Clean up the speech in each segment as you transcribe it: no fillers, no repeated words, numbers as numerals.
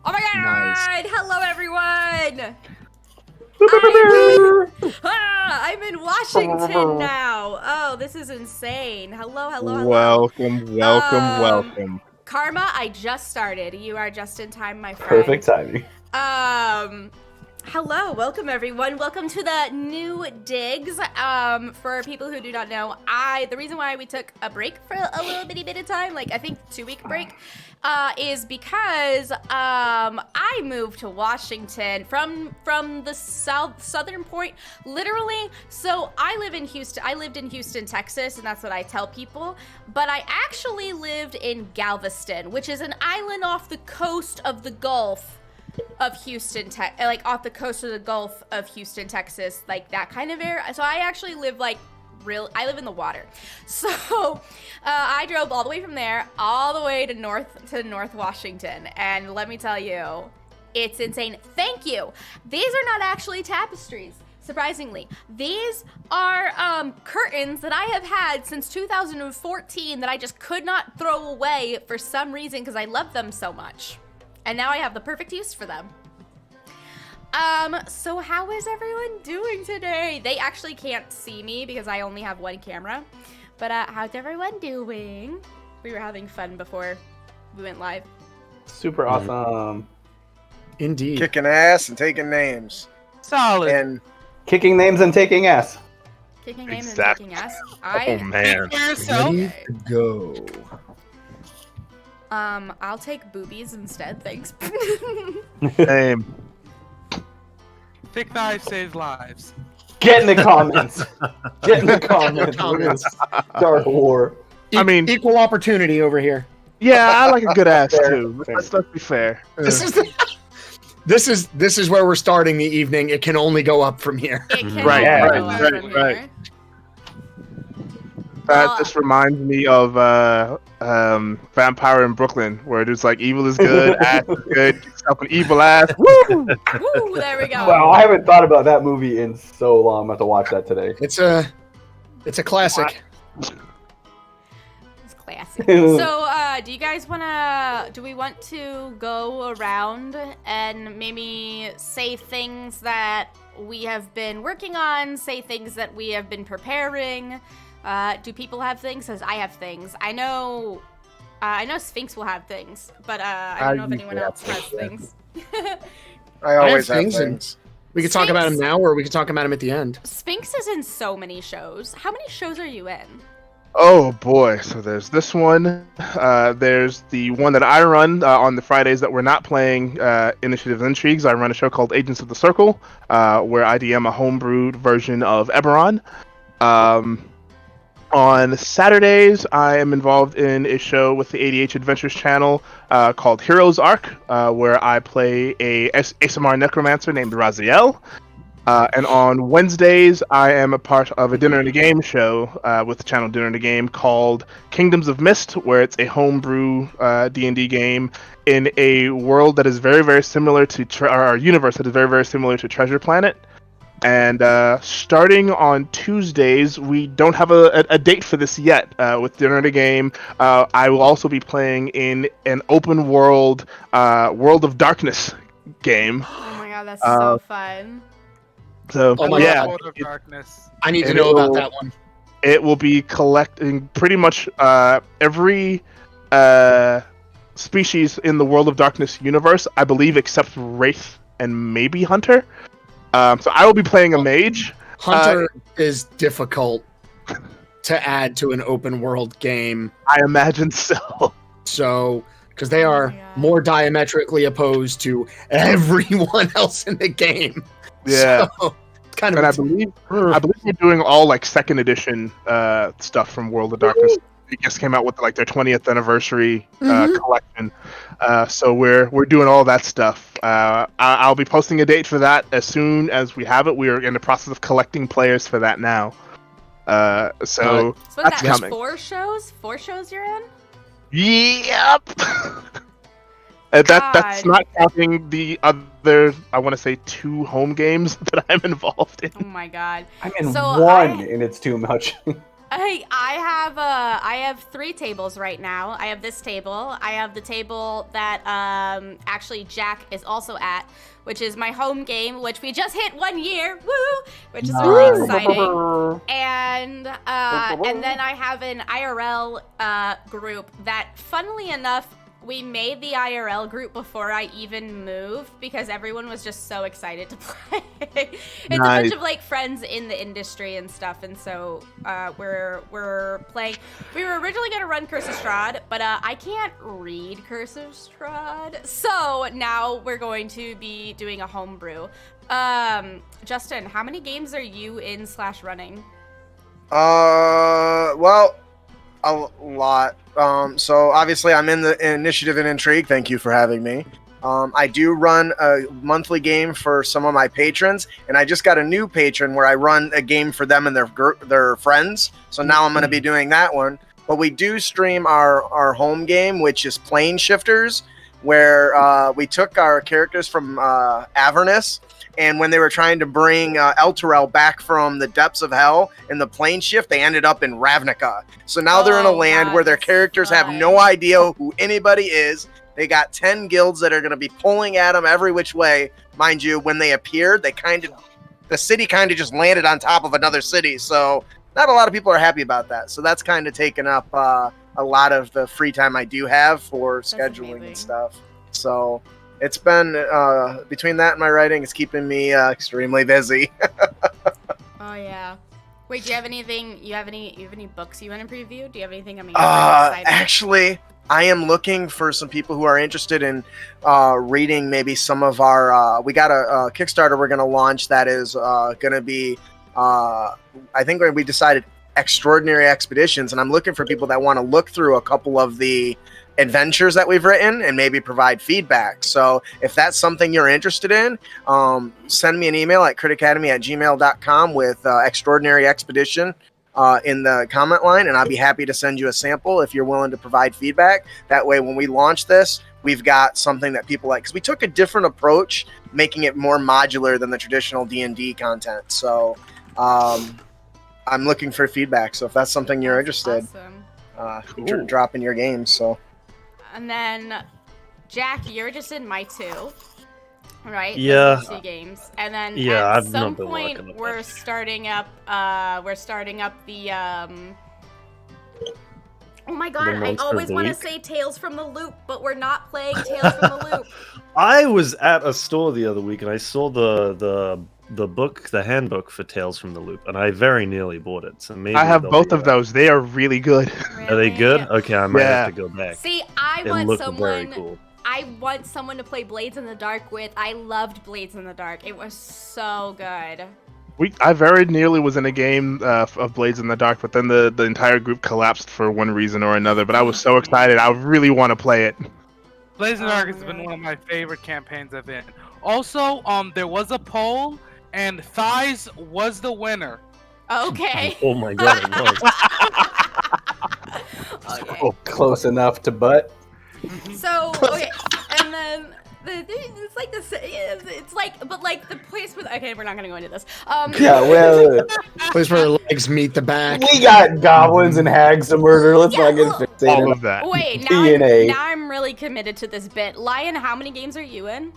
Oh my god! Nice. Hello, everyone! I'm in Washington now. Oh, this is insane. Hello. Welcome. Karma, I just started. You are just in time, my friend. Perfect timing. Hello, welcome everyone. Welcome to the new digs. For people who do not know, the reason why we took a break for a little bitty bit of time, like I think 2-week break, is because I moved to Washington from the southern point, literally. So I lived in Houston, Texas, and that's what I tell people. But I actually lived in Galveston, which is an island off the coast of the Gulf of Houston, like off the coast of the Gulf of Houston, Texas, like that kind of area. So I actually live I live in the water. So I drove all the way from there, all the way to North Washington. And let me tell you, it's insane. Thank you. These are not actually tapestries. Surprisingly, these are curtains that I have had since 2014 that I just could not throw away for some reason because I love them so much. And now I have the perfect use for them. So how is everyone doing today? They actually can't see me because I only have one camera. But how's everyone doing? We were having fun before we went live. Super awesome. Indeed. Kicking ass and taking names. Solid. And Kicking names and taking ass. Kicking names and Exactly. kicking ass. oh man, For yourself. Ready to go. I'll take boobies instead, thanks. same. Thick thighs saves lives. Get in the comments. Get in the comments. We're gonna start a war. I mean- equal opportunity over here. Yeah, I like a good ass Fair, too. fair. Let's be fair. This is where we're starting the evening. It can only go up from here. It can Right, only right, go from right. here. That just reminds me of Vampire in Brooklyn, where it's like evil is good, ass is good, gets up an evil ass. Woo! Woo, there we go. Wow, I haven't thought about that movie in so long. I'm gonna have to watch that today. It's a classic. It's classic. So, do we want to go around and maybe say things that we have been working on, say things that we have been preparing? Do people have things? Because I have things. I know Sphinx will have things, but I don't know if anyone else has things. I I always have have things, things. we could talk about Sphinx. him now, or we could talk about him at the end. Sphinx is in so many shows. How many shows are you in? Oh boy, so there's this one. There's the one that I run on the Fridays that we're not playing Initiative Intrigues. I run a show called Agents of the Circle, where I DM a homebrewed version of Eberron. On Saturdays, I am involved in a show with the ADH Adventures channel called Heroes Arc, where I play a ASMR necromancer named Raziel. And on Wednesdays, I am a part of a Dinner and a Game show with the channel Dinner and a Game called Kingdoms of Mist, where it's a homebrew D&D game in a world that is very, very similar to our universe that is very, very similar to Treasure Planet. And starting on Tuesdays, we don't have a date for this yet. With Dinner and a Game, I will also be playing in an open world World of Darkness game. Oh my god, that's so fun. So Oh my yeah, World of Darkness. I need to And know about it'll- that one. it will be collecting pretty much every species in the World of Darkness universe, I believe, except Wraith and maybe Hunter. So I will be playing a mage. Hunter is difficult to add to an open world game, I imagine so. so because they are my God. more diametrically opposed to everyone else in the game. Yeah, So, it's kind of and I believe we're doing all like second edition stuff from World of Darkness. It just came out with like their 20th anniversary collection. So we're doing all that stuff. I'll be posting a date for that as soon as we have it. We are in the process of collecting players for that now. So So that's that's coming. 4 shows? 4 shows you're in? Yep. And that's God. not counting the other, I want to say, 2 home games that I'm involved in. Oh my god. I'm in So one, and it's too much. I have 3 tables right now. I have this table. I have the table that actually Jack is also at, which is my home game, which we just hit 1 year, woo! Which is really exciting. And then I have an IRL group that, funnily enough, we made the IRL group before I even moved because everyone was just so excited to play. It's a bunch of like friends in the industry and stuff, and so we're playing. We were originally gonna run Curse of Strahd, but I can't read Curse of Strahd, so now we're going to be doing a homebrew. Justin, how many games are you in / running? Well, a lot. So obviously I'm in the initiative and Intrigue. Thank you for having me. I do run a monthly game for some of my patrons, and I just got a new patron where I run a game for them and their friends. So now I'm going to be doing that one. But we do stream our home game, which is Plane Shifters, where we took our characters from Avernus. And when they were trying to bring Elturel back from the depths of hell in the plane shift, they ended up in Ravnica. So now they're in a land where their characters have no idea who anybody is. They got 10 guilds that are going to be pulling at them every which way. Mind you, when they appeared, the city kind of just landed on top of another city. So not a lot of people are happy about that. So that's kind of taken up a lot of the free time I do have for scheduling and stuff. So it's been between that and my writing, it's keeping me extremely busy. Oh yeah. Wait, do you have anything? You have any books you want to preview? Do you have anything? Actually, I am looking for some people who are interested in reading maybe some of our. We got a Kickstarter we're going to launch that is going to be. I think we decided Extraordinary Expeditions, and I'm looking for people that want to look through a couple of the adventures that we've written and maybe provide feedback. So if that's something you're interested in, send me an email at critacademy@gmail.com with Extraordinary Expedition in the comment line, and I'll be happy to send you a sample if you're willing to provide feedback. That way, when we launch this, we've got something that people like, because we took a different approach, making it more modular than the traditional D&D content. So I'm looking for feedback. So if that's something you're interested, awesome. Drop in your games. So. And then, Jack, you're just in my 2, right? Yeah. 2 games, and then Yeah, at I've some not been point working on we're that. starting up. We're starting up the. Oh my God! I Monster of always the want to Week? say Tales from the Loop, but we're not playing Tales from the Loop. I was at a store the other week and I saw the book, the handbook for Tales from the Loop, and I very nearly bought it. So maybe I have they'll both be of those. They are really good. Are they good? Okay, I might Yeah. have to go back. See, I It want looked someone. very cool. I want someone to play Blades in the Dark with. I loved Blades in the Dark. It was so good. I very nearly was in a game of Blades in the Dark, but then the entire group collapsed for one reason or another. But I was so excited. I really want to play it. Blazing Oh Dark my has been God. one of my favorite campaigns I've been. Also, there was a poll, and Thighs was the winner. Okay. Oh my god, it was. Okay. Close enough to butt. So okay, and then it's like this. It's like, but like the place with. Okay, we're not gonna go into this. Yeah, well, Place where the legs meet the back. we got goblins and hags to murder. Let's not get fixated. All on of that. Wait, DNA. now I'm really committed to this bit. Lion, how many games are you in?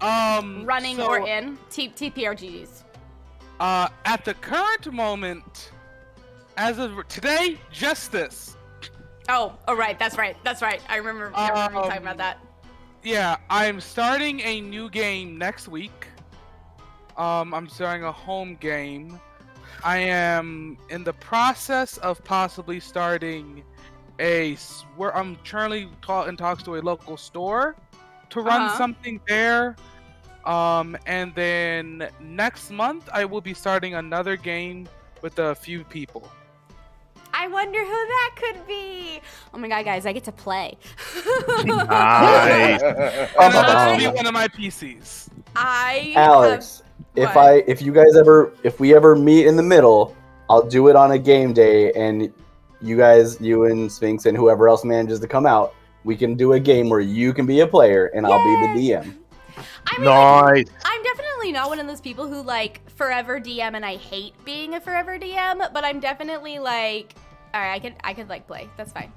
Running so, or in TPRGs? At the current moment, as of today, just this. Oh, right. That's right. I remember you talking about that. Yeah, I'm starting a new game next week. I'm starting a home game. I am in the process of possibly starting where I'm currently in talks to a local store to run something there. And then next month I will be starting another game with a few people. I wonder who that could be. Oh my god, guys, I get to play. Nice. And that'll be one of my PCs. Alex, What? if we ever meet in the middle, I'll do it on a game day, and you and Sphinx and whoever else manages to come out, we can do a game where you can be a player and I'll be the DM. I mean, Nice. I'm definitely definitely not one of those people who like forever DM, and I hate being a forever DM, but I'm definitely like, all right, I could like play. That's fine.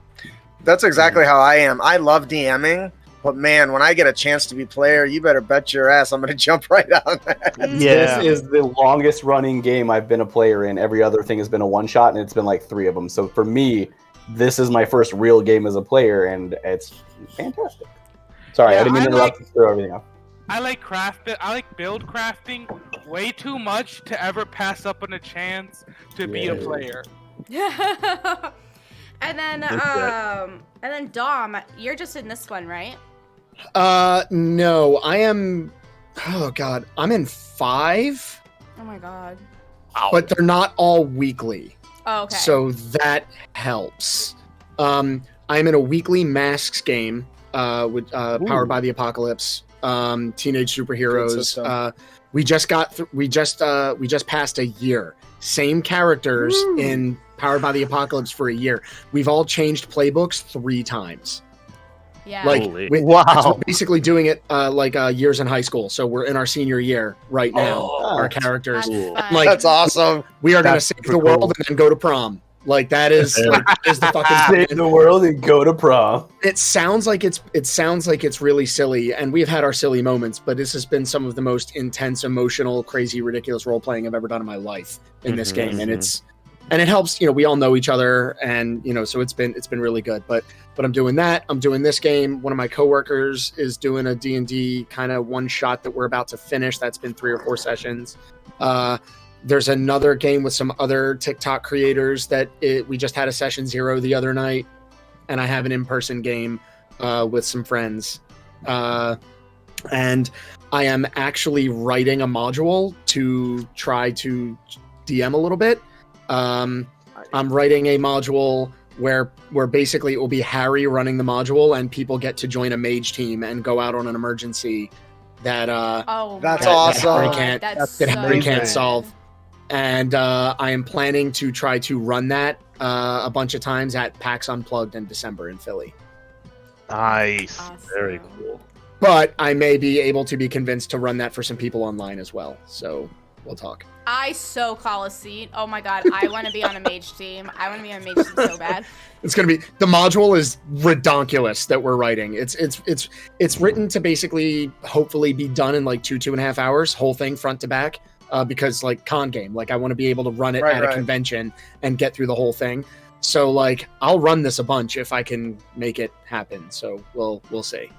That's exactly how I am. I love DMing, but man, when I get a chance to be player, you better bet your ass I'm going to jump right on that. Yeah. This is the longest running game I've been a player in. Every other thing has been a one shot, and it's been like 3 of them. So for me, this is my first real game as a player, and it's fantastic. Sorry, Yeah, I didn't mean to interrupt and throw everything off. I like build crafting way too much to ever pass up on a chance to be a Yeah. player. And then Dom, you're just in this one, right? No, I am. Oh God, I'm in 5, Oh my god. but they're not all weekly, Oh, okay. so that helps. I'm in a weekly masks game, with Powered by the Apocalypse, teenage Good superheroes. system. We just passed a year. Same characters in Powered by the Apocalypse for a year. We've all changed playbooks 3 times. yeah. Like Holy. Wow. so basically doing it like years in high school. So we're in our senior year right now. Oh, our characters, That's fun. like- That's awesome. we are going to That's save super the world cool. and then go to prom. Like that is the fucking. Save the world and go to prom. It sounds like it's really silly, and we've had our silly moments, but this has been some of the most intense, emotional, crazy, ridiculous role playing I've ever done in my life in this game, and it helps. We all know each other, and so it's been really good. But I'm doing that. I'm doing this game. One of my coworkers is doing a D&D kind of one shot that we're about to finish. That's been 3 or 4 sessions. There's another game with some other TikTok creators that we just had a session 0 the other night, and I have an in-person game with some friends. And I am actually writing a module to try to DM a little bit. I'm writing a module where basically it will be Harry running the module, and people get to join a mage team and go out on an emergency that Oh, That's my awesome. God, Harry can't- That's that so Harry can't good. solve. And I am planning to try to run that a bunch of times at PAX Unplugged in December in Philly. Nice. Awesome. Very cool. But I may be able to be convinced to run that for some people online as well. So we'll talk. I so call a seat. Oh my god, I want to be on a mage team. I want to be on a mage team so bad. It's gonna be the module is redonkulous that we're writing. It's written to basically hopefully be done in like 2.5 hours, whole thing front to back. Because like con game, like I want to be able to run it at a convention and get through the whole thing. So like I'll run this a bunch if I can make it happen. So we'll see.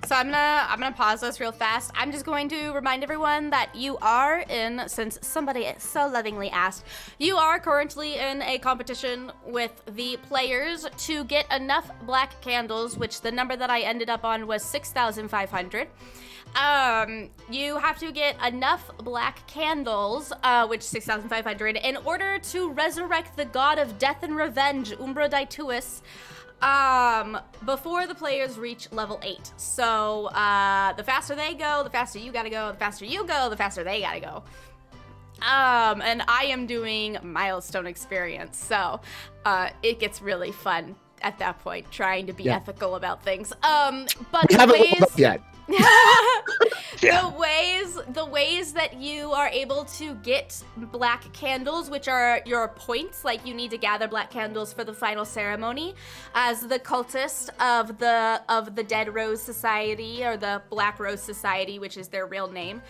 So I'm gonna pause this real fast. I'm just going to remind everyone that you are in, since somebody so lovingly asked, you are currently in a competition with the players to get enough black candles, which the number that I ended up on was 6,500. You have to get enough black candles, which 6,500, in order to resurrect the god of death and revenge, Umbra Daituus, before the players reach level 8. So, the faster they go, the faster you gotta go, the faster you go, the faster they gotta go. And I am doing milestone experience, so, it gets really fun at that point, trying to be ethical about things. But We the haven't ways... rolled up yet. The ways that you are able to get black candles, which are your points, like you need to gather black candles for the final ceremony as the cultist of the Dead Rose Society, or the Black Rose Society, which is their real name.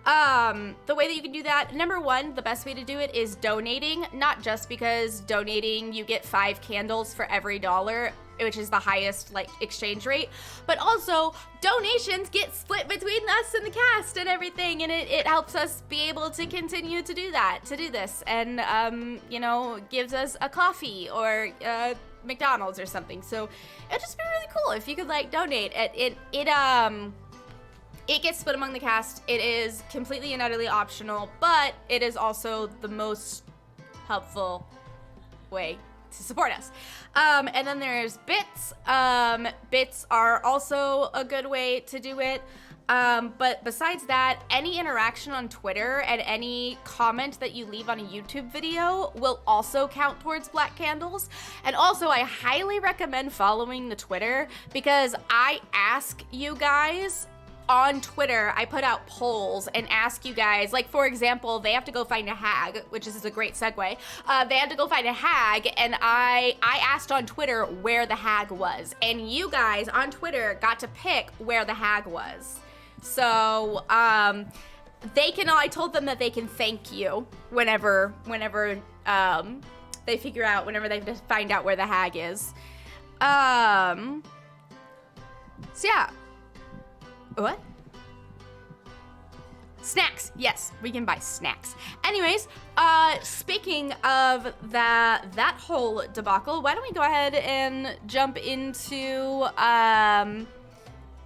The way that you can do that, number 1, the best way to do it is donating, not just because donating you get 5 candles for every $1, which is the highest like exchange rate, but also donations get split between us and the cast and everything, and it helps us be able to continue to do this, and gives us a coffee or McDonald's or something. So it'd just be really cool if you could like donate. It gets split among the cast. It is completely and utterly optional, but it is also the most helpful way to support us. And then there's bits. Bits are also a good way to do it. But besides that, any interaction on Twitter and any comment that you leave on a YouTube video will also count towards black candles. And also, I highly recommend following the Twitter, because I ask you guys on Twitter, I put out polls and ask you guys, like, for example, they have to go find a hag, which is a great segue. They had to go find a hag, and I asked on Twitter where the hag was, and you guys on Twitter got to pick where the hag was. So, I told them that they can thank you whenever they figure out, whenever they find out where the hag is. So yeah. What? Snacks. Yes, we can buy snacks. Anyways, speaking of that whole debacle, why don't we go ahead and jump into,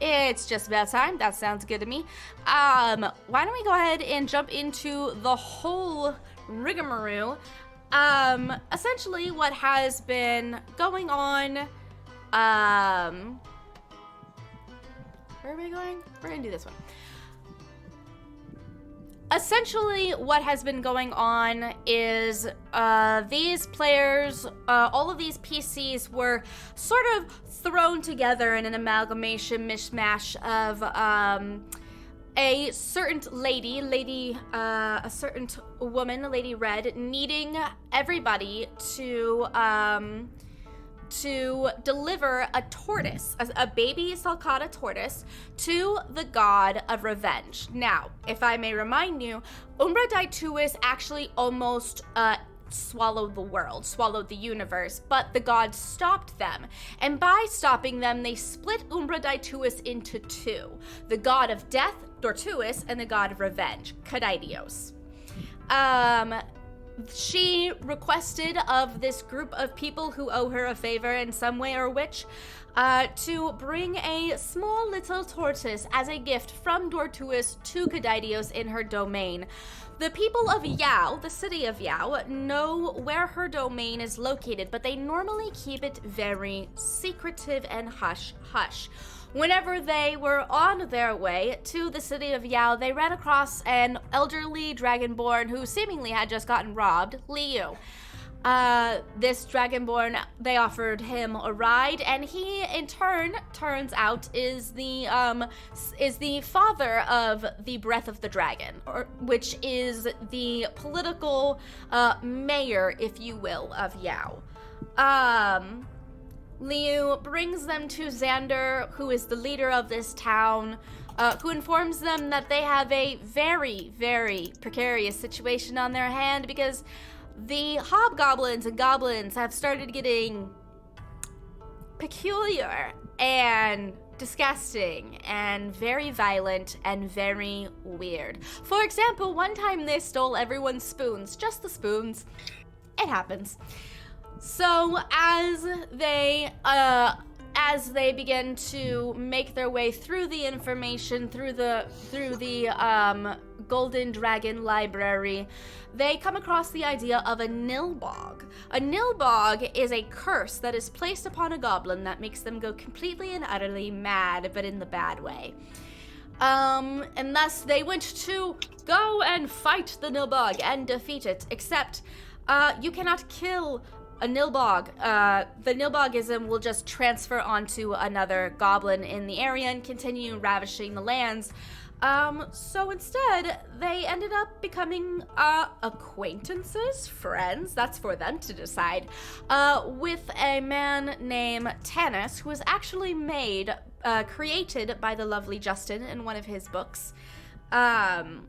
it's just about time. That sounds good to me. Why don't we go ahead and jump into the whole rigmarole? Essentially what has been going on, where are we going? We're gonna do this one. Essentially, what has been going on is these players, all of these PCs were sort of thrown together in an amalgamation mishmash of a certain a certain woman, Lady Red, needing everybody to deliver a tortoise, a baby Salcata tortoise, to the god of revenge. Now, if I may remind you, Umbra Daituis actually almost swallowed the world, swallowed the universe, but the gods stopped them. And by stopping them, they split Umbra Daituis into two: the god of death, Dortuis, and the god of revenge, Cadidios. She requested of this group of people who owe her a favor in some way or which, to bring a small little tortoise as a gift from Dortuis to Cadidios in her domain. The people of Yao, the city of Yao, know where her domain is located, but they normally keep it very secretive and hush-hush. Whenever they were on their way to the city of Yao, they ran across an elderly dragonborn who seemingly had just gotten robbed, Liu. This dragonborn, they offered him a ride, and he, in turn, turns out is the father of the Breath of the Dragon, which is the political mayor, if you will, of Yao. Liu brings them to Xander, who is the leader of this town, who informs them that they have a very, very precarious situation on their hand because the hobgoblins and goblins have started getting peculiar and disgusting and very violent and very weird. For example, one time they stole everyone's spoons, just the spoons. It happens. So as they begin to make their way through the information, through the Golden Dragon Library, they come across the idea of a nilbog. A nilbog is a curse that is placed upon a goblin that makes them go completely and utterly mad, but in the bad way. And thus they went to go and fight the nilbog and defeat it, except you cannot kill a nilbog. The nilbogism will just transfer onto another goblin in the area and continue ravishing the lands. So instead, they ended up becoming acquaintances, friends, that's for them to decide, with a man named Tanis, who was actually created by the lovely Justin in one of his books. And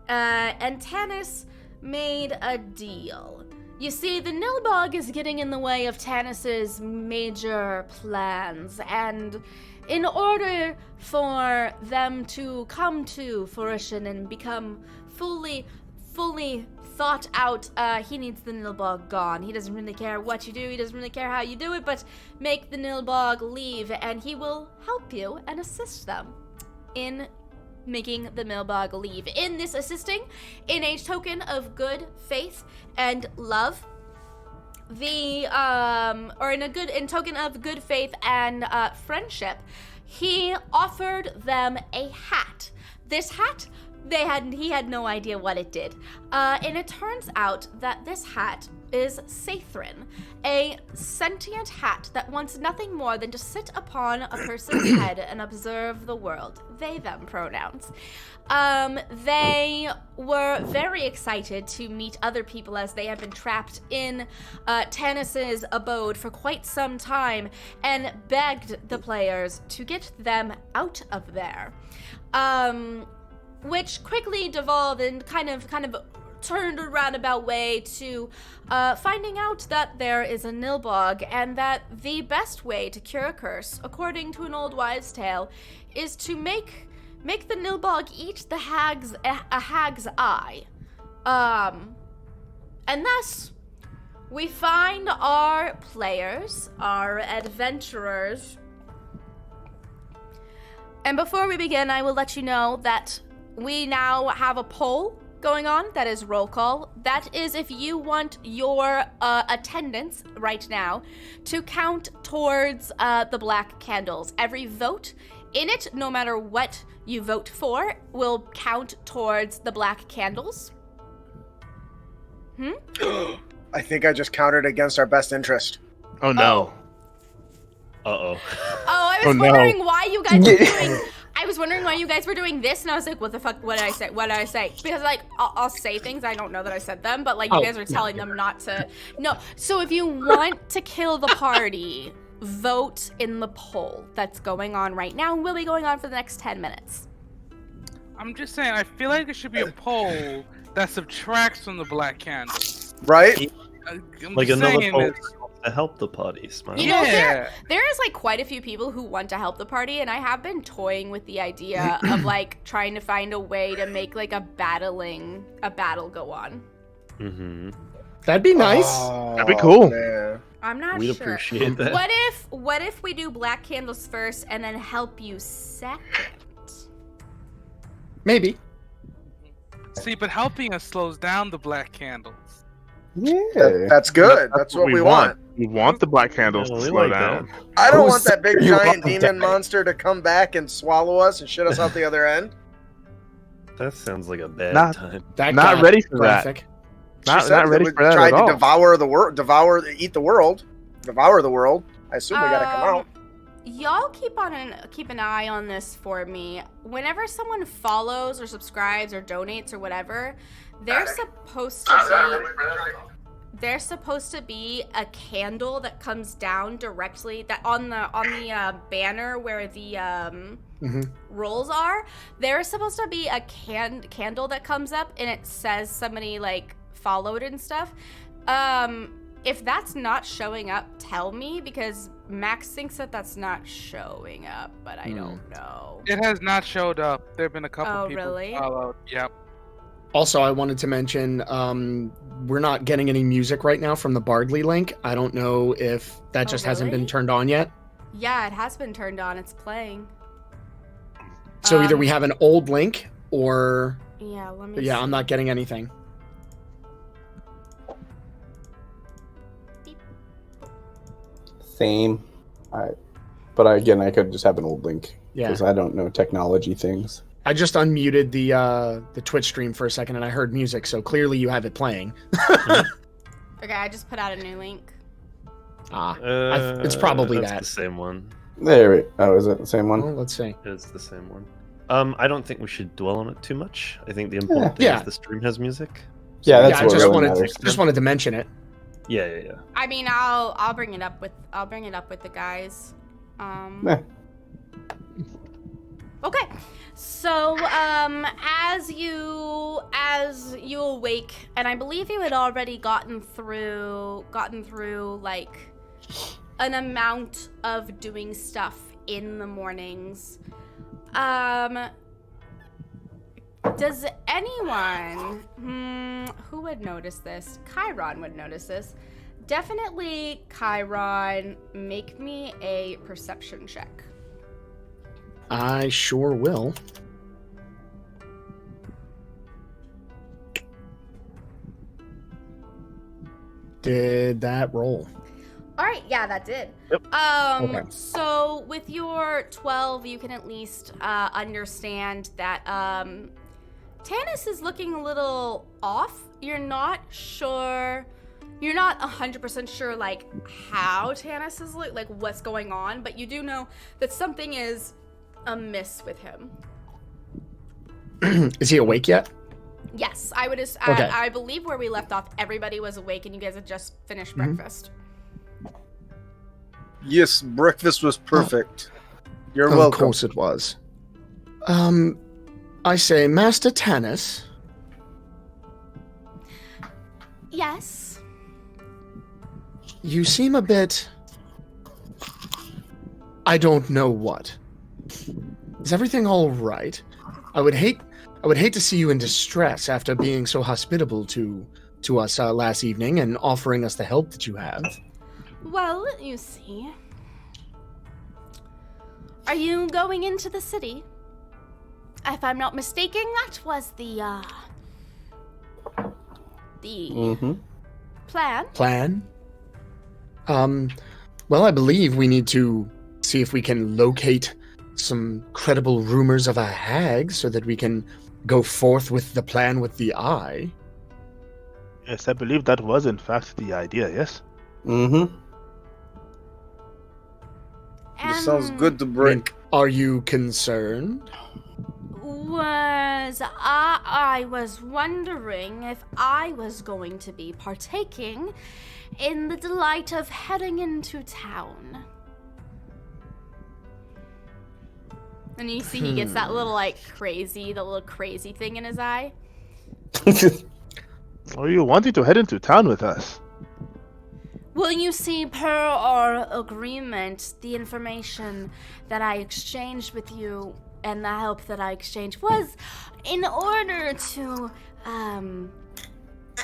Tanis made a deal. You see, the nilbog is getting in the way of Tanis's major plans, and in order for them to come to fruition and become fully thought out, he needs the nilbog gone. He doesn't really care what you do, he doesn't really care how you do it, but make the nilbog leave, and he will help you and assist them in making the nilbog leave. In this assisting, in a token of good faith and love, in token of good faith and friendship, he offered them a hat. This hat, he had no idea what it did. And it turns out that this hat is Sathrin, a sentient hat that wants nothing more than to sit upon a person's head and observe the world. They, them pronouns. They were very excited to meet other people as they have been trapped in Tanis's abode for quite some time and begged the players to get them out of there. Which quickly devolved and kind of turned a roundabout way to finding out that there is a Nilbog and that the best way to cure a curse, according to an old wives' tale, is to make the Nilbog eat a hag's eye. And thus, we find our players, our adventurers. And before we begin, I will let you know that we now have a poll going on. That is roll call. That is if you want your attendance right now to count towards the black candles. Every vote in it, no matter what you vote for, will count towards the black candles. I think I just counted against our best interest. Oh no. Uh-oh. Oh, I was wondering why you guys were doing... I was wondering why you guys were doing this, and I was like, what the fuck, what did I say? What did I say? Because, like, I'll say things, I don't know that I said them, but, like, you guys are telling them not to... No, so if you want to kill the party, vote in the poll that's going on right now, and will be going on for the next 10 minutes. I'm just saying, I feel like it should be a poll that subtracts from the black candle. Right? I'm Like just another saying poll this. to help the party, Smile. You know, Yeah. there is, like, quite a few people who want to help the party, and I have been toying with the idea of, like, trying to find a way to make, like, a battle go on. Mm-hmm. That'd be nice. That'd be cool. Man. I'm not We'd sure. appreciate that. What if we do black candles first and then help you second? Maybe. See, but helping us slows down the black candles. Yeah. That's good. That's what we want. We want the black candles Yeah, to we slow like down. I don't Who's want that big you giant want demon that? monster to come back and swallow us and shit us out the other end. That sounds like a bad Not- time. That Not got ready for that. graphic. Not ready for that Tried at to all. devour the world, eat the world, devour the world. I assume we gotta come out. Y'all keep an eye on this for me. Whenever someone follows or subscribes or donates or whatever, there's supposed to be a candle that comes down directly that on the banner where the rolls are. There's supposed to be a candle that comes up and it says somebody like followed and stuff. If that's not showing up, tell me, because Max thinks that that's not showing up, but I don't know. It has not showed up. There have been a couple Oh, people really? followed. Yep. Also, I wanted to mention we're not getting any music right now from the Bardley link. I don't know if that just hasn't been really? turned on yet. Yeah, it has been turned on. It's playing. So either we have an old link or Yeah, let me. yeah, see. I'm not getting anything. Same. But again, I could just have an old link Yeah. because I don't know technology things. I just unmuted the Twitch stream for a second and I heard music, so clearly you have it playing. Okay, I just put out a new link. It's probably that's that. the same one. There. Oh, is it the same Well, one? let's see. It's the same one. I don't think we should dwell on it too much. I think the important thing Yeah. is the stream has music. Yeah, Yeah, that's I what just really wanted matters. just wanted to mention it. Yeah. I mean, I'll bring it up with the guys. Yeah. Okay. So, as you awake, and I believe you had already gotten through like an amount of doing stuff in the mornings. Does anyone who would notice this? Chiron would notice this. Definitely Chiron, make me a perception check. I sure will. Did that roll? All right, yeah, that did. Yep. Okay. So with your 12, you can at least understand that Tanis is looking a little off. You're not sure You're not 100% sure, like, how Tanis is, like, what's going on, but you do know that something is amiss with him. Is he awake yet? Yes, I would. Okay. I believe where we left off, everybody was awake, and you guys had just finished breakfast. Yes, breakfast was perfect. You're Of welcome. course it was. I say, Master Tanis. Yes. You seem a bit... I don't know what. Is everything all right? I would hate to see you in distress after being so hospitable to us last evening and offering us the help that you have. Well, you see. Are you going into the city? If I'm not mistaken, that was the plan. Plan? Well, I believe we need to see if we can locate some credible rumors of a hag so that we can go forth with the plan with the eye. Yes, I believe that was in fact the idea, yes? Mm-hmm. This sounds good to break. Are you concerned? I was wondering if I was going to be partaking in the delight of heading into town. And you see he gets that little, like, the little crazy thing in his eye. Are you wanting to head into town with us? Well, you see, per our agreement, the information that I exchanged with you and the help that I exchanged was in order to,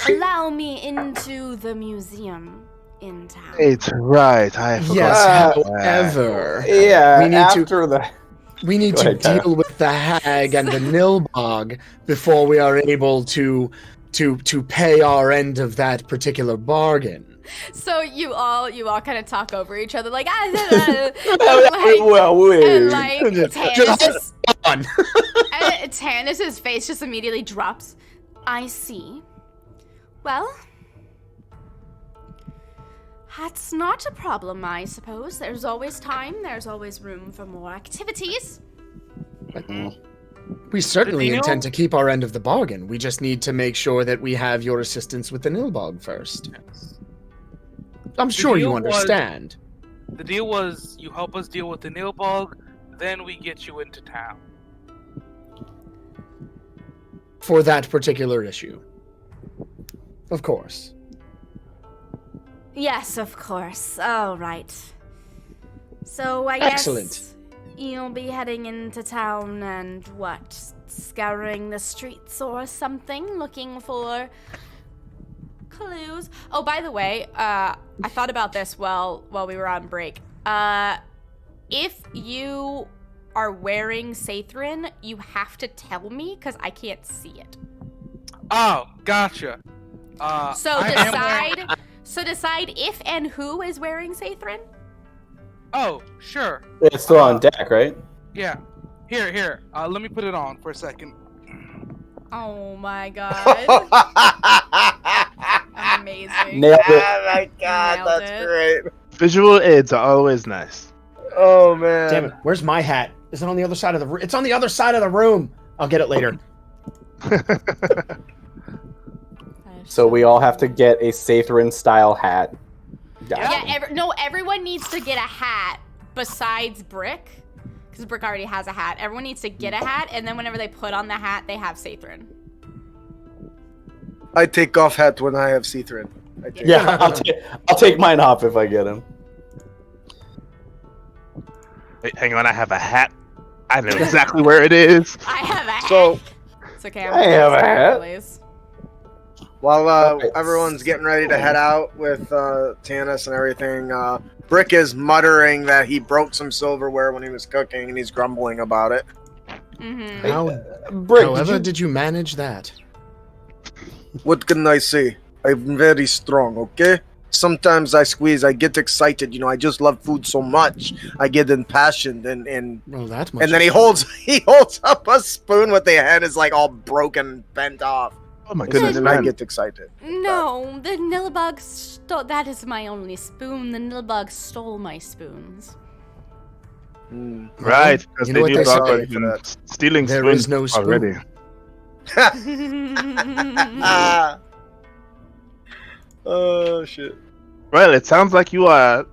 allow me into the museum in town. It's right, I forgot. Yes, however, Yeah, we need after that. we need Go to ahead, Tyler. deal with the hag and the Nilbog before we are able to pay our end of that particular bargain. So you all kind of talk over each other, like, Well, and like On. Tanis's face just immediately drops. I see. Well, that's not a problem, I suppose. There's always time. There's always room for more activities. We certainly Did you know- intend to keep our end of the bargain. We just need to make sure that we have your assistance with the Nilbog first. I'm sure you deal was- understand. The deal was you help us deal with the Nilbog, then we get you into town. For that particular issue. Of course. Yes, of course. All right. So I Excellent. guess you'll be heading into town and what? Scouring the streets or something, looking for clues. Oh, by the way, I thought about this while we were on break. If you are wearing Sathrin, you have to tell me because I can't see it. Oh, gotcha. So I am wearing- decide if and who is wearing Sathrin. Oh, sure. It's still on deck, right? Yeah. Here. Let me put it on for a second. Oh my god. Amazing. Nailed it. Oh my god, Nailed that's it. great. Visual aids are always nice. Oh man. Damn it, where's my hat? Is it on the other side of the room? It's on the other side of the room! I'll get it later. So we all have to get a Sathrin style hat. Yeah, everyone needs to get a hat besides Brick. Because Brick already has a hat. Everyone needs to get a hat, and then whenever they put on the hat, they have Sathrin. I take off hat when I have Cthrin. Yeah, I'll take mine off if I get him. Wait, hang on, I have a hat. I know exactly where it is. I have a hat. So It's okay. I have a hat. Please. while Okay. everyone's getting ready to head out with Tanis and everything, Brick is muttering that he broke some silverware when he was cooking, and he's grumbling about it. Mm-hmm. Brick, However, did you manage that? What can I say? I'm very strong, okay? Sometimes I squeeze, I get excited, I just love food so much. I get impassioned and Well, that much. then he is- holds up a spoon with the head is like all broken, bent off. Oh my And goodness, then I man. get excited. No, the Nilbug stole. That is my only spoon. The Nilbug stole my spoons. Right, because you know they what knew they Doc say had for been that. stealing There spoons is no spoon. already. Oh shit. Well, it sounds like you are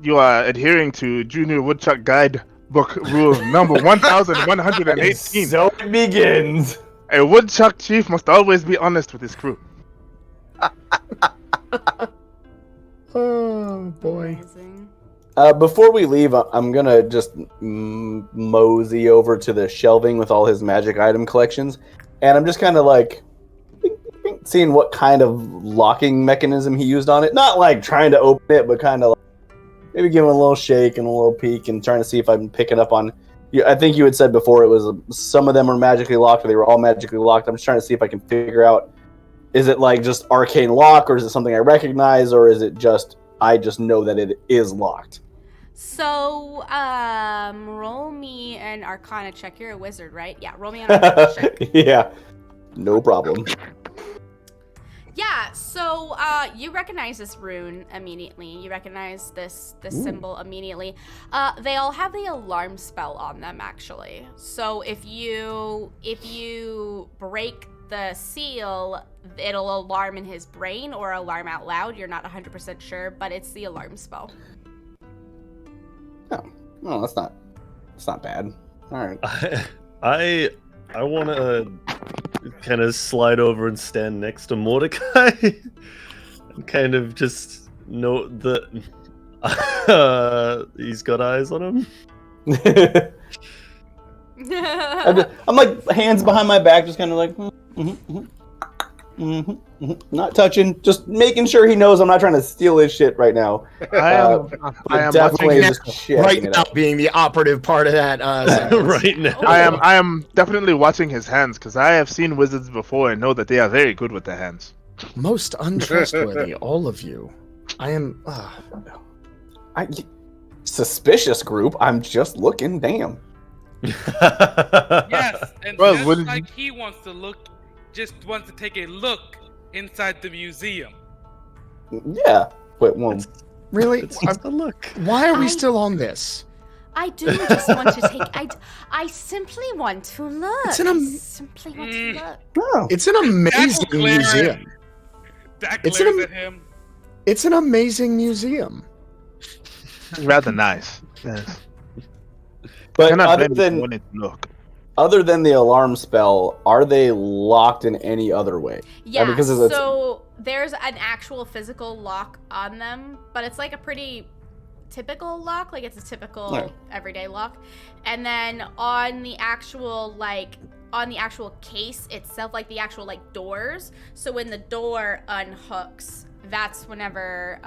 adhering to Junior Woodchuck Guide book rule number 1118. So it begins. A woodchuck chief must always be honest with his crew. Oh boy. Amazing. Before we leave, I'm gonna just mosey over to the shelving with all his magic item collections, and I'm just kind of like seeing what kind of locking mechanism he used on it. Not like trying to open it, but kind of like maybe giving a little shake and a little peek and trying to see if I'm picking up on. I think you had said before it was some of them were magically locked, or they were all magically locked. I'm just trying to see if I can figure out, is it like just arcane lock, or is it something I recognize, or is it just I just know that it is locked? So, roll me an Arcana check. You're a wizard, right? Yeah, roll me an Arcana check. Yeah, no problem. Yeah, so you recognize this rune immediately. You recognize this symbol immediately. They all have the alarm spell on them, actually. So if you break the seal, it'll alarm in his brain or alarm out loud. You're not 100% sure, but it's the alarm spell. Oh, no, that's not bad. All right. I want to kind of slide over and stand next to Mordecai and kind of just note that he's got eyes on him. I'm like hands behind my back, just kind of like not touching, just making sure he knows I'm not trying to steal his shit right now. I am Definitely watching just checking Right it now, out. being the operative part of that. Sentence. Right now. I am definitely watching his hands because I have seen wizards before and know that they are very good with their hands. Most untrustworthy, all of you. I am. Suspicious group. I'm just looking. Damn. Yes, and Well, just wouldn't like he wants to take a look inside the museum. Yeah. Wait, one. Really? It's just a look. Why are we still on this? I do just want to take. I simply want to look. It's an I simply want to look. Oh. It's an amazing glare. museum. That It's glares an- at him. It's an amazing museum. Rather nice. Yes. But Cannot other blame you for than wanting to look. the alarm spell, are they locked in any other way? Yeah, because it's- so there's an actual physical lock on them, but it's like a pretty typical lock, like it's a typical Right. everyday lock. And then on the actual case itself, like the actual like doors, so when the door unhooks, that's whenever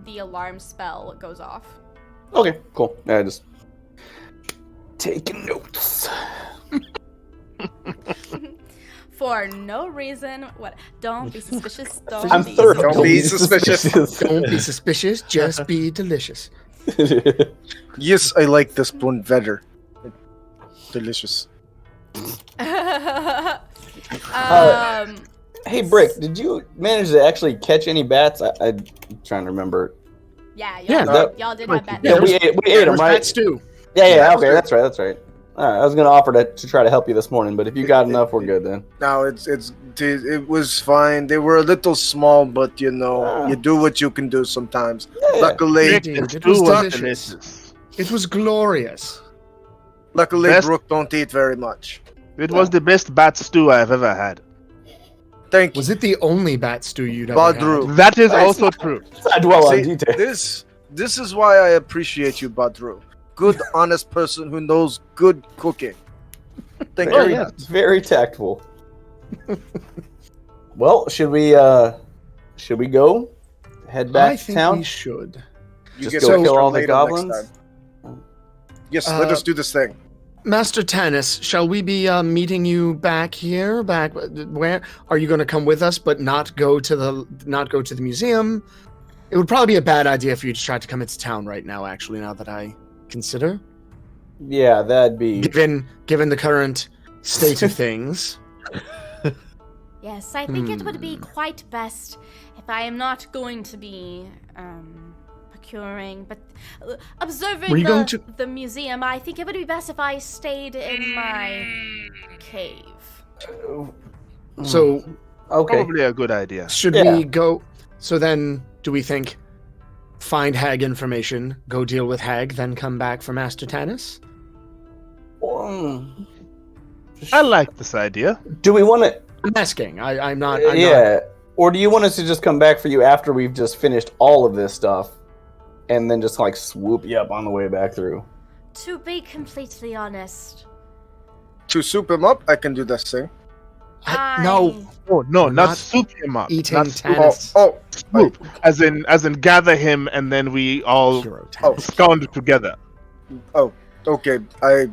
the alarm spell goes off. Okay, cool. I just taking notes. For no reason. What? Don't be suspicious. Don't I'm be third. Don't be suspicious. Don't be suspicious, just be delicious. Yes, I like this one better. Delicious. Hey, Brick, did you manage to actually catch any bats? I'm trying to remember. Yeah, y'all, Yeah, y'all did have that. Yeah, we ate them, right? That stew. Yeah, okay, that's right. All right, I was gonna offer to try to help you this morning, but if you got enough, we're good then. No, it was fine. They were a little small, but you do what you can do sometimes. Yeah. Luckily, Indeed, The it stew was was delicious. delicious. It was glorious. Best- Brooke don't eat very much. It was the best bat stew I have ever had. Thank you. Was it the only bat stew you'd ever Badru. had? That is also true. I dwell on See, detail. this is why I appreciate you, Badru. Good, honest person who knows good cooking. Thank you. Very, very tactful. Well, should we go? Head back I to think town? we should. You Just get go extra kill all the later next goblins? time. Yes, let us do this thing. Master Tanis, shall we be meeting you back here? Back where? Are you going to come with us, but not go to the museum? It would probably be a bad idea for you to try to come into town right now. Actually, now that I consider, Yeah, that'd be. given the current state of things. Yes, I think it would be quite best if I am not going to be procuring, but observing Were you going to- the museum. I think it would be best if I stayed in my cave. So Okay. Probably a good idea. should Yeah. we go? So then, do we think find Hag information, go deal with Hag, then come back for Master Tanis? I like this idea. Do we want to? I'm asking. I'm not. Or do you want us to just come back for you after we've just finished all of this stuff, and then just like swoop you up on the way back through? To be completely honest, To soup him up, I can do this thing. No, Oh no, We're not not soup him up. eating Not soup, Tanis. swoop. As in gather him and then we all Hero Oh. Tanis. scound together. Okay, I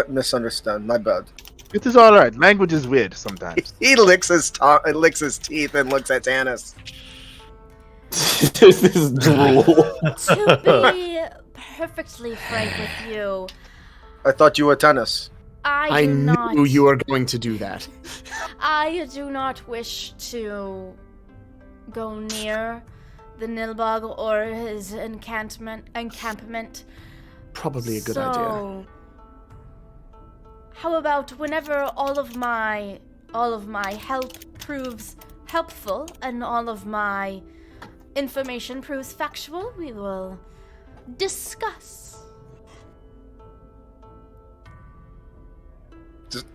misunderstand. My bad. It is all right. Language is weird sometimes. He licks his teeth and looks at Tanis. This is drool. to be perfectly frank with you, I thought you were Tanis. I do knew not. you were going to do that. I do not wish to go near the Nilbog or his encampment. Probably a good idea. How about whenever all of my help proves helpful and all of my information proves factual, we will discuss.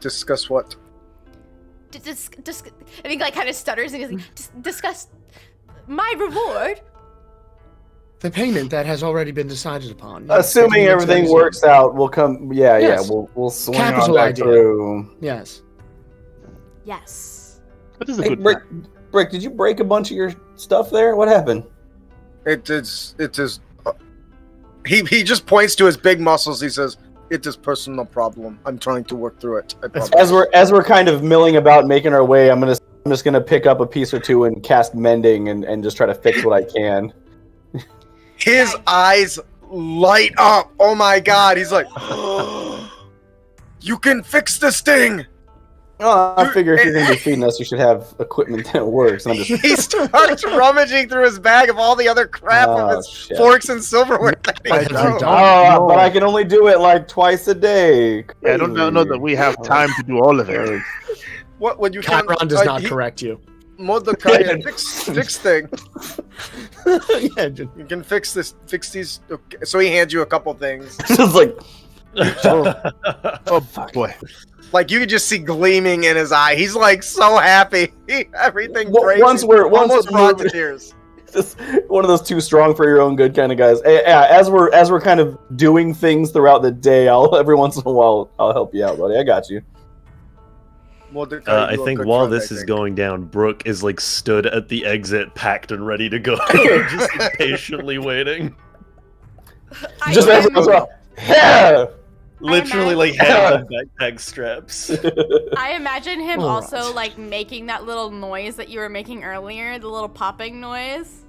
Discuss what? I think like kind of stutters and goes like, discuss my reward. The payment that has already been decided upon. Assuming everything works out, we'll come. Yeah, Yes. we'll swing Capital on back idea. through. Yes. Yes. That is a Hey, good plan. Brick, did you break a bunch of your stuff there? What happened? It is. He just points to his big muscles. He says, "It is personal problem. I'm trying to work through it." I promise. As we're kind of milling about, making our way, I'm just gonna pick up a piece or two and cast mending and just try to fix what I can. His eyes light up. Oh my god! He's like, "You can fix this thing." Oh, I figure if you're gonna be feeding us, you should have equipment that works. And I'm just He starts rummaging through his bag of all the other crap of his shit. forks and silverware. that he What have throws. you done? But I can only do it like twice a day. I don't know that we have time to do all of it. What would you can? Chiron does not correct you. Mordecai, fix thing. Yeah, just- You can fix these. Okay. So he hands you a couple things. Just like Oh boy. Like you could just see gleaming in his eye. He's like so happy. Everything Well, breaks. once we're almost brought to moving- tears. just one of those too strong for your own good kind of guys. Yeah, as we're kind of doing things throughout the day, every once in a while I'll help you out, buddy. I got you. Mordecai, I you a think good while friend, this I is think. going down, Brooke is like stood at the exit, packed and ready to go, just like, patiently waiting. Just I, every once in a while. Yeah. Literally, like hands on backpack straps. I imagine him All also right. like making that little noise that you were making earlier, the little popping noise.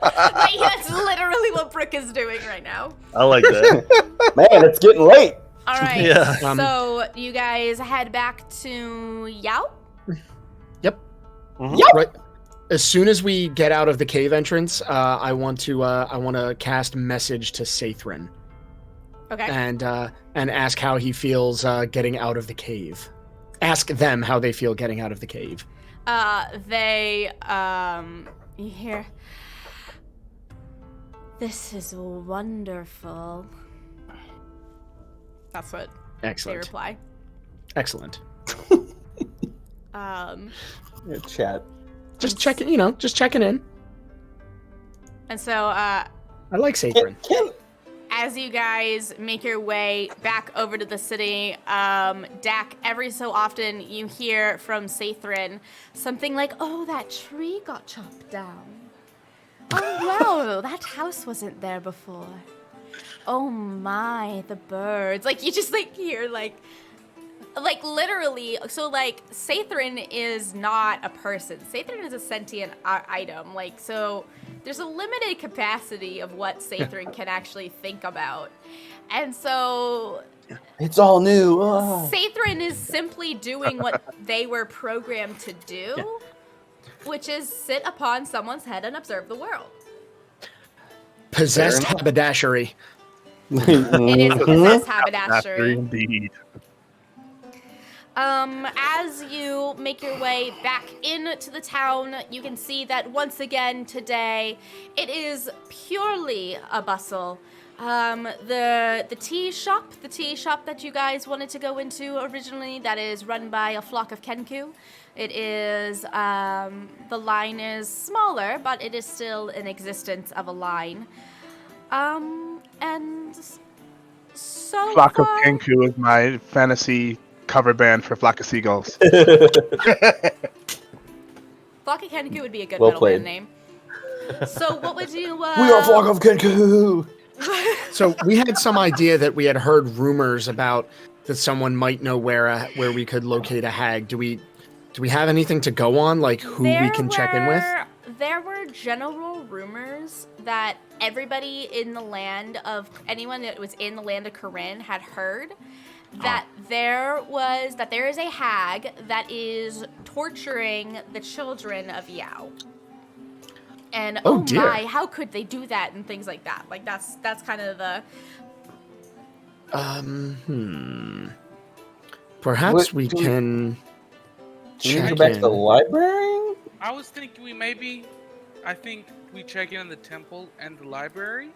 Like, that's literally what Brick is doing right now. I like that. Man, it's getting late. All right. Yeah. So you guys head back to Yao. Right. As soon as we get out of the cave entrance, I want to cast message to Sathrin Okay. and ask how he feels getting out of the cave. Ask them how they feel getting out of the cave. You hear, "This is wonderful." That's what they Excellent. reply. Excellent. Yeah, chat. Just checking, just checking in. And so, I like Sathrin. as you guys make your way back over to the city, Dak, every so often you hear from Sathrin something like, "Oh, that tree got chopped down. Oh, wow, that house wasn't there before. Oh my, the birds." Like, you just, like, hear, like, like literally, so like Sathrin is not a person. Sathrin is a sentient item. Like, so there's a limited capacity of what Sathrin can actually think about. And so It's all new. Oh. Sathrin is simply doing what they were programmed to do, which is sit upon someone's head and observe the world. Possessed haberdashery. It is possessed haberdashery. Indeed. As you make your way back into the town, you can see that once again today, it is purely a bustle. The tea shop that you guys wanted to go into originally, that is run by a flock of Kenku. It is, the line is smaller, but it is still in existence of a line. And so Flock of far- Kenku is my fantasy cover band for Flock of Seagulls. Flock of Kenku would be a good Well metal played. band name. So what would you, We are Flock of Kenku. So we had some idea that we had heard rumors about that someone might know where we could locate a hag. Do we have anything to go on, like who we can check in with? There were general rumors that everybody in the land of anyone that was in the land of Corinne had heard that there is a hag that is torturing the children of Yao. And Oh, dear. my, how could they do that and things like that? Like that's kind of the Perhaps What we do we- can Do you need to check go back to the in. library? I was thinking I think we check in the temple and the library.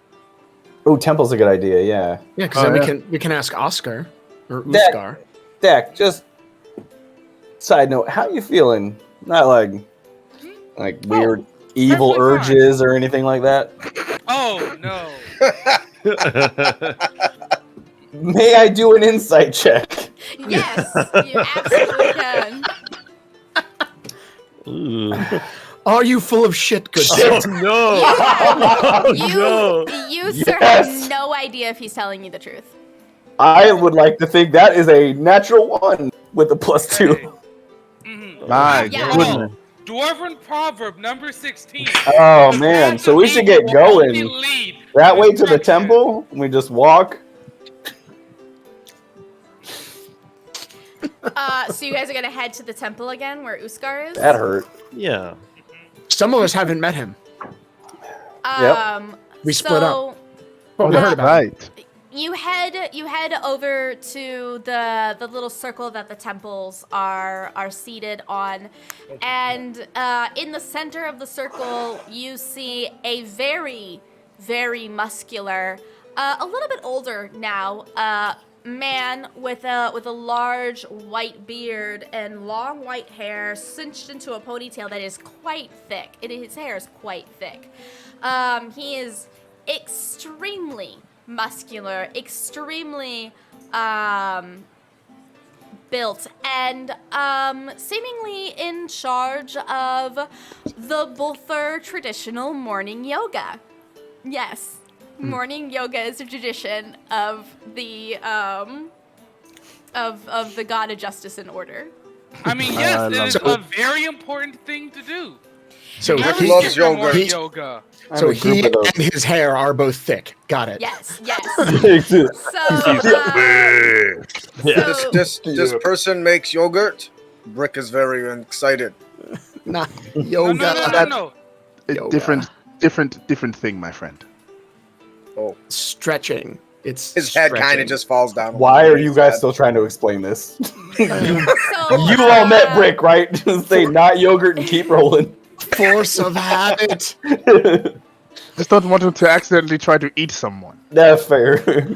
Oh, temple's a good idea. Yeah. Yeah, because Oh, then yeah. we can ask Oscar or That- Uskar. Dak, just side note, how you feeling? Not like weird evil perfectly urges or anything like that. Oh no! May I do an insight check? yes, you absolutely can. Ooh. Are you full of shit, good Oh shit? no! Oh, no. You sir Yes. have no idea if he's telling you the truth. I would like to think that is a natural one with a +2. Mhm. My Yeah. goodness. Dwarven proverb number 16. Oh man, so we should get going. That way to the Destruction. temple, we just walk. So you guys are gonna head to the temple again, where Uskar is. That hurt. Yeah. Some of us haven't met him. We split up. But we heard about it. Right. You head over to the little circle that the temples are seated on, and in the center of the circle you see a very, very muscular, a little bit older now, man with a large white beard and long white hair cinched into a ponytail that is quite thick. His hair is quite thick. He is extremely muscular, extremely built, and seemingly in charge of the Bulthur traditional morning yoga. Yes, morning yoga is a tradition of the of the god of justice and order. I mean, yes, I it love is it. a very important thing to do. So Rick he, loves Skip yoga. more He- yoga. I so have a group he of those. and his hair are both thick. Got it. Yes, yes. So, This person makes yogurt. Brick is very excited. Nah, No, yoga. no. A different thing, my friend. Stretching. It's His head kind stretching. of just falls down. Why are you guys still trying to explain this? so, You all met Brick, right? Just say not yogurt and keep rolling. force of habit. Just don't want him to accidentally try to eat someone. That's fair.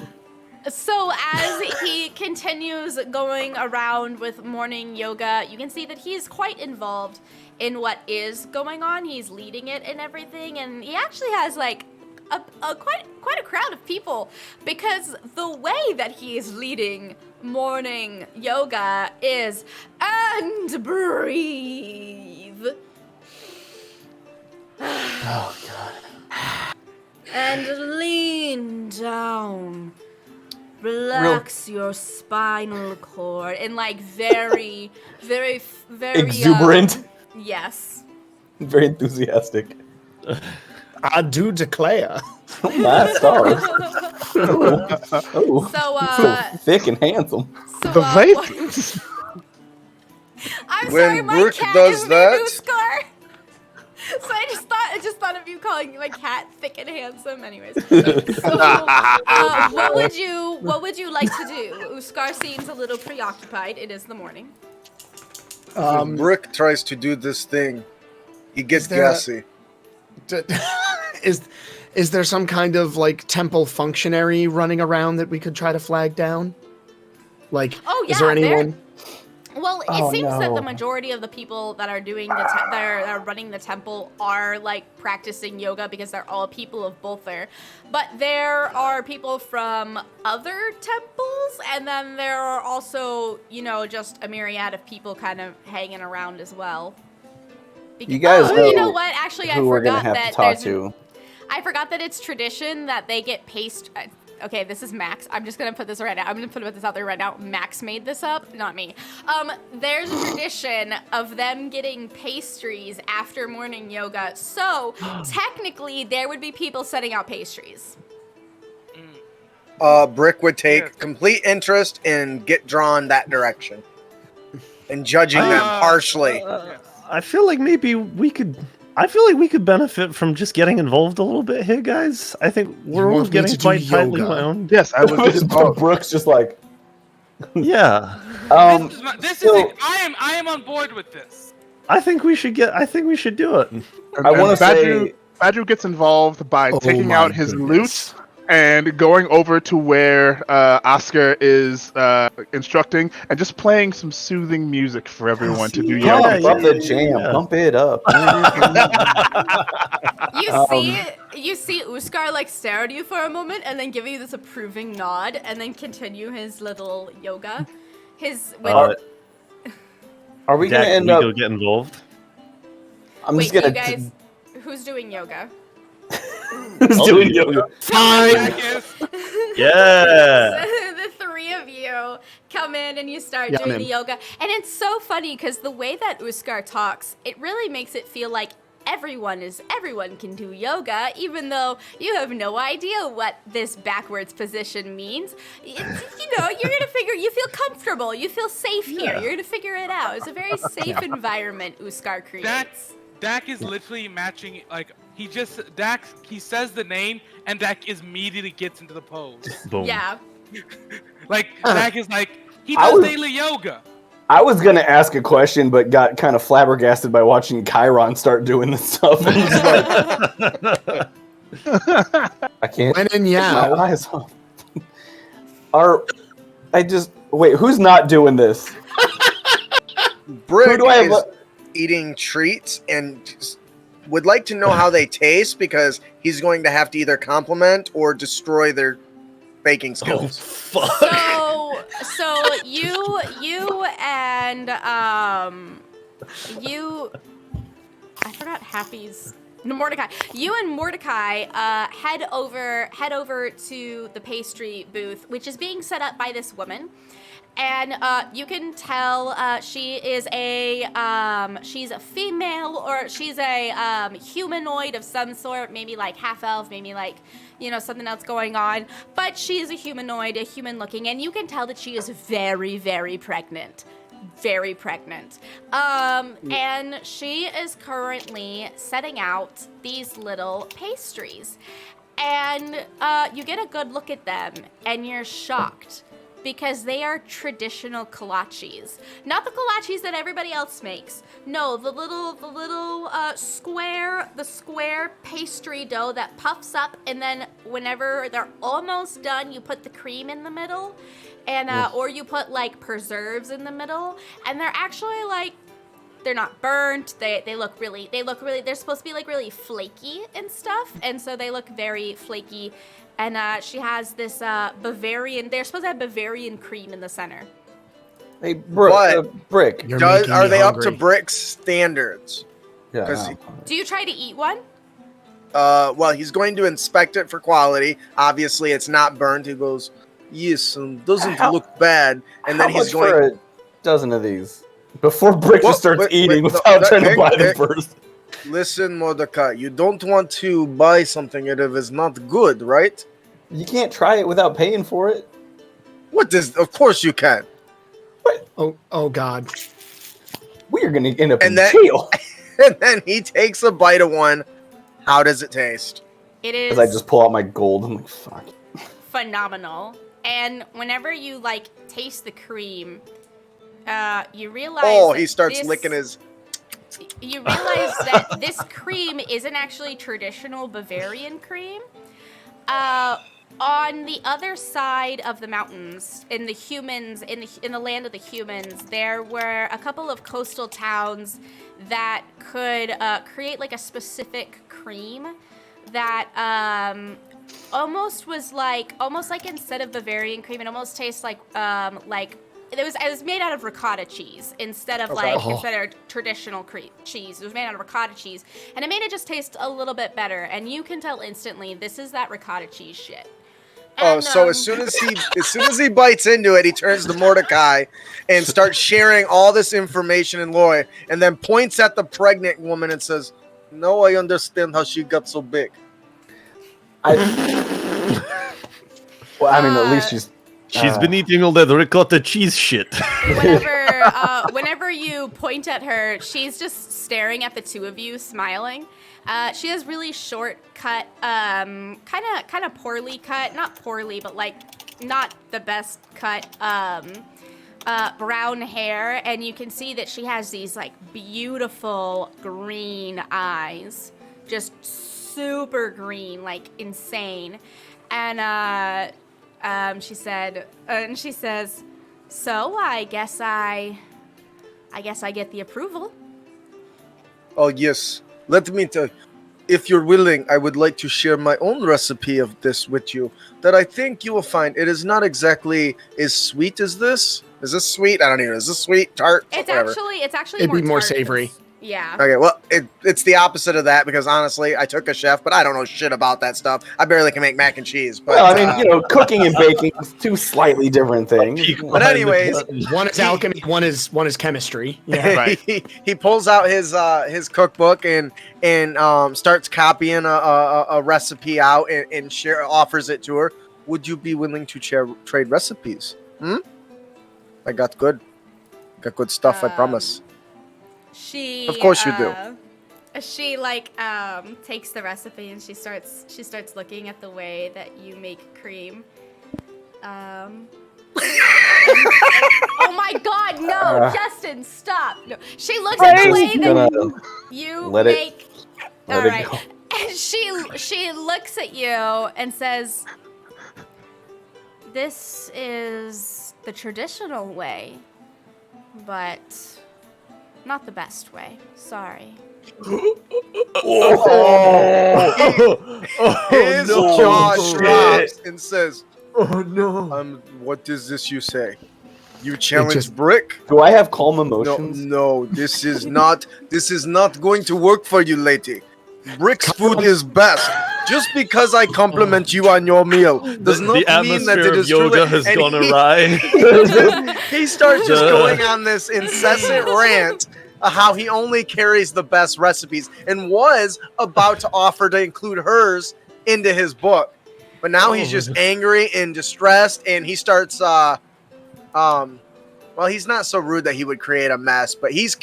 So as he continues going around with morning yoga, you can see that he's quite involved in what is going on. He's leading it and everything, and he actually has like a quite a crowd of people, because the way that he is leading morning yoga is and breathe. Oh god. And lean down. Really relax your spinal cord, and like very, very, very Exuberant. Yes. Very enthusiastic. I do declare. My stars. Oh, So, thick and handsome. so The vape. I'm When sorry, my Brooke cat does is that- Uskar. So I just thought of you calling my cat thick and handsome. Anyways, so what would you like to do? Uskar seems a little preoccupied. It is the morning. When Brick tries to do this thing, he gets there a- gassy. Is there some kind of like temple functionary running around that we could try to flag down? Like, Oh, is there yeah, there- anyone? Well, it Oh, seems that no. the majority of the people that are doing that are running the temple are like practicing yoga because they're all people of both there. But there are people from other temples, and then there are also, just a myriad of people kind of hanging around as well. You guys know you know what? Actually, I Who we're gonna forgot have to that talk there's. to? I forgot that it's tradition that they get pastry. Okay, this is Max. I'm just gonna put this right now. I'm gonna put this out there right now. Max made this up, not me. There's a tradition of them getting pastries after morning yoga. So technically, there would be people setting out pastries. Brick would take complete interest and get drawn that direction, and judging them harshly. I feel like maybe we could. I feel like we could benefit from just getting involved a little bit here, guys. I think we're all want me getting to do quite tightly yoga? wound. Yes, I was. Brooks just like. Yeah, This so- is it. I am on board with this. I think we should do it. I want to Badru, say. Badru gets involved by Oh taking my out his goodness. lute and going over to where Oscar is instructing and just playing some soothing music for everyone to do Yeah, yoga. Pump the yeah, jam, yeah. pump it up. You see Uskar like stare at you for a moment and then give you this approving nod and then continue his little yoga. Are we gonna Dak, end we up? go get involved? I'm Wait, just gonna. you guys, who's doing yoga? Who's I'll doing do yoga? Jack is- Yeah. The three of you come in and you start Yeah, doing I'm the in. yoga. And it's so funny because the way that Uskar talks, it really makes it feel like everyone can do yoga, even though you have no idea what this backwards position means. You're gonna figure, you feel comfortable, you feel safe here, you're gonna figure it out. It's a very safe environment Uskar creates. Dak is literally matching, like, he says the name, and Dak immediately gets into the pose. Boom. Yeah. Like, Dak is like, he I does was- daily yoga. I was gonna ask a question, but got kind of flabbergasted by watching Chiron start doing this stuff. I'm just like, I can't. When in take my Yao. eyes off. Wait. Who's not doing this? Brick Who do I have? is eating treats and just would like to know how they taste because he's going to have to either compliment or destroy their baking Oh skills. fuck. So you and I forgot Happy's. No, Mordecai. You and Mordecai head over to the pastry booth, which is being set up by this woman. And you can tell she's a female, or she's a humanoid of some sort, maybe like half elf, maybe like, something else going on. But she is a humanoid, a human looking, and you can tell that she is very, very pregnant. Very pregnant. And she is currently setting out these little pastries. And you get a good look at them, and you're shocked. Because they are traditional kolaches. Not the kolaches that everybody else makes. No, the little square pastry dough that puffs up, and then whenever they're almost done, you put the cream in the middle, and or you put like preserves in the middle, and they're actually like, they're not burnt. They look really. They're supposed to be like really flaky and stuff, and so they look very flaky. And she has this Bavarian. They're supposed to have Bavarian cream in the center. Hey, Brick. You're making Are me they up to hungry. Brick's standards? Yeah. 'Cause Do you try to eat one? Well, he's going to inspect it for quality. Obviously, it's not burned. He goes, Yes, doesn't look bad. And then How he's much going. for a dozen of these before Brick just starts eating no, without trying to buy them first. Listen, Mordecai, you don't want to buy something if it's not good, right? You can't try it without paying for it. Of course you can. Oh God. We are going to end up in And then- jail. And then he takes a bite of one. How does it taste? It is Because I just pull out my gold. I'm like, fuck. phenomenal. And whenever you like taste the cream, you realize Oh, that he starts this- licking his. You realize that this cream isn't actually traditional Bavarian cream. On the other side of the mountains, in the land of the humans, there were a couple of coastal towns that could create like a specific cream that almost like instead of Bavarian cream, it almost tastes like it was made out of ricotta cheese instead of traditional cheese. It was made out of ricotta cheese, and it made it just taste a little bit better. And you can tell instantly this is that ricotta cheese shit. And, So as soon as he bites into it, he turns to Mordecai and starts sharing all this information and lore, and then points at the pregnant woman and says, "No, I understand how she got so big." Well, I mean, at least She's been eating all that ricotta cheese shit. Whenever you point at her, she's just staring at the two of you, smiling. She has really short cut, kind of poorly cut, not poorly, but like not the best cut, brown hair, and you can see that she has these like beautiful green eyes, just super green, like insane. And she says, "So I guess I get the approval." Oh yes. Let me tell you, if you're willing, I would like to share my own recipe of this with you that I think you will find it is not exactly as sweet as this. Is this sweet? I don't even know. Is this sweet? Tart? It's Whatever. actually It'd be more tart. savory. Yeah. Okay, well, it's the opposite of that because honestly, I took a chef, but I don't know shit about that stuff. I barely can make mac and cheese. But, well, I mean, cooking and baking is two slightly different things. But anyways, One is alchemy, one is chemistry. Yeah. Right. he pulls out his cookbook and starts copying a recipe out and offers it to her. Would you be willing to trade recipes? I got good stuff. I promise. She Of course you do. She takes the recipe and she starts looking at the way that you make cream. Oh my God! No, Justin, stop! No, she looks at the way that you make. All right, and she looks at you and says, "This is the traditional way, but not the best way. Sorry." His jaw drops and says, Oh no. what is this you say? You challenge Brick? Do I have calm emotions? No, this is not going to work for you, lady. Brick's food is best. Just because I compliment you on your meal does not mean that it is yoga truly. has And gone awry. he starts just going on this incessant rant of how he only carries the best recipes and was about to offer to include hers into his book. But now he's just angry and distressed, and he starts well, he's not so rude that he would create a mess, but he's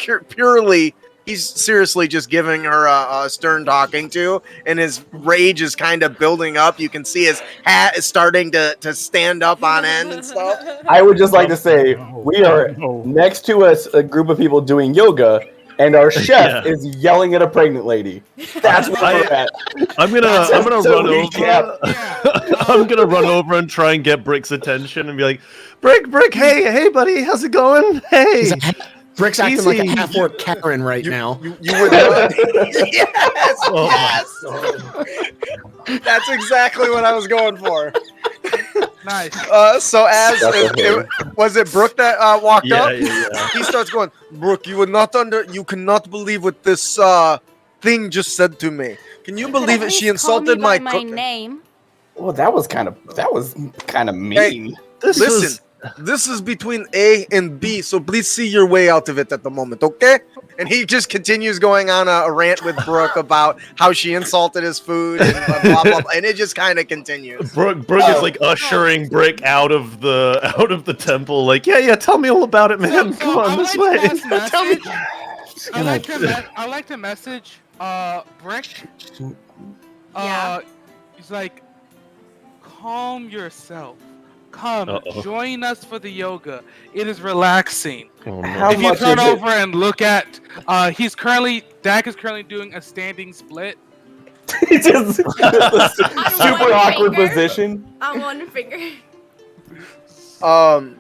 seriously just giving her a stern talking to, and his rage is kind of building up. You can see his hat is starting to stand up on end and stuff. I would just like to say we are next to us, a group of people doing yoga, and our chef is yelling at a pregnant lady. That's what we're at. I'm gonna run recap. over. I'm gonna run over and try and get Brick's attention and be like, Brick, hey, buddy, how's it going? Hey. Brick's acting like a half-orc Karen right now. You would not. Yes, Oh yes. That's exactly what I was going for. Nice. So as was it Brooke that walked up? Yeah. He starts going, Brooke, you cannot believe what this thing just said to me. Can you believe it? She insulted my my cook. name. Well, that was kind of mean. Listen, this is between A and B, so please see your way out of it at the moment, okay? And he just continues going on a rant with Brooke about how she insulted his food and blah blah blah, and it just kind of continues. Brooke is like ushering Brick out of the temple. Like, yeah, tell me all about it, man. Come on, this way. I like to message Brick. Yeah. He's like, calm yourself. Come, join us for the yoga. It is relaxing. Oh, no. If you turn over and look at, Dak is currently doing a standing split. He just super awkward position. On one finger.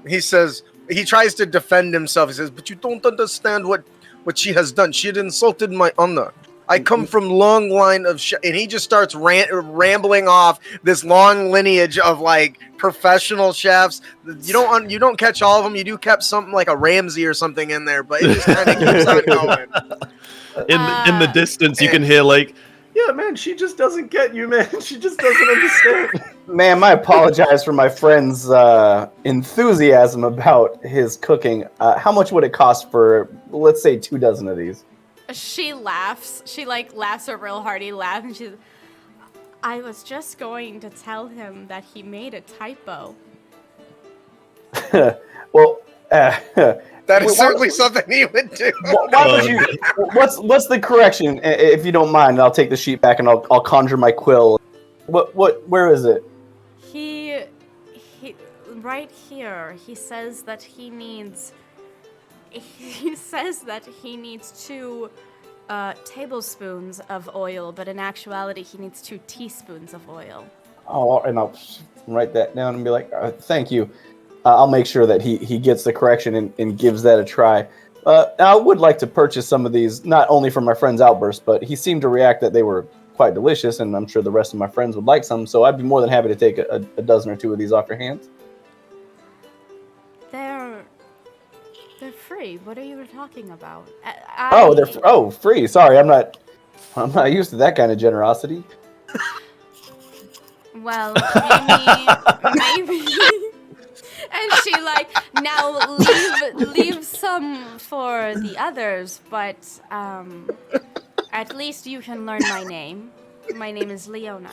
He says he tries to defend himself. He says, "But you don't understand what she has done. She had insulted my honor. I come from long line of and he just starts rambling off this long lineage of like professional chefs. You don't catch all of them. You do catch something like a Ramsay or something in there, but it just kind of keeps on going. In the distance, you can hear like, yeah, man, she just doesn't get you, man. She just doesn't understand. Ma'am, I apologize for my friend's enthusiasm about his cooking. How much would it cost for, let's say, 2 dozen of these? She laughs. She laughs a real hearty laugh, and she's. I was just going to tell him that he made a typo. Well, that is certainly something he would do. Why would you? What's the correction? If you don't mind, I'll take the sheet back and I'll conjure my quill. Where is it? He right here. He says that he needs 2 tablespoons of oil, but in actuality, he needs 2 teaspoons of oil. Oh, and I'll write that down and be like, thank you. I'll make sure that he gets the correction and gives that a try. I would like to purchase some of these, not only for my friend's outburst, but he seemed to react that they were quite delicious, and I'm sure the rest of my friends would like some, so I'd be more than happy to take a dozen or 2 of these off your hands. They're free. What are you talking about? They're free. Sorry, I'm not used to that kind of generosity. Well, maybe. And she now leave some for the others, but at least you can learn my name. My name is Leona.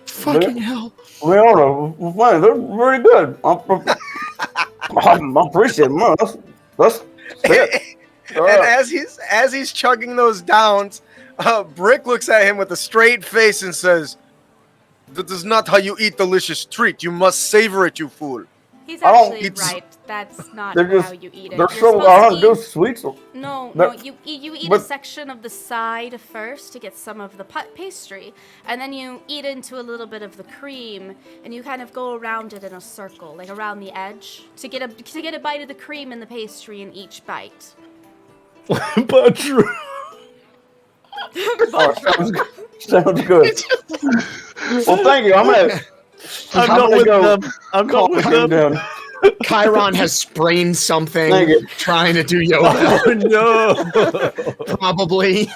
Fucking hell. Leona, fine. They're very good. I appreciate it. That's it. And as he's chugging those downs, Brick looks at him with a straight face and says, "That is not how you eat delicious treat. You must savor it, you fool." He's actually right. That's not how you eat it. They're so sweet. No, you eat a section of the side first to get some of the pastry, and then you eat into a little bit of the cream, and you kind of go around it in a circle, like around the edge, to get a bite of the cream and the pastry in each bite. But true. Sounds good. Well, thank you. I'm not with them. Chiron has sprained something trying to do yoga. Oh no! Probably.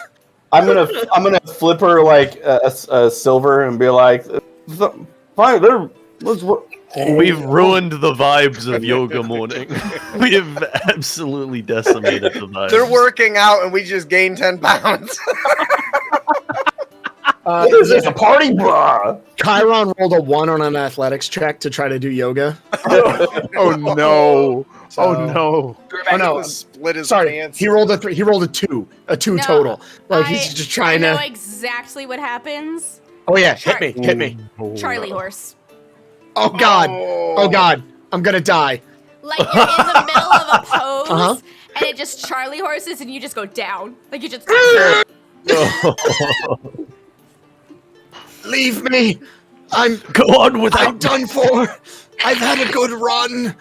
I'm gonna flip her like a silver and be like, "Fine, we've ruined the vibes of yoga morning. We have absolutely decimated the vibes. They're working out, and we just gained 10 pounds. This is a party, bro." Chiron rolled a 1 on an athletics check to try to do yoga. Oh no! So, no! Oh no! Split his Sorry, pants. he rolled a 3. He rolled a 2 total. Like he's just trying I know to. exactly what happens. Oh yeah, hit me. Charlie horse. Oh god! Oh god! I'm gonna die. Like you're in the middle of a pose, and it just Charlie horses, and you just go down. Like you just. Leave me! I'm done for. I've had a good run.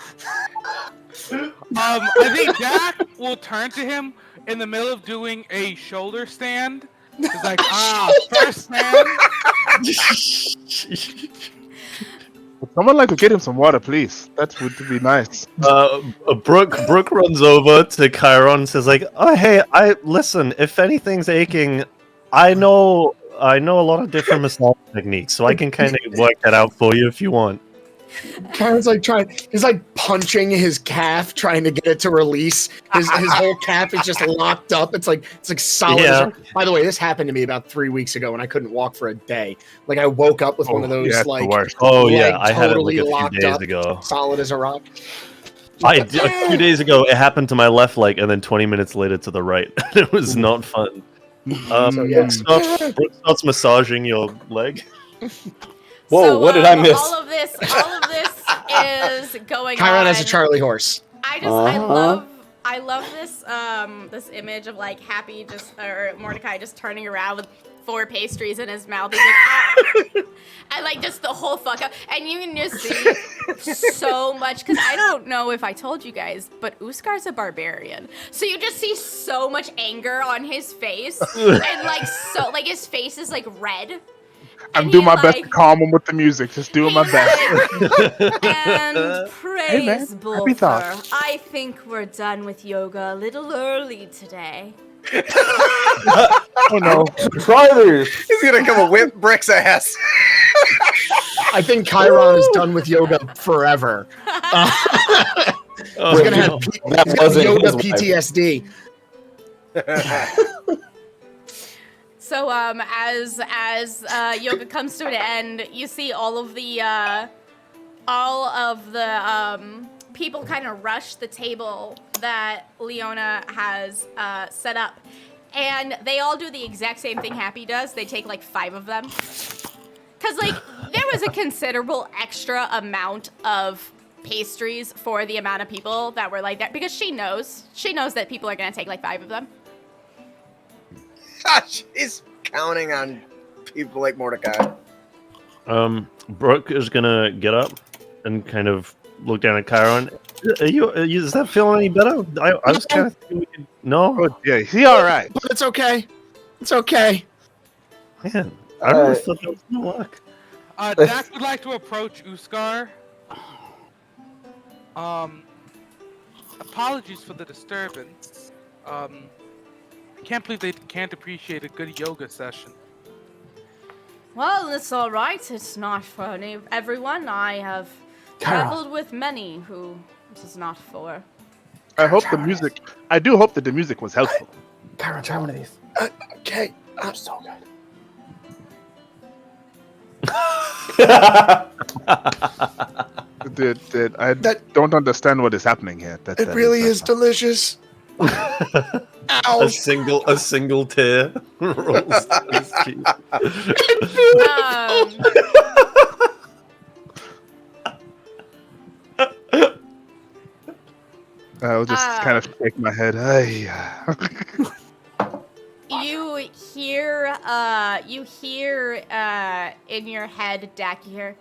I think Dak will turn to him in the middle of doing a shoulder stand. He's like, first stand. Would someone like to get him some water, please? That would be nice. Brooke runs over to Chiron and says like, "Oh hey, listen. If anything's aching, I know I know a lot of different massage techniques, so I can kind of work that out for you if you want. Karen's like he's like punching his calf, trying to get it to release. His whole calf is just locked up. It's like solid. Yeah. By the way, this happened to me about 3 weeks ago, and I couldn't walk for a day. Like I woke up with one of those yeah, it's the like worst. Oh leg yeah, I had it totally like a few locked days up, ago. solid as a rock. A few days ago, it happened to my left leg, and then 20 minutes later to the right. It was not fun. So, yeah. Brooke starts massaging your leg. Whoa, So, what did I miss? All of this is going Chiron on. has a Charlie horse. I love this this image of like Happy or Mordecai just turning around with 4 pastries in his mouth. He's like, ah. And like just the whole fuck up. And you can just see so much, because I don't know if I told you guys, but Uskar's a barbarian. So you just see so much anger on his face. And like so like his face is like red. I'm doing my best to calm him with the music. Just doing my best. And praise man, happy Bolfer. thoughts. I think we're done with yoga a little early today. Oh no. Try this. He's gonna come and whip Brick's ass. I think Chiron is done with yoga forever. He's gonna have That wasn't yoga his wife. PTSD. So as yoga comes to an end, you see all of the people kind of rush the table that Leona has set up, and they all do the exact same thing Happy does. They take like 5 of them, because like there was a considerable extra amount of pastries for the amount of people that were like that, because she knows that people are gonna take like 5 of them. Gosh, he's counting on people like Mordecai. Brooke is gonna get up and kind of look down at Chiron. Is that feeling any better? I was kind of thinking we could. No, Oh, yeah, he all right. But it's okay. It's okay. man, I really thought that was gonna work. Dak would like to approach Uskar. Apologies for the disturbance. I can't believe they can't appreciate a good yoga session. Well, it's all right. It's not for everyone. I have traveled with many who this is not for. I hope the music. I do hope that the music was helpful. Chiron, try one of these. Okay. I'm so good. I don't understand what is happening here. It really is delicious. Ow. A single tear rolls down his cheek. I'll just kind of shake my head. Ay. You hear in your head, Dak, you hear,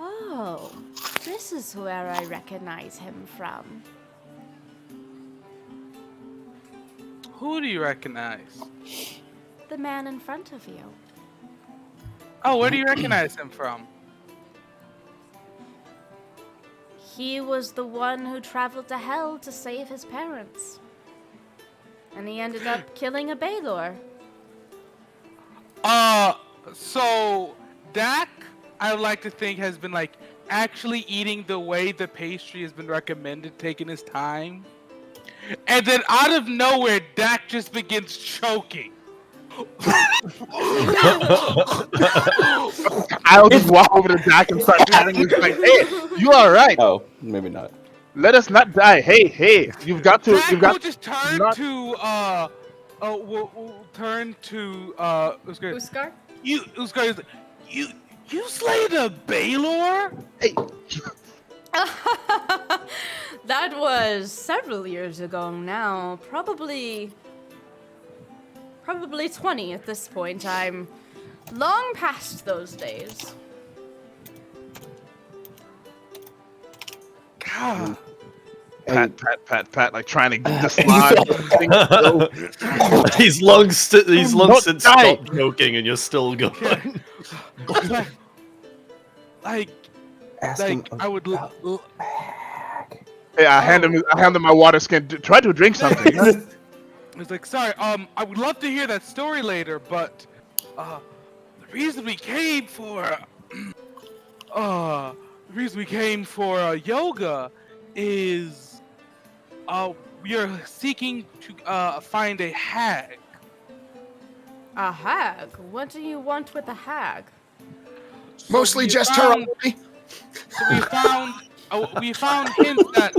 oh, this is where I recognize him from. Who do you recognize? The man in front of you. Oh, where do you recognize him from? He was the one who traveled to hell to save his parents. And he ended up killing a Baylor. So Dak, I would like to think, has been like actually eating the way the pastry has been recommended, taking his time. And then out of nowhere, Dak just begins choking. I'll just walk over to Dak and start patting his back. Hey, you all right? Oh, maybe not. Let us not die. Hey, you've got to. Dak You've will got just turn not- to we'll turn to Uskar. Uskar? Uskar is like, you slayed a Baylor? Hey, That was several years ago now. Probably 20 at this point. I'm long past those days. God. pat, like trying to get the slide. He's long since die. stopped joking, and you're still going. like Ask him I would. Hey, I hand him my water skin. Try to drink something. It's like, sorry, I would love to hear that story later, but The reason we came for yoga is we are seeking to find a hag. A hag? What do you want with a hag? So Mostly we just found- her. So we found hints that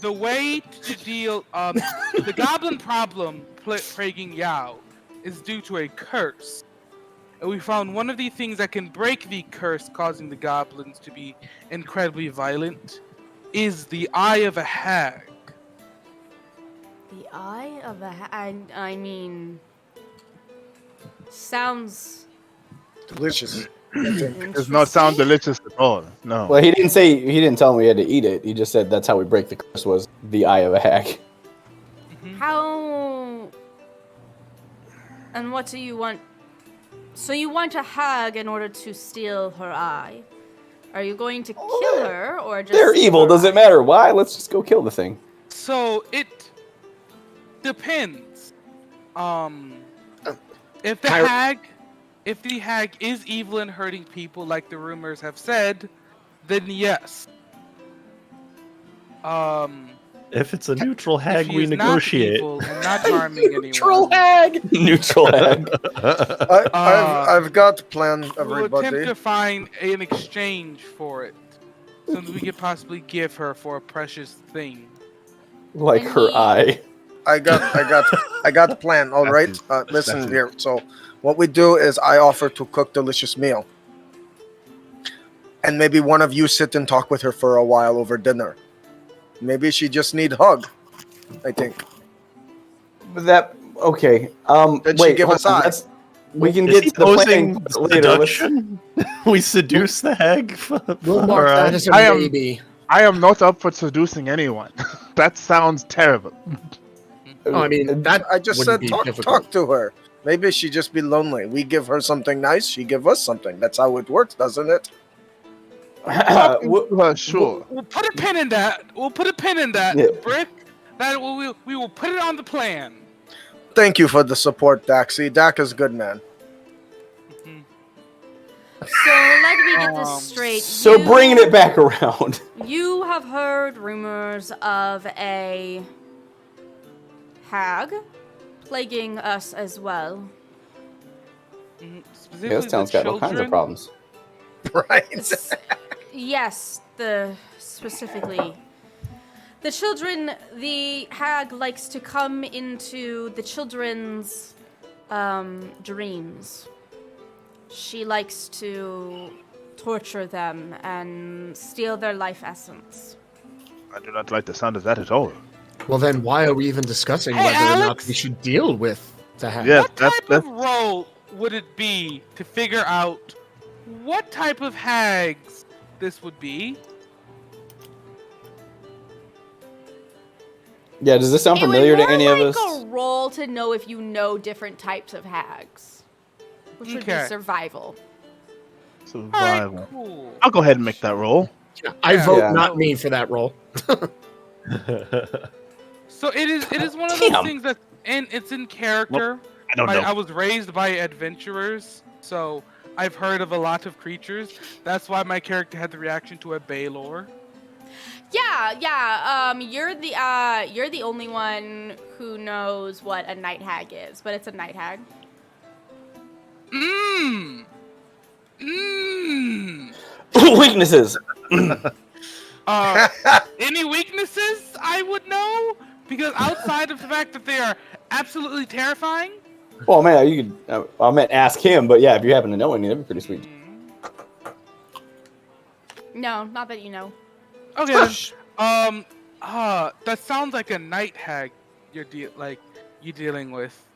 the way to deal the goblin problem plaguing Yao is due to a curse. And we found one of the things that can break the curse causing the goblins to be incredibly violent is the eye of a hag. The eye of a hag? I mean... Sounds... Delicious. It does not sound delicious at all. No. Well, he didn't tell him we had to eat it. He just said that's how we break the curse was the eye of a hag. How... And what do you want? So you want a hag in order to steal her eye? Are you going to kill her or just... They're steal evil. her Does eye? it matter? Why? Let's just go kill the thing. So it depends. If the hag is evil and hurting people like the rumors have said, then yes. If it's a neutral If hag, she we is negotiate. Not evil and not harming anyone. Neutral hag. Neutral hag. I've got a plan, We'll attempt everybody. to find an exchange for it. Something we could possibly give her for a precious thing. Like her eye. I got the plan. All right. Listen here. So, what we do is I offer to cook delicious meal, and maybe one of you sit and talk with her for a while over dinner. Maybe she just need hug. I think. But that okay. Did she Wait. give hold us on, eye? let's- We can Is get he to the posing planning later. Let's- seduction? We seduce the hag. We'll mark that as a I am- maybe. I am not up for seducing anyone. That sounds terrible. Oh, I mean, that I just wouldn't said be talk difficult. to her. Maybe she just be lonely. We give her something nice. She give us something. That's how it works, doesn't it? Sure. We'll put a pin in that. We'll put a pin in that, Yeah. Brick. That we will put it on the plan. Thank you for the support, Daxi. Dak is a good man. So let me get this Um, straight. So bringing it back around. You have heard rumors of a hag plaguing us as well. Specifically Yeah, this town's the got all kinds of children. problems. Right. Yes, specifically the children. The hag likes to come into the children's dreams. She likes to torture them and steal their life essence. I do not like the sound of that at all. Well, then why are we even discussing Hey, whether or not Alex! we should deal with the hag? Yeah, What that's type of role would it be to figure out what type of hags this would be? Yeah, does this sound It would familiar to more any of like us? a roll to know if you know different types of hags, which would be Okay. survival. survival. Alright, cool. I'll go ahead and make that roll. I vote Yeah. not me for that role. So it is one of Damn. those things that it's in character. I don't know. I was raised by adventurers, so I've heard of a lot of creatures. That's why my character had the reaction to a Baylor. Yeah. You're the only one who knows what a night hag is, but it's a night hag. Weaknesses. Any weaknesses I would know? Because outside of the fact that they are absolutely terrifying. Well, man, you could. I meant ask him, but yeah, if you happen to know any, that'd be pretty sweet. No, not that you know. Okay. Then. That sounds like a night hag you're dealing with.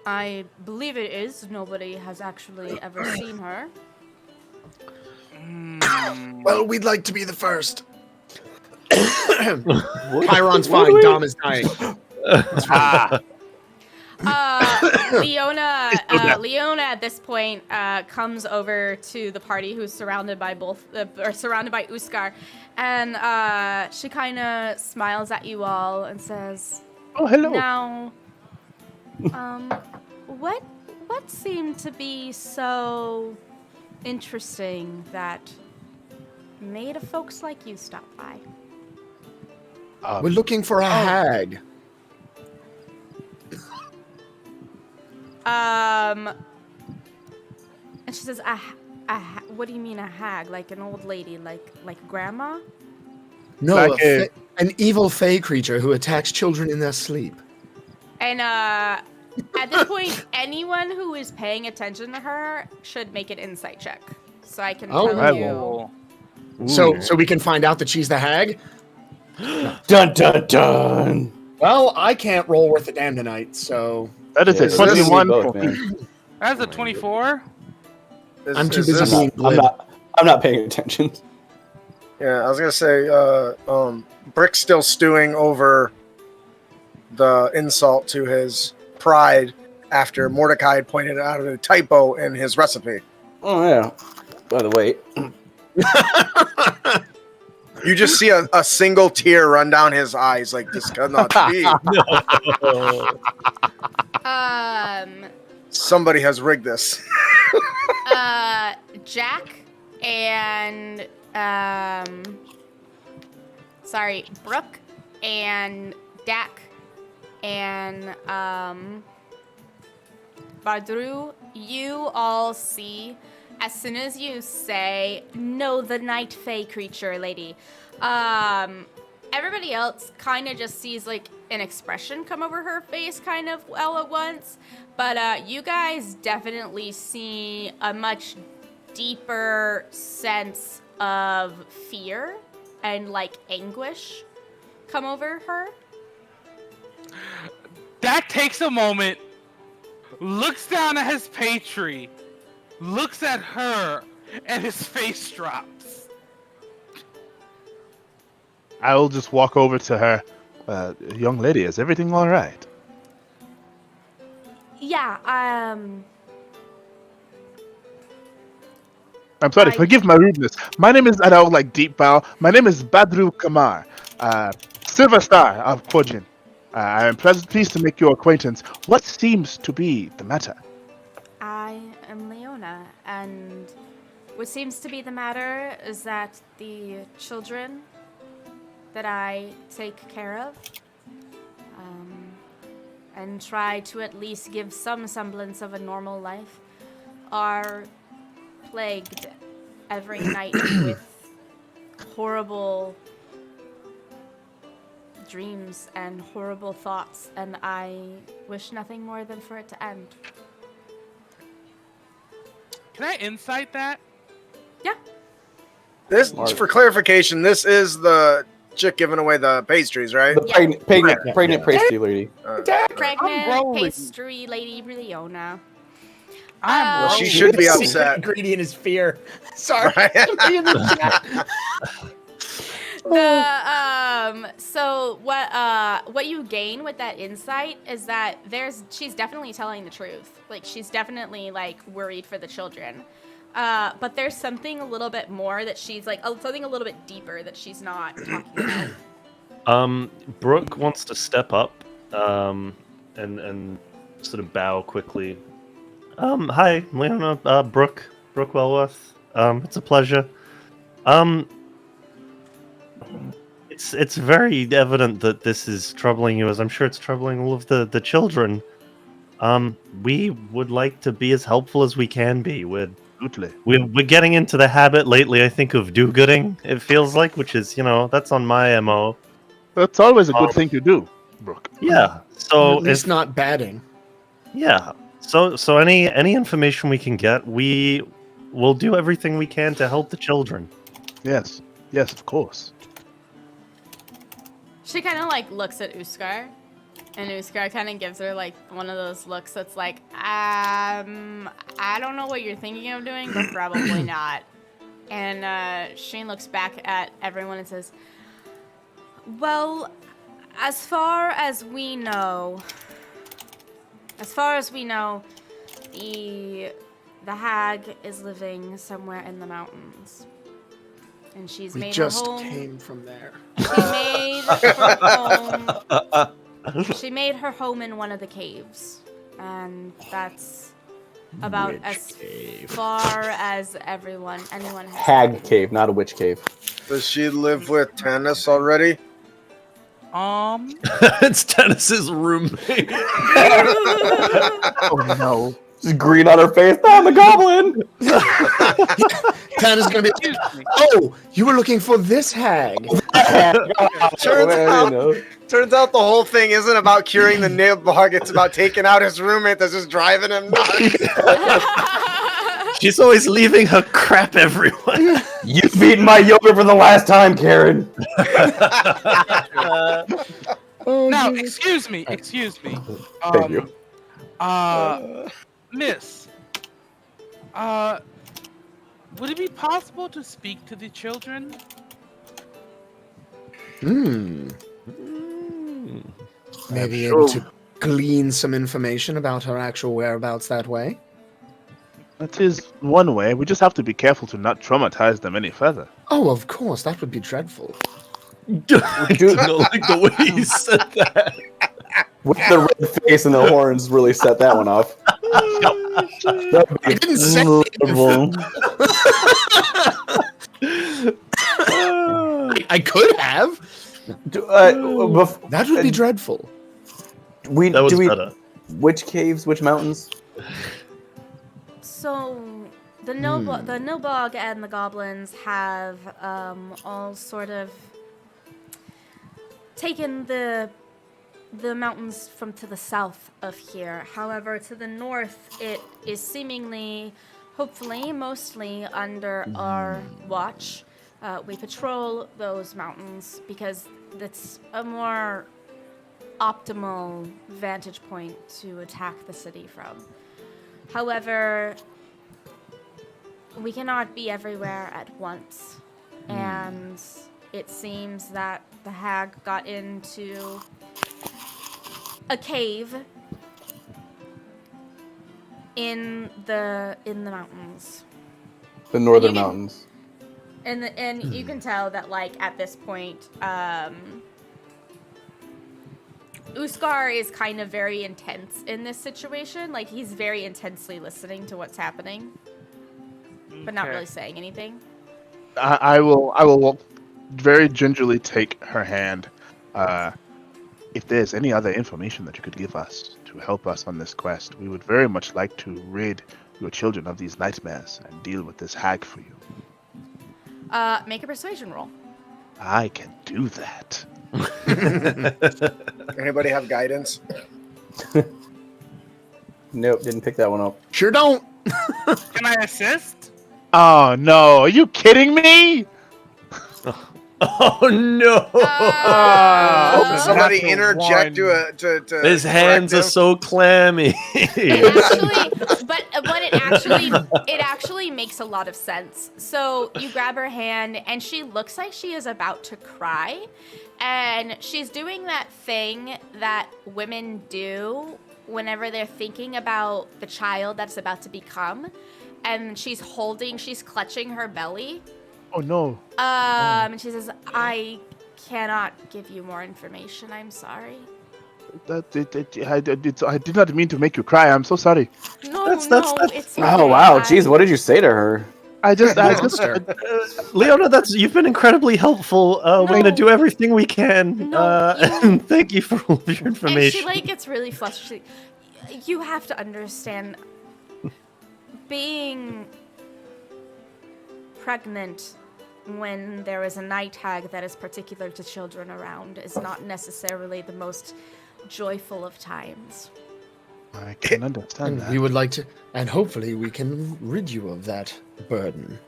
I believe it is. Nobody has actually ever seen her. Well, we'd like to be the first. Chiron's fine. Dom is dying. Leona at this point comes over to the party, who's surrounded by Uskar, and she kind of smiles at you all and says, Oh, hello. "Now, what what seemed to be so interesting that made folks like you stop by? We're looking for a hag. And she says, what do you mean a hag? Like an old lady, like grandma? No, Like an evil fey creature who attacks children in their sleep. And at this point, anyone who is paying attention to her should make an insight check. So I can Oh, tell I you. So we can find out that she's the hag? Dun dun dun. Well, I can't roll worth a damn tonight, so That is Yeah, a so this is 21 both, for me. man. That's a 24. I'm too Is busy this- being glib. I'm not paying attention. Yeah, I was gonna say, Brick's still stewing over the insult to his pride after Mordecai had pointed out a typo in his recipe. Oh yeah. By the way, You just see a single tear run down his eyes, like this cannot be. Somebody has rigged this. Jack and Brooke and Dak and Badru, you all see as soon as you say no, the night fae creature lady, everybody else kind of just sees like an expression come over her face kind of all at once, but you guys definitely see a much deeper sense of fear and like anguish come over her. Dak takes a moment, looks down at his pay tree, looks at her, and his face drops. I'll just walk over to her. Young lady, is everything all right? Yeah, I'm sorry, forgive my rudeness. My name is, and I'll like deep bow. My name is Badru Kamar, Silver Star of Kojin. I am pleased to make your acquaintance. What seems to be the matter? I am Leona, and what seems to be the matter is that the children that I take care of, and try to at least give some semblance of a normal life, are plagued every night with horrible dreams and horrible thoughts, and I wish nothing more than for it to end. Can I insight that? Yeah. This, for clarification, this is the chick giving away the pastries, right? the pregnant pastry lady. Pregnant rolling. pastry lady Leona. I'm Well, she Oh. should be The secret upset. ingredient is fear. Sorry. Right? Somebody in the chat. So what you gain with that insight is that she's definitely telling the truth. Like she's definitely like worried for the children. But there's something a little bit more that she's like something a little bit deeper that she's not talking about. Brooke wants to step up, and sort of bow quickly. Hi, Leona, Brooke Wellworth. It's a pleasure. It's very evident that this is troubling you, as I'm sure it's troubling all of the children. We would like to be as helpful as we can be. We're getting into the habit lately, I think, of do-gooding, it feels like, which is, that's on my MO. That's always a good thing to do, Brooke. Yeah, so At least not batting. Yeah, so any information we can get, we will do everything we can to help the children. Yes, of course. She kind of like looks at Uskar, and Uskar kind of gives her like one of those looks that's like, I don't know what you're thinking of doing, but probably not. And Shane looks back at everyone and says, well, as far as we know, the hag is living somewhere in the mountains. And she's We made just her home. came from there. She made her home in one of the caves, and that's about Witch as cave. far as anyone has. Hag cave, not a witch cave. Does she live with Tannis already? It's Dennis's roommate. Oh no. Just green on her face. Oh, I'm a goblin. Tanner's gonna be. Excuse me. Oh, you were looking for this hag. Turns out the whole thing isn't about curing the Nilbog, it's about taking out his roommate that's just driving him nuts. She's always leaving her crap everywhere. You've eaten my yogurt for the last time, Karen. Now, excuse me. Thank you. Miss, would it be possible to speak to the children? Maybe able to glean some information about her actual whereabouts that way. That is one way. We just have to be careful to not traumatize them any further. Oh, of course, that would be dreadful. I do not like the way he said that. With the red face and the horns, really set that one off. I didn't say I could have. That would be dreadful. That was better. Which caves? Which mountains? So the Nilbog and the goblins have all sort of taken the mountains from to the south of here. However, to the north, it is seemingly, hopefully, mostly under our watch. We patrol those mountains because that's a more optimal vantage point to attack the city from. However, we cannot be everywhere at once, and it seems that the hag got into a cave in the mountains. The northern And you can- mountains. And you can tell that, like, at this point, Uskar is kind of very intense in this situation. Like, he's very intensely listening to what's happening, but not Okay. really saying anything. I will very gingerly take her hand. If there's any other information that you could give us to help us on this quest, we would very much like to rid your children of these nightmares and deal with this hag for you. Make a persuasion roll. I can do that. Anybody have guidance? Nope, didn't pick that one up. Sure don't. Can I assist? Oh no, are you kidding me? Oh no! Uh, Somebody Natural interject one. to His hands are correct him? so clammy. But it actually makes a lot of sense. So you grab her hand, and she looks like she is about to cry, and she's doing that thing that women do whenever they're thinking about the child that's about to become, and she's clutching her belly. Oh no. And she says, "I cannot give you more information. I'm sorry." I did not mean to make you cry. I'm so sorry. No, That's- it's Oh okay. wow, jeez, what did you say to her? I just Monster. Leona, you've been incredibly helpful. We're gonna do everything we can. No, And thank you for all of your And information. she, like, gets really flustered. You have to understand, being pregnant when there is a night hag that is particular to children around is not necessarily the most joyful of times. I can understand that. We would like to, and hopefully we can rid you of that burden.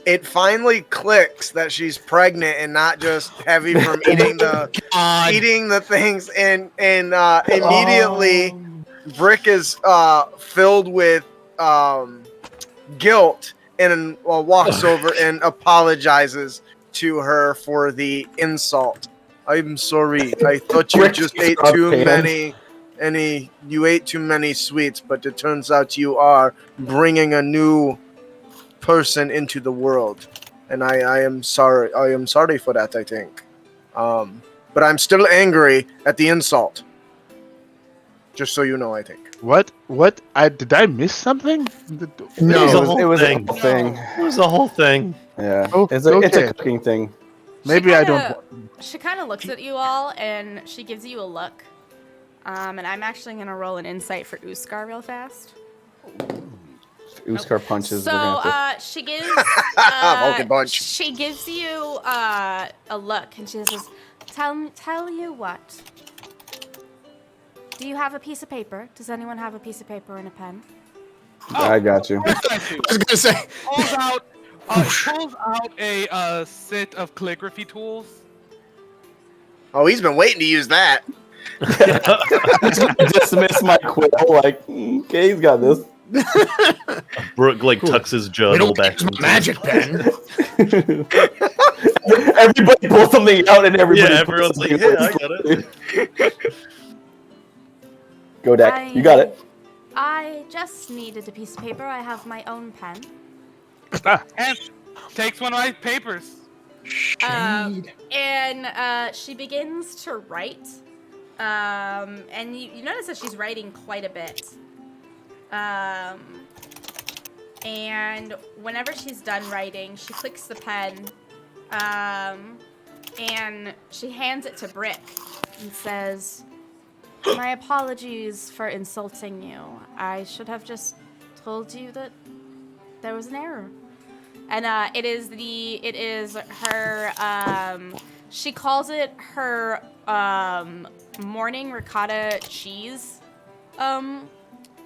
It finally clicks that she's pregnant and not just heavy from eating the things, and immediately Brick is filled with guilt and walks over and apologizes to her for the insult. I'm sorry. I thought you Brick just is ate not too paying. you ate too many sweets, but it turns out you are bringing a new person into the world, and I am sorry. I am sorry for that, I think. But I'm still angry at the insult. Just so you know, I think. What? Did I miss something? No, it was a thing. whole thing. It was a whole thing. Yeah, Oh, it's a okay. cooking thing. Maybe I don't. She kind of looks at you all, and she gives you a look. And I'm actually gonna roll an insight for Uskar real fast. Uskar punches. So we're gonna have she gives Vulcan punch. she gives you a look, and she says, "Tell you what. Do you have a piece of paper? Does anyone have a piece of paper and a pen?" I got you. Of course I do. I was gonna say. Pulls out a set of calligraphy tools. Oh, he's been waiting to use that. Dismiss my quill. Like, okay, he's got this. Brooke like tucks his We journal don't back. use my magic pen. Everybody pulls something out, and everybody. Yeah, everyone's like, pulls yeah, I something got it. Go, Dak. You got it. I just needed a piece of paper. I have my own pen. And takes one of my papers. And she begins to write. And you notice that she's writing quite a bit. And whenever she's done writing, she clicks the pen. And she hands it to Brick and says, "My apologies for insulting you. I should have just told you that there was an error." And it is her, she calls it her morning ricotta cheese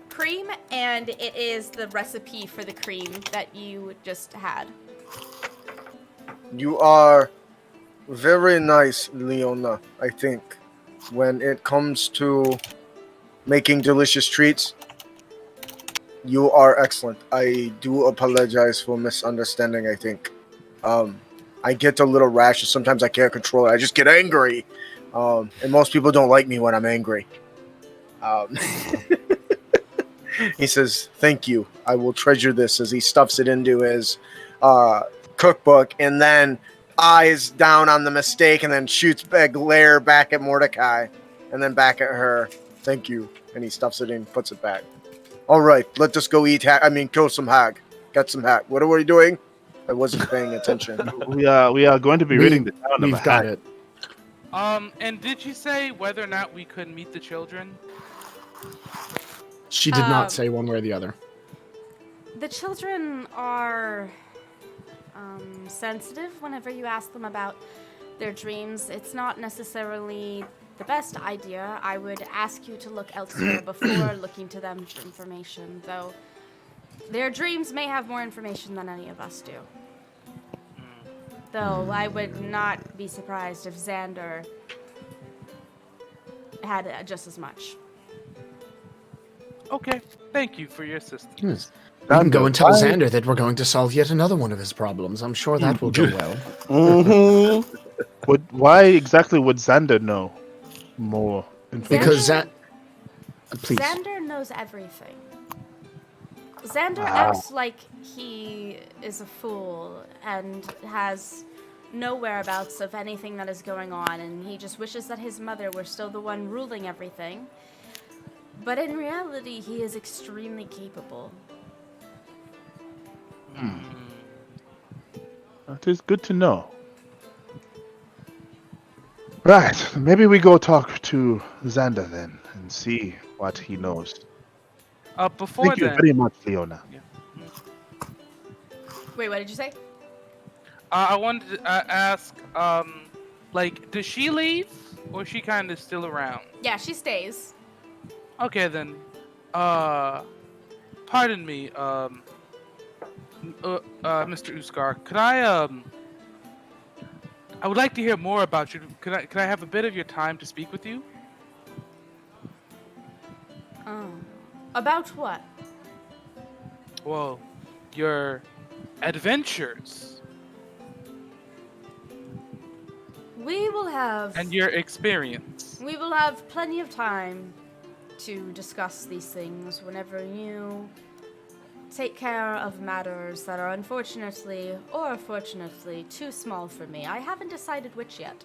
cream, and it is the recipe for the cream that you just had. You are very nice, Leona, I think. When it comes to making delicious treats, you are excellent. I do apologize for misunderstanding, I think. I get a little rash. Sometimes I can't control it. I just get angry. And most people don't like me when I'm angry. He says, "Thank you. I will treasure this," as he stuffs it into his cookbook, and then eyes down on the mistake, and then shoots a glare back at Mordecai, and then back at her. "Thank you." And he stuffs it in, puts it back. "All right, let us go eat kill some hag. Get some hag. What are we doing?" I wasn't paying attention. We are going to be ridding the town of a We've got hat. it. And did you say whether or not we could meet the children? She did not say one way or the other. The children are sensitive whenever you ask them about their dreams. It's not necessarily the best idea. I would ask you to look elsewhere before looking to them for information, though their dreams may have more information than any of us do. Though I would not be surprised if Xander had just as much. Okay, thank you for your assistance. Yes. We can go and tell Xander that we're going to solve yet another one of his problems. I'm sure that will go well. Mm-hmm. Why exactly would Xander know more information? Because please. Xander knows everything. Xander acts like he is a fool and has no whereabouts of anything that is going on, and he just wishes that his mother were still the one ruling everything. But in reality, he is extremely capable. That is good to know. Right, maybe we go talk to Xander then and see what he knows. Before Thank you then, very much, Leona. Wait, what did you say? I wanted to ask, does she leave, or is she kind of still around? Yeah, she stays. Okay then, pardon me, Mr. Uskar, could I would like to hear more about you. Could I have a bit of your time to speak with you? About what? Well, your adventures We will have and your experience. we will have plenty of time to discuss these things whenever you take care of matters that are unfortunately or fortunately too small for me. I haven't decided which yet.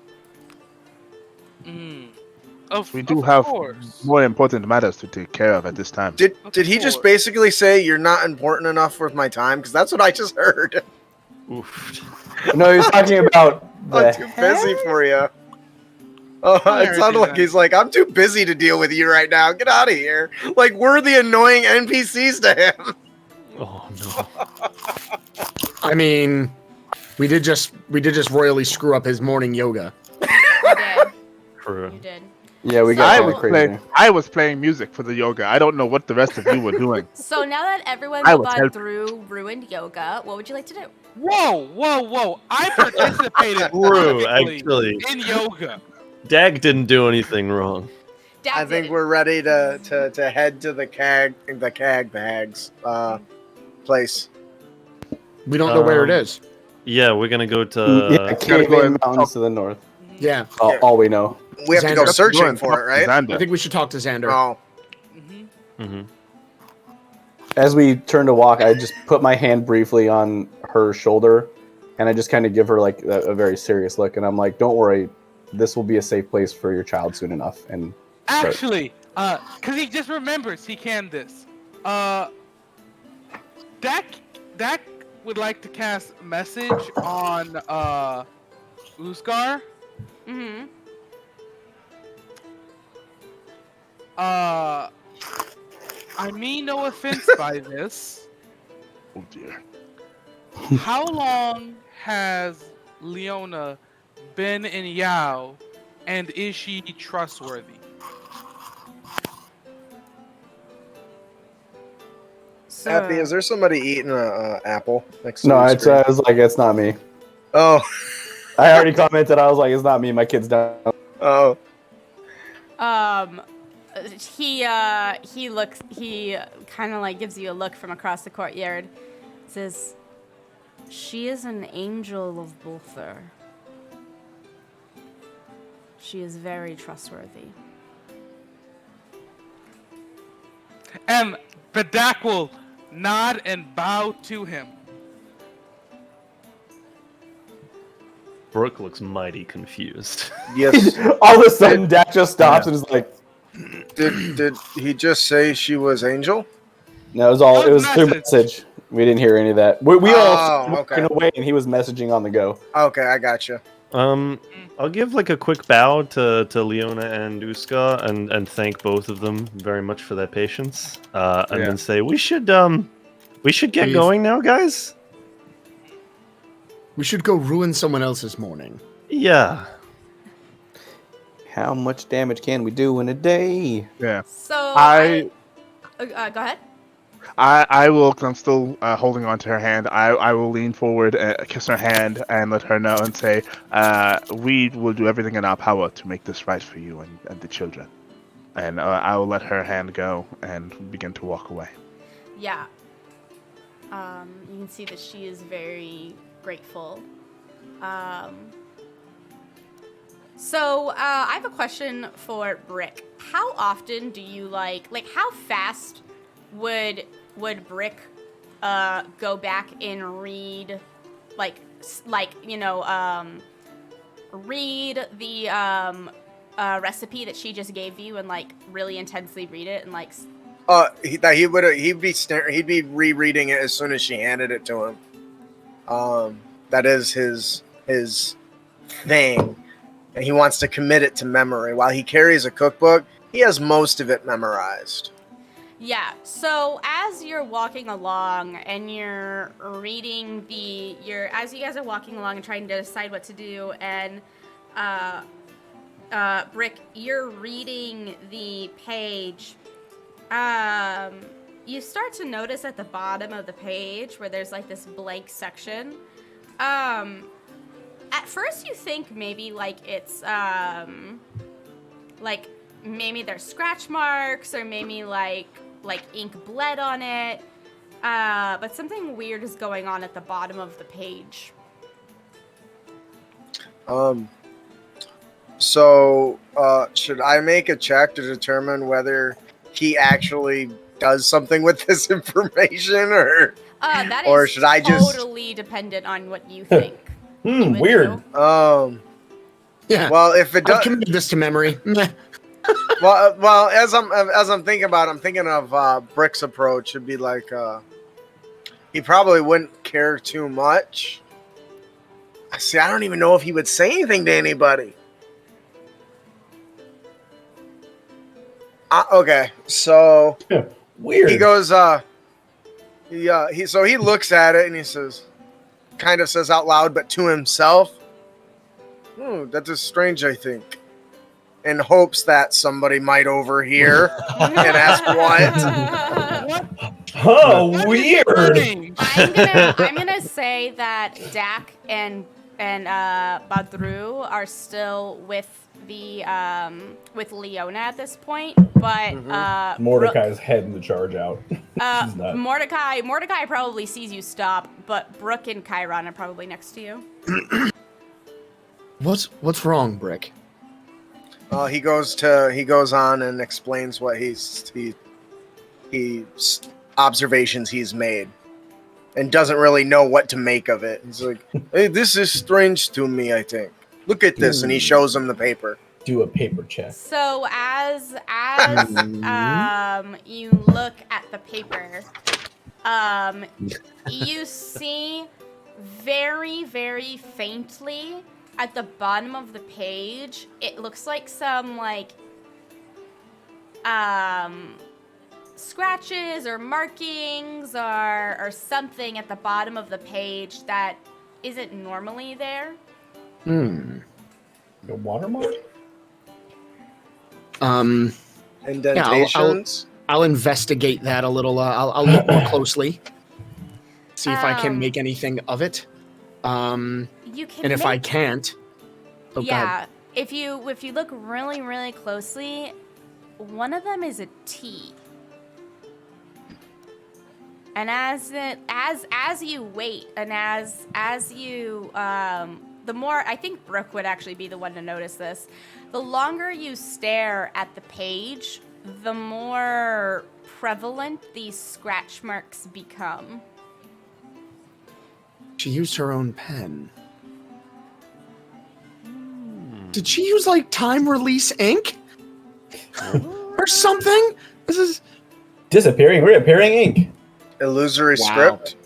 We do have course. more important matters to take care of at this time. Did Of he just course. basically say you're not important enough with my time? Because that's what I just heard. Oof. No, he's talking about I'm the too busy for you. Oh, it Clarity sounded like then. he's like, I'm too busy to deal with you right now. Get out of here. Like we're the annoying NPCs to him. Oh no. I mean, we did just royally screw up his morning yoga. You did. True. You did. Yeah, we So- got I kind was of crazy. playing. I was playing music for the yoga. I don't know what the rest of you were doing. So now that everyone I have was gone helping. through ruined yoga, what would you like to do? Whoa! I participated True, perfectly actually. in yoga. Dag didn't do anything wrong. Dad I think did. we're ready to head to the CAG bags place. We don't know where it Um, is. Yeah, we're gonna go to. Yeah, gotta cave go in and mountains talk- to the north. Yeah, Yeah. All we know. We have to go Xander. searching for it, right? I think we should talk to Xander. Oh, Mhm. As we turn to walk, I just put my hand briefly on her shoulder, and I just kind of give her like a very serious look, and I'm like, "Don't worry, this will be a safe place for your child soon enough." And Actually, cause he just remembers he can this. Dak would like to cast message on Uskar. Mm-hmm. I mean no offense by this. Oh dear. How long has Leona been in Yao, and is she trustworthy? So, Happy, is there somebody eating a apple next to no, the it's screen? I was like, "It's not me." Oh, I already commented. I was like, "It's not me. My kid's down." oh. he kind of like gives you a look from across the courtyard. Says, "She is an angel of Bother. She is very trustworthy." And Bedak will nod and bow to him. Brooke looks mighty confused. Yes. All of a sudden, Dak just stops and is like, Did he just say she was angel? "No, it was all. That It was was through message. message. We didn't hear any of that. We Oh, all okay. walking away, and he was messaging on the go." Okay, I gotcha. I'll give like a quick bow to Leona and Uska and thank both of them very much for their patience. And Yeah. then say we should get Leave. going now, guys. We should go ruin someone else's morning. Yeah. How much damage can we do in a day? Yeah. So I go ahead. I will. Cause I'm still holding on to her hand. I will lean forward, kiss her hand, and let her know and say, "We will do everything in our power to make this right for you and the children." And I will let her hand go and begin to walk away. Yeah. You can see that she is very grateful. So I have a question for Brick. How often do you like how fast would Brick go back and read read the recipe that she just gave you and like really intensely read it and like He'd be rereading it as soon as she handed it to him. That is his thing, and he wants to commit it to memory. While he carries a cookbook, he has most of it memorized. Yeah, so as you're walking along and you're reading as you guys are walking along and trying to decide what to do, and Brick, you're reading the page, you start to notice at the bottom of the page where there's like this blank section. At first you think maybe like it's like maybe there's scratch marks or maybe like ink bled on it, but something weird is going on at the bottom of the page. So should I make a check to determine whether he actually does something with this information, or That Or is should I just- totally dependent on what you think. you would Weird. do. Yeah. Well, if it I've does, committed this to memory. Meh. well, as I'm thinking about it, I'm thinking of Brick's approach. It'd be like he probably wouldn't care too much. See, I don't even know if he would say anything to anybody. Okay, so Weird. he goes, he looks at it and he says, kind of says out loud, but to himself, that is strange, I think. In hopes that somebody might overhear and ask what. Oh, weird. I'm gonna say that Dak and Badru are still with the with Leona at this point, but Mordecai's heading the charge out. She's not. Mordecai probably sees you stop, but Brooke and Chiron are probably next to you. What's wrong, Brick? He goes on and explains what he's observations he's made, and doesn't really know what to make of it. He's like, "Hey, this is strange to me. I think. Look at this," and he shows him the paper. Do a paper check. So as you look at the paper, you see very, very faintly at the bottom of the page, it looks like some scratches or markings or something at the bottom of the page that isn't normally there. The watermark? Indentations. Yeah, I'll investigate that a little. I'll look more closely, see if I can make anything of it. You can, and if I can't, yeah, if you look really, really closely, one of them is a T. And as you wait, and as you the more, I think Brooke would actually be the one to notice this. The longer you stare at the page, the more prevalent these scratch marks become. She used her own pen. Did she use like time release ink? Or something? This is disappearing, reappearing ink. Illusory script.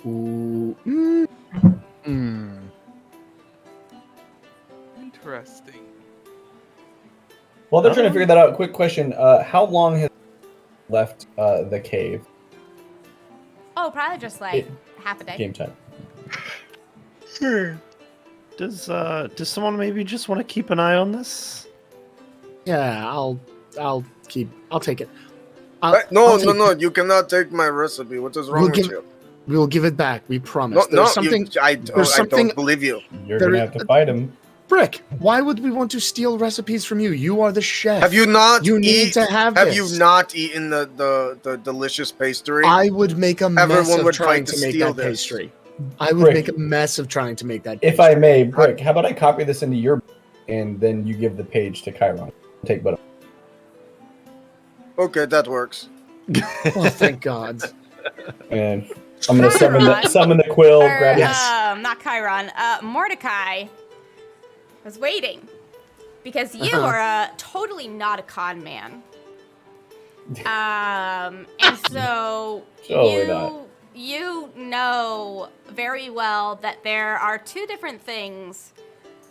Ooh. Interesting. While they're trying to figure that out, quick question. How long has left the cave? Oh, probably just like half a day. Game time. Does someone maybe just want to keep an eye on this? Yeah, I'll take it. No, you cannot take my recipe. What is wrong with you? We'll give it back. We promise. I don't believe you. You're gonna have to fight him. Brick, why would we want to steal recipes from you? You are the chef. Have you not? You need to have this. Have you not eaten the delicious pastry? I would make a mess Everyone would of trying try to make that pastry. I would Brick, make a mess of trying to make that pastry. If I may, Brick, how about I copy this into your book and then you give the page to Chiron? Take but. Okay, that works. Oh, thank God. And I'm gonna summon the quill. Grab it. Not Chiron. Mordecai was waiting because you are totally not a con man. And so you know very well that there are two different things.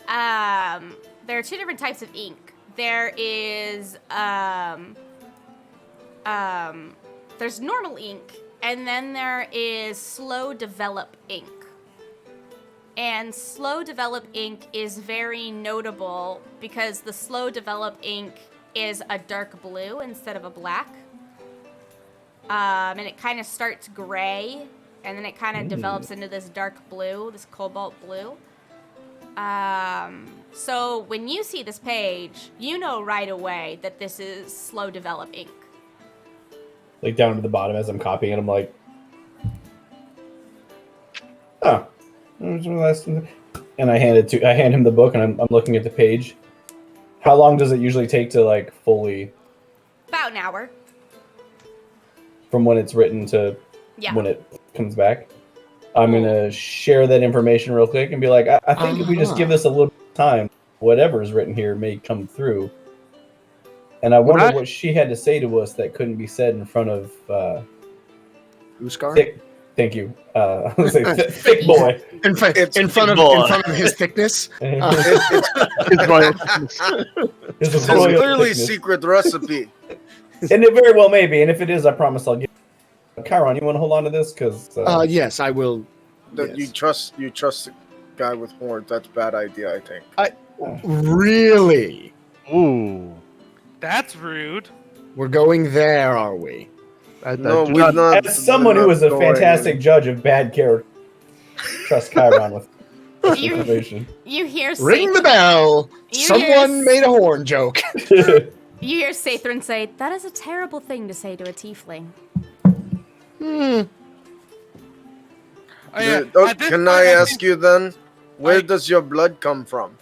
There are two different types of ink. There is there's normal ink, and then there is slow develop ink. And slow develop ink is very notable because the slow develop ink is a dark blue instead of a black. And it kind of starts gray, and then it kind of develops into this dark blue, this cobalt blue. So when you see this page, you know right away that this is slow develop ink. Like down to the bottom as I'm copying it, I'm like, oh. And I hand him the book, and I'm looking at the page. How long does it usually take to like fully? About an hour. From when it's written to when it comes back. I'm gonna share that information real quick and be like, I think if we just give this a little time, whatever is written here may come through. And I wonder what she had to say to us that couldn't be said in front of Uskar? thick. Thank you. I was gonna say thick boy. In front of his thickness. It's royal. It's clearly secret recipe. And it very well may be. And if it is, I promise I'll give. Chiron, you want to hold on to this? Because yes, I will. You trust the guy with horns. That's a bad idea, I think. Really? Ooh. That's rude. We're going there, are we? No, we're not. As someone who is a fantastic judge of bad character, trust Chiron with information. You hear Ring the bell. Someone made a horn joke. You hear Sathrin say, "That is a terrible thing to say to a tiefling." Oh, yeah. Can I ask you then, where does your blood come from?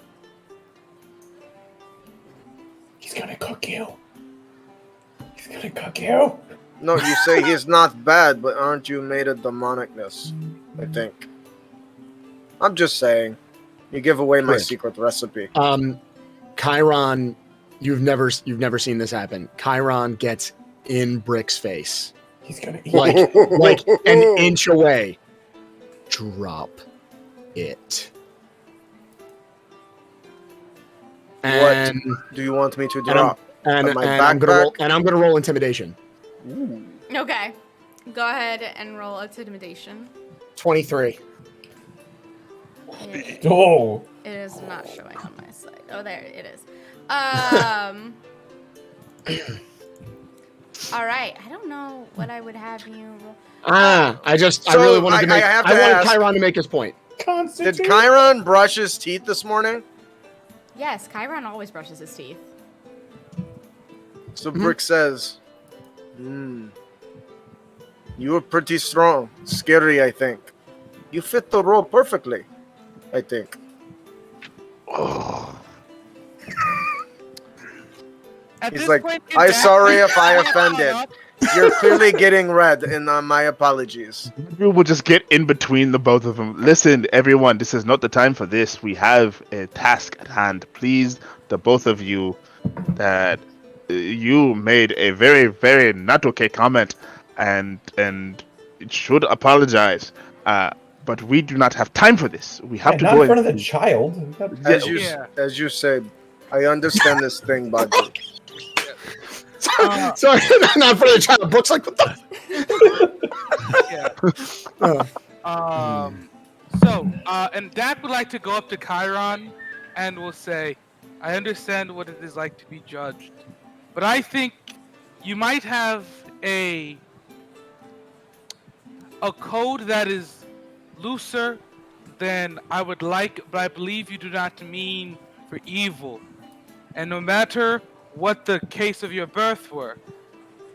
He's gonna cook you. He's gonna cook you. No, you say he's not bad, but aren't you made of demonicness? I think. I'm just saying. You give away my secret recipe. Chiron, you've never seen this happen. Chiron gets in Brick's face. He's gonna eat like an inch away. Drop it. And what do you want me to drop? I'm gonna roll intimidation. Ooh. Okay. Go ahead and roll intimidation. 23. Oh. It is not showing on my side. Oh, there it is. All right. I don't know what I would have you roll. I really wanted to make. I wanted Chiron to make his point. Did Chiron brush his teeth this morning? Yes, Chiron always brushes his teeth. So Brick says, you were pretty strong. Scary, I think. You fit the role perfectly, I think. He's like, I'm sorry if I offended. You're clearly getting red, and my apologies. We will just get in between the both of them. Listen, everyone, this is not the time for this. We have a task at hand. Please, the both of you, that you made a very, very not okay comment, and should apologize. But we do not have time for this. We have to not go in front of the child. As you say, I understand this thing, buddy. Sorry, not for the child. Brooks like, what the? And Dak would like to go up to Chiron and will say, I understand what it is like to be judged, but I think you might have a code that is looser than I would like, but I believe you do not mean for evil. And no matter what the case of your birth were,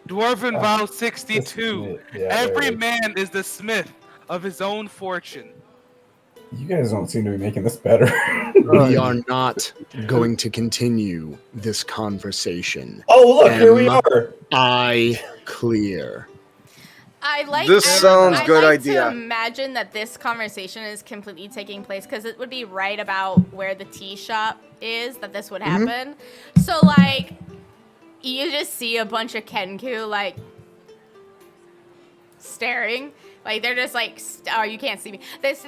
Dwarven Vow 62, every man is the smith of his own fortune. You guys don't seem to be making this better. We are not going to continue this conversation. Oh, look, here we are. Clear. Sounds good idea. To imagine that this conversation is completely taking place because it would be right about where the tea shop is that this would happen. So like, you just see a bunch of Kenku like staring, like they're just like, oh, you can't see me.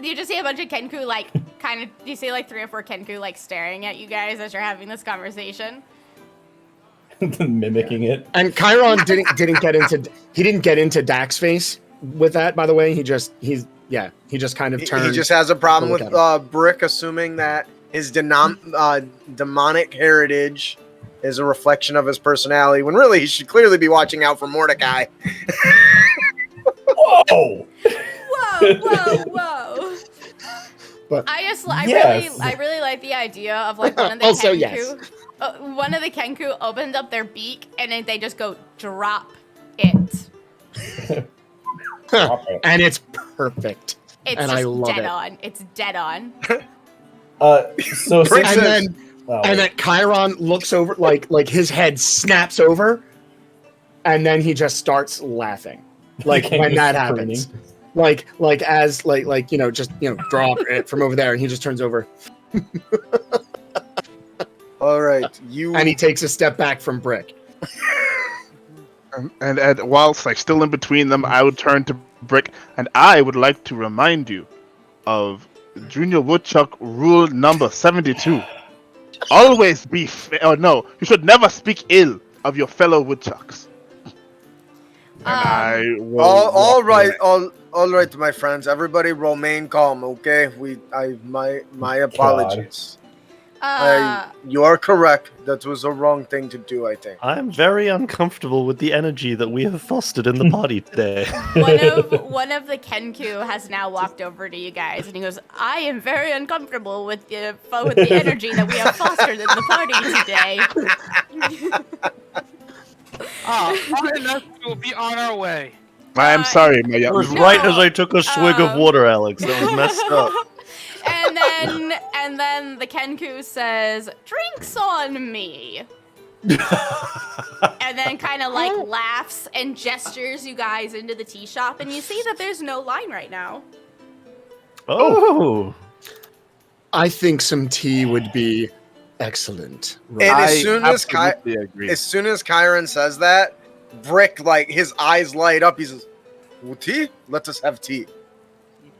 You just see a bunch of Kenku like kind of. You see like 3 or 4 Kenku like staring at you guys as you're having this conversation. Mimicking it. And Chiron didn't get into Dak's face with that, by the way. He just kind of turned. He just has a problem with Brick assuming that his demonic heritage is a reflection of his personality, when really he should clearly be watching out for Mordecai. Whoa! Whoa! But I really like the idea of like one of the also, Kenku. yes. One of the Kenku opened up their beak and then they just go drop it. And it's perfect. It's and just I love dead it. on. It's dead on. And then Chiron looks over, like his head snaps over, and then he just starts laughing. Like when that happens. Like drop it from over there, and he just turns over. right. You And he takes a step back from Brick. And whilst like still in between them, I would turn to Brick, and I would like to remind you of Junior Woodchuck rule number 72. Always be no, you should never speak ill of your fellow woodchucks. And I will all walk right, away. all right, my friends. Everybody remain calm, okay? My apologies. You are correct. That was a wrong thing to do, I think. I'm very uncomfortable with the energy that we have fostered in the party today. One of the Kenku has now walked over to you guys, and he goes, "I am very uncomfortable with the energy that we have fostered in the party today." We'll be on our way. I am sorry, my It young. was right as I took a swig of water, Alex. That was messed up. And then the Kenku says, "Drinks on me." And then kind of like laughs and gestures you guys into the tea shop, and you see that there's no line right now. Oh. I think some tea would be excellent. And I as soon as Kyron says that, Brick, like, his eyes light up. He says, "Well, tea? Let us have tea.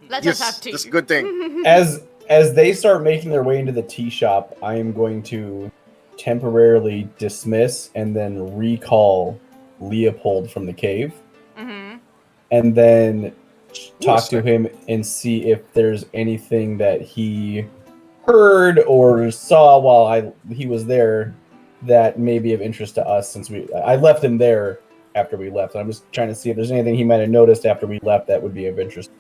Let's Yes, just have tea." that's a good thing." As they start making their way into the tea shop, I am going to temporarily dismiss and then recall Leopold from the cave, and then talk to him and see if there's anything that he heard or saw while he was there that may be of interest to us, since I left him there after we left. I'm just trying to see if there's anything he might have noticed after we left that would be of interest.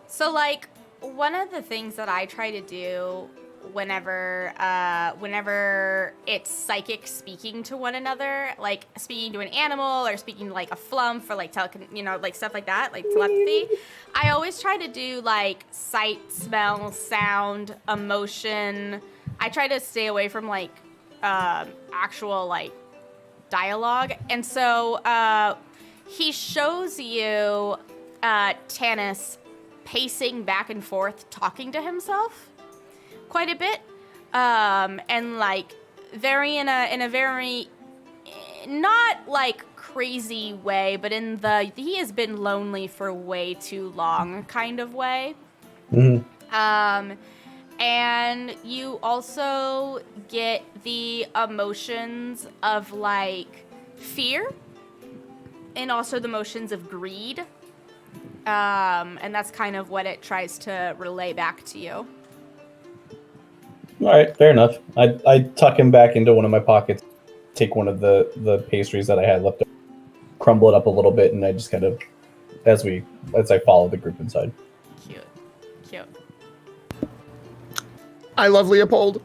So, like, one of the things that I try to do whenever it's psychic speaking to one another, like speaking to an animal or speaking to like a flump or like like stuff like that, like telepathy, I always try to do like sight, smell, sound, emotion. I try to stay away from like actual like dialogue. And so he shows you Tanis pacing back and forth, talking to himself quite a bit, and like in a very not like crazy way, but in the he has been lonely for way too long kind of way. And you also get the emotions of like fear, and also the emotions of greed. And that's kind of what it tries to relay back to you. All right, fair enough. I tuck him back into one of my pockets, take one of the pastries that I had left over, crumble it up a little bit, and I just kind of, as I follow the group inside. Cute. I love Leopold.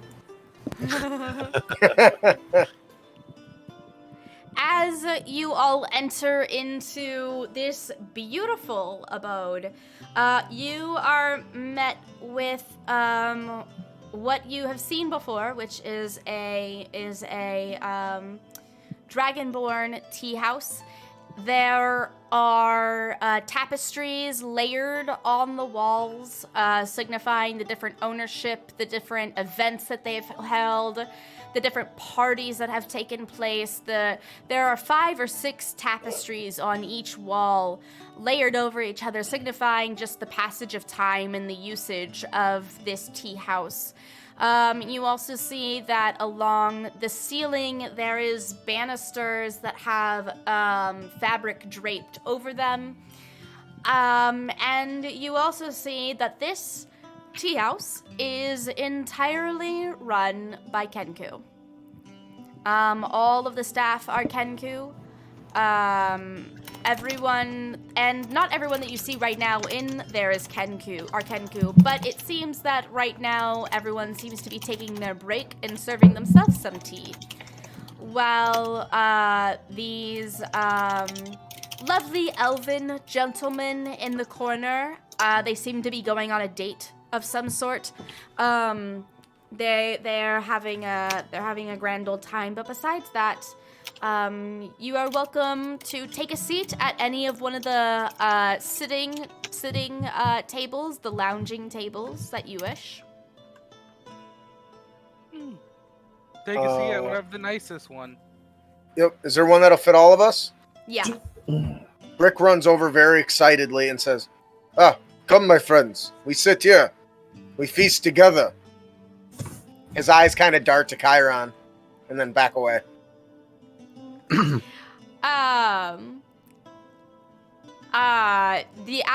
As you all enter into this beautiful abode, you are met with what you have seen before, which is a Dragonborn Tea House. There are tapestries layered on the walls, signifying the different ownership, the different events that they've held, the different parties that have taken place. There are 5 or 6 tapestries on each wall, layered over each other, signifying just the passage of time and the usage of this tea house. You also see that along the ceiling there is banisters that have fabric draped over them. And you also see that this tea house is entirely run by Kenku. All of the staff are Kenku. Everyone, and not everyone that you see right now in there is Kenku, but it seems that right now everyone seems to be taking their break and serving themselves some tea. While these lovely elven gentlemen in the corner, they seem to be going on a date of some sort. They're having a grand old time, but besides that, you are welcome to take a seat at any of one of the sitting tables, the lounging tables that you wish. Take a seat at whatever the nicest one. Yep. Is there one that'll fit all of us? Yeah. Brick runs over very excitedly and says, "Ah, come, my friends. We sit here. We feast together." His eyes kind of dart to Chiron and then back away.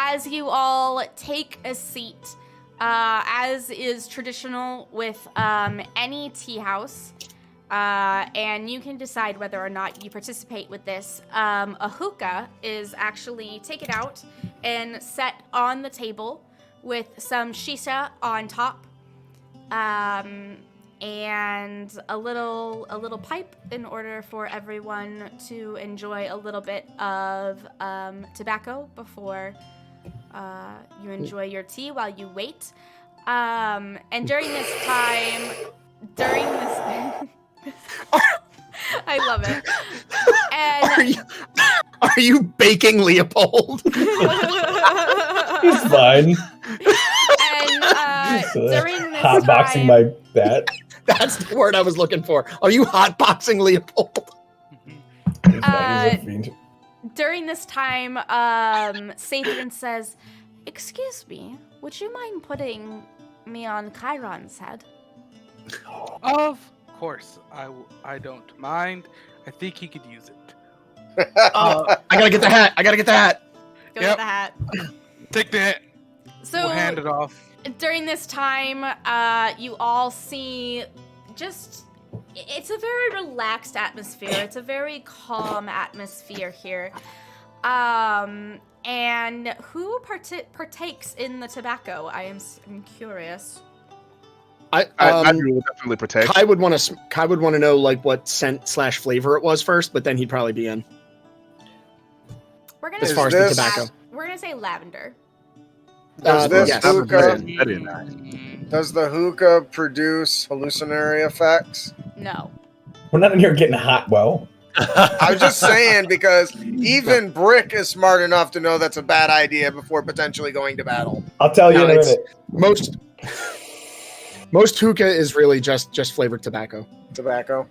As you all take a seat, as is traditional with any tea house, and you can decide whether or not you participate with this, a hookah is actually taken out and set on the table with some shisha on top, and a little pipe in order for everyone to enjoy a little bit of tobacco before you enjoy your tea while you wait. And during this time, I love it. And Are you baking Leopold? He's fine. And during this Hotboxing time, my bat. That's the word I was looking for. Are you hotboxing Leopold? He's fine, he's a fiend. during this time, Sathan says, "Excuse me, would you mind putting me on Chiron's head?" Of course, I don't mind. I think he could use it. I gotta get the hat. Go Yep. with the hat. Take the hit. So We'll hand it off. during this time, you all see it's a very relaxed atmosphere. It's a very calm atmosphere here. And who partakes in the tobacco? I'm curious. Andrew will definitely protect. Kai would want to know like what scent / flavor it was first, but then he'd probably be in. We're gonna As say far as the tobacco. We're gonna say lavender. Does this yes. hookah, Very nice. does the hookah produce hallucinatory effects? No. We're not in here getting hot, well. I was just saying because even Brick is smart enough to know that's a bad idea before potentially going to battle. I'll tell you No, in a it's- minute. Most hookah is really just flavored tobacco. Tobacco.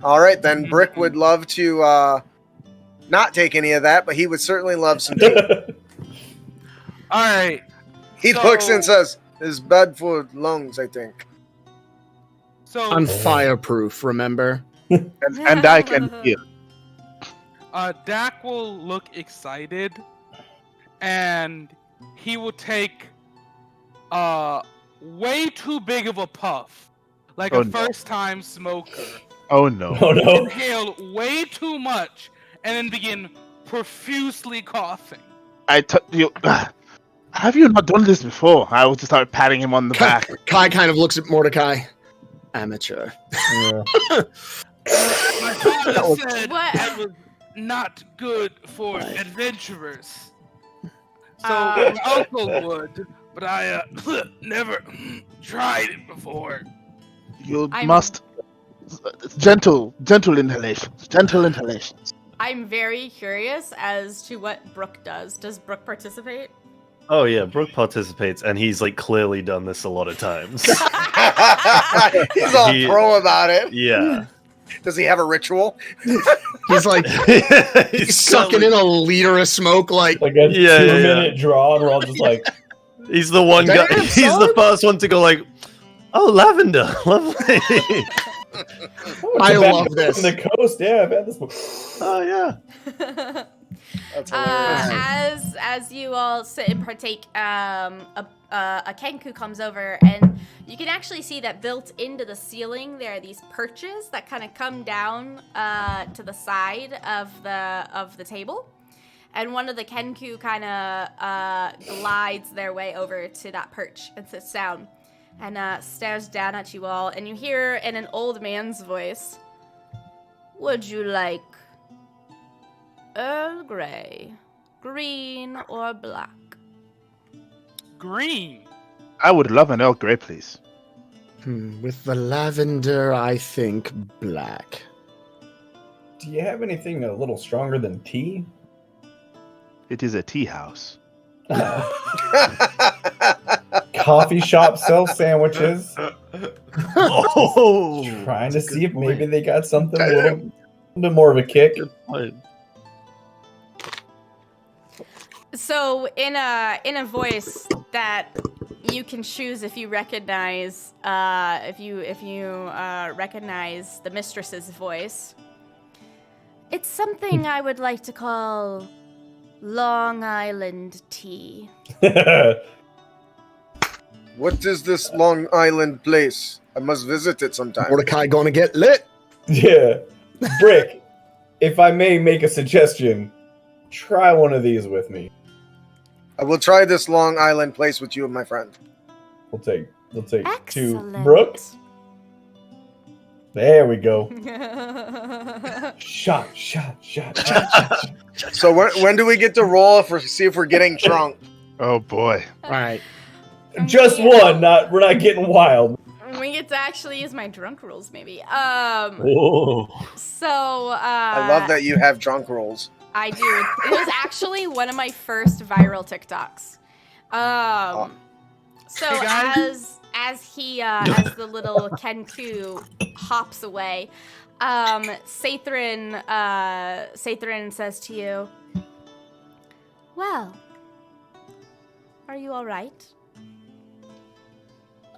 All right, then Brick would love to not take any of that, but he would certainly love some tea. All right. He looks and says, "It's bad for lungs, I think." So I'm fireproof, remember? And I can heal. Dak will look excited, and he will take way too big of a puff, like Oh, a no. first-time smoker. Oh no. Oh no. Inhale way too much, and then begin profusely coughing. You. Have you not done this before? I will just start patting him on the back. Kai kind of looks at Mordecai. Amateur. Yeah. My father said What? it was not good for adventurers. So my uncle would, but I never tried it before. You I'm- must gentle inhalations. Gentle inhalations. I'm very curious as to what Brooke does. Does Brooke participate? Oh yeah, Brooke participates, and he's like clearly done this a lot of times. He's all He- pro about it. Yeah, Does he have a ritual? He's like he's sucking in a liter of smoke like Like a Yeah, 2-minute draw, and we're all just like, He's the one guy. Damn, He's son. the first one to go like, "Oh, lavender, lovely." oh, I tobacco love this. From the coast, yeah, I've had this before. Oh yeah. That's hilarious. As you all sit and partake, a kenku comes over, and you can actually see that built into the ceiling there are these perches that kind of come down to the side of the table, and one of the kenku kind of glides their way over to that perch and sits down and stares down at you all, and you hear in an old man's voice, "Would you like Earl Grey, green or black?" Green. I would love an Earl Grey, please. with the lavender, I think black. Do you have anything a little stronger than tea? It is a tea house. coffee shop sells sandwiches. Oh, Trying to that's a see good if maybe point. they got something a little bit more of a kick. Good point. So in a voice that you can choose if you recognize recognize the mistress's voice. It's something I would like to call Long Island tea. What is this Long Island place? I must visit it sometime. Mordecai gonna get lit. Yeah. Brick, if I may make a suggestion, try one of these with me. I will try this Long Island place with you and my friend. We'll take two. Excellent. Brooks? There we go. Shot. So when do we get to roll see if we're getting drunk? Oh boy. All right. Just one, we're not getting wild. We get to actually use my drunk rules, maybe. Oh. So I love that you have drunk rolls. I do. It was actually one of my first viral TikToks. So Hey, guys. as the little Kenku hops away, Sathrin says to you, "Well, are you all right?"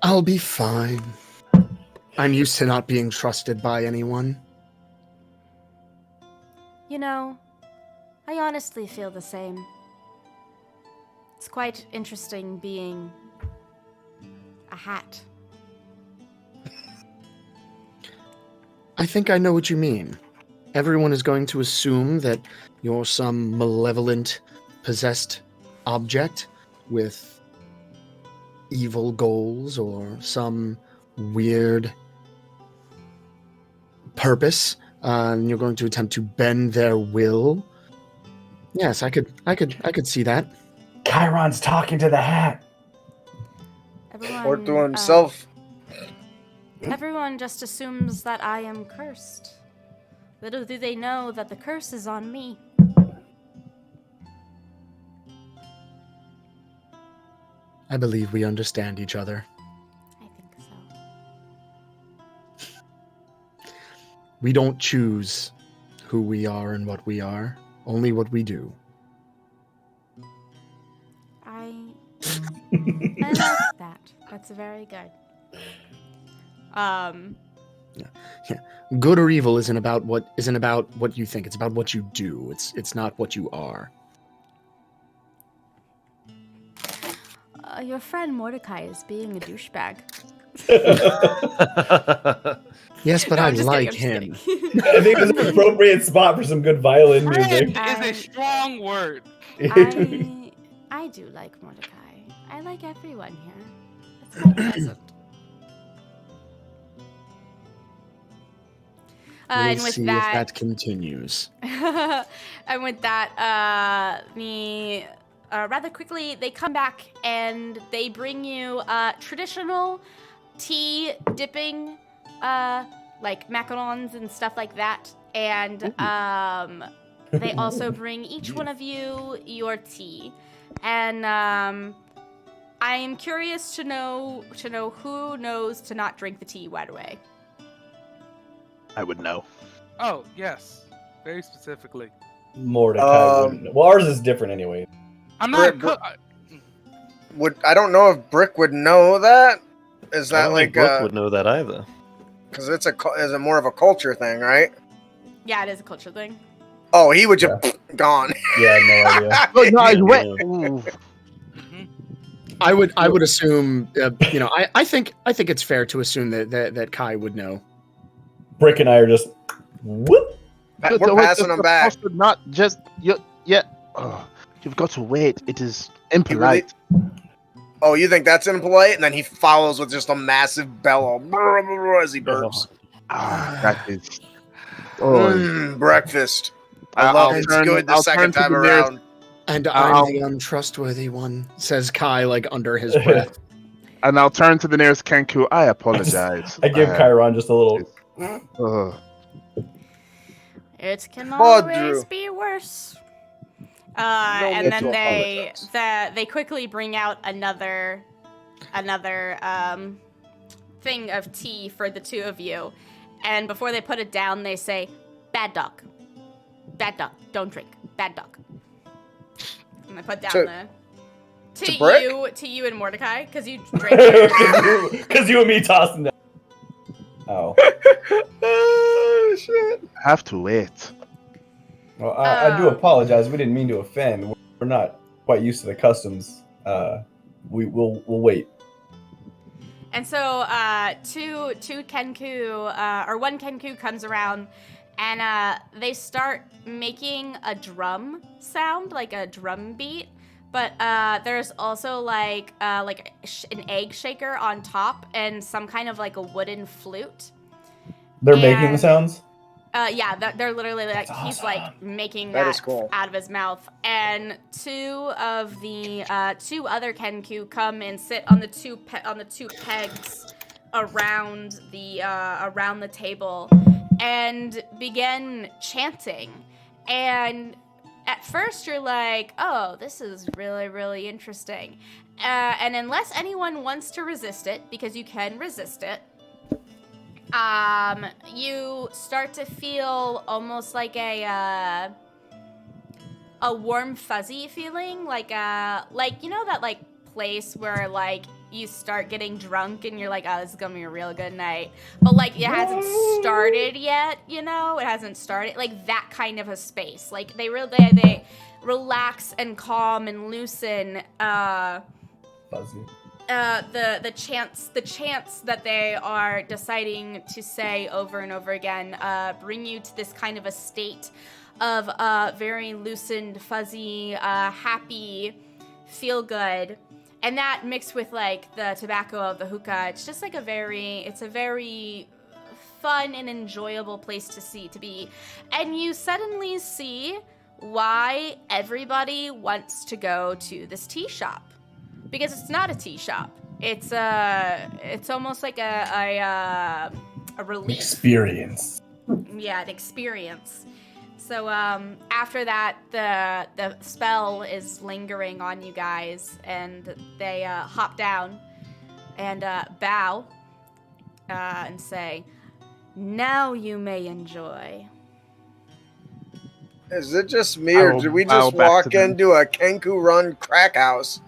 I'll be fine. I'm used to not being trusted by anyone. You know, I honestly feel the same. It's quite interesting being a hat. I think I know what you mean. Everyone is going to assume that you're some malevolent, possessed object with evil goals or some weird purpose, and you're going to attempt to bend their will. Yes, I could see that. Chiron's talking to the hat. Everyone, Or to himself. Everyone just assumes that I am cursed. Little do they know that the curse is on me. I believe we understand each other. I think so. We don't choose who we are and what we are, only what we do. I like that. That's very good. Good or evil isn't about what you think. It's about what you do. It's not what you are. Your friend Mordecai is being a douchebag. Yes, but No, I I'm just like kidding, him. I'm just I think it's an appropriate spot for some good violin music. Friend is a strong word. kidding. I do like Mordecai. I like everyone here. It's quite pleasant. We'll And with see if that continues. and with that, rather quickly they come back and they bring you traditional tea dipping, like macarons and stuff like that. And they also bring each one of you your tea. And I am curious to know who knows to not drink the tea right away. I would know. Oh, yes. Very specifically. Mordecai wouldn't. Well, ours is different anyway. I'm not... I don't know if Brick would know that. Is I that don't like think Brooke would know that either. because is it more of a culture thing, right? Yeah, it is a culture thing. Oh, he would just gone. Yeah, no idea. Oh, no, it's wet. Mhm. I would assume, I think it's fair to assume that Kai would know. Brick and I are just whoop. We're passing them back. Not just Oh, you've got to wait. It is impolite. Oh, you think that's impolite? And then he follows with just a massive bellow as he burps. That is. Breakfast. I love it. It's good the second time around. And I'm the untrustworthy one, says Kai, like under his breath. And I'll turn to the nearest Kenku. I apologize. I give Chiron just a little. It can Bodru. always be worse. And then they quickly bring out another another thing of tea for the two of you. And before they put it down, they say, "Bad dog. Bad dog. Don't drink. Bad dog." And they put down to you and Mordecai, because you drank it. Because you and me tossing that. Oh. Oh, shit. I have to wait. Well, I do apologize. We didn't mean to offend. We're not quite used to the customs. We'll wait. And so two Kenku, or one Kenku comes around, and they start making a drum sound, like a drum beat. But there's also like an egg shaker on top and some kind of like a wooden flute. They're making the sounds? Yeah, they're literally like, That's he's awesome. like making That that is cool. out of his mouth. And two of the two other Kenku come and sit on the two pegs around the table and begin chanting. And at first you're like, oh, this is really, really interesting. And unless anyone wants to resist it, because you can resist it, you start to feel almost like a warm fuzzy feeling, like you know that like place where like you start getting drunk and you're like, oh, this is gonna be a real good night, but like it hasn't started yet, you know, it hasn't started, like that kind of a space. Like they relax and calm and loosen. Fuzzy. The chants that they are deciding to say over and over again bring you to this kind of a state of very loosened, fuzzy, happy, feel good, and that mixed with like the tobacco of the hookah, it's just like a very fun and enjoyable place to be, and you suddenly see why everybody wants to go to this tea shop. Because it's not a tea shop. It's almost like a relief. Experience. Yeah, an experience. So after that, the spell is lingering on you guys, and they hop down and bow and say, "Now you may enjoy." Is it just me, or did we just back walk to them. into a Kenku run crack house?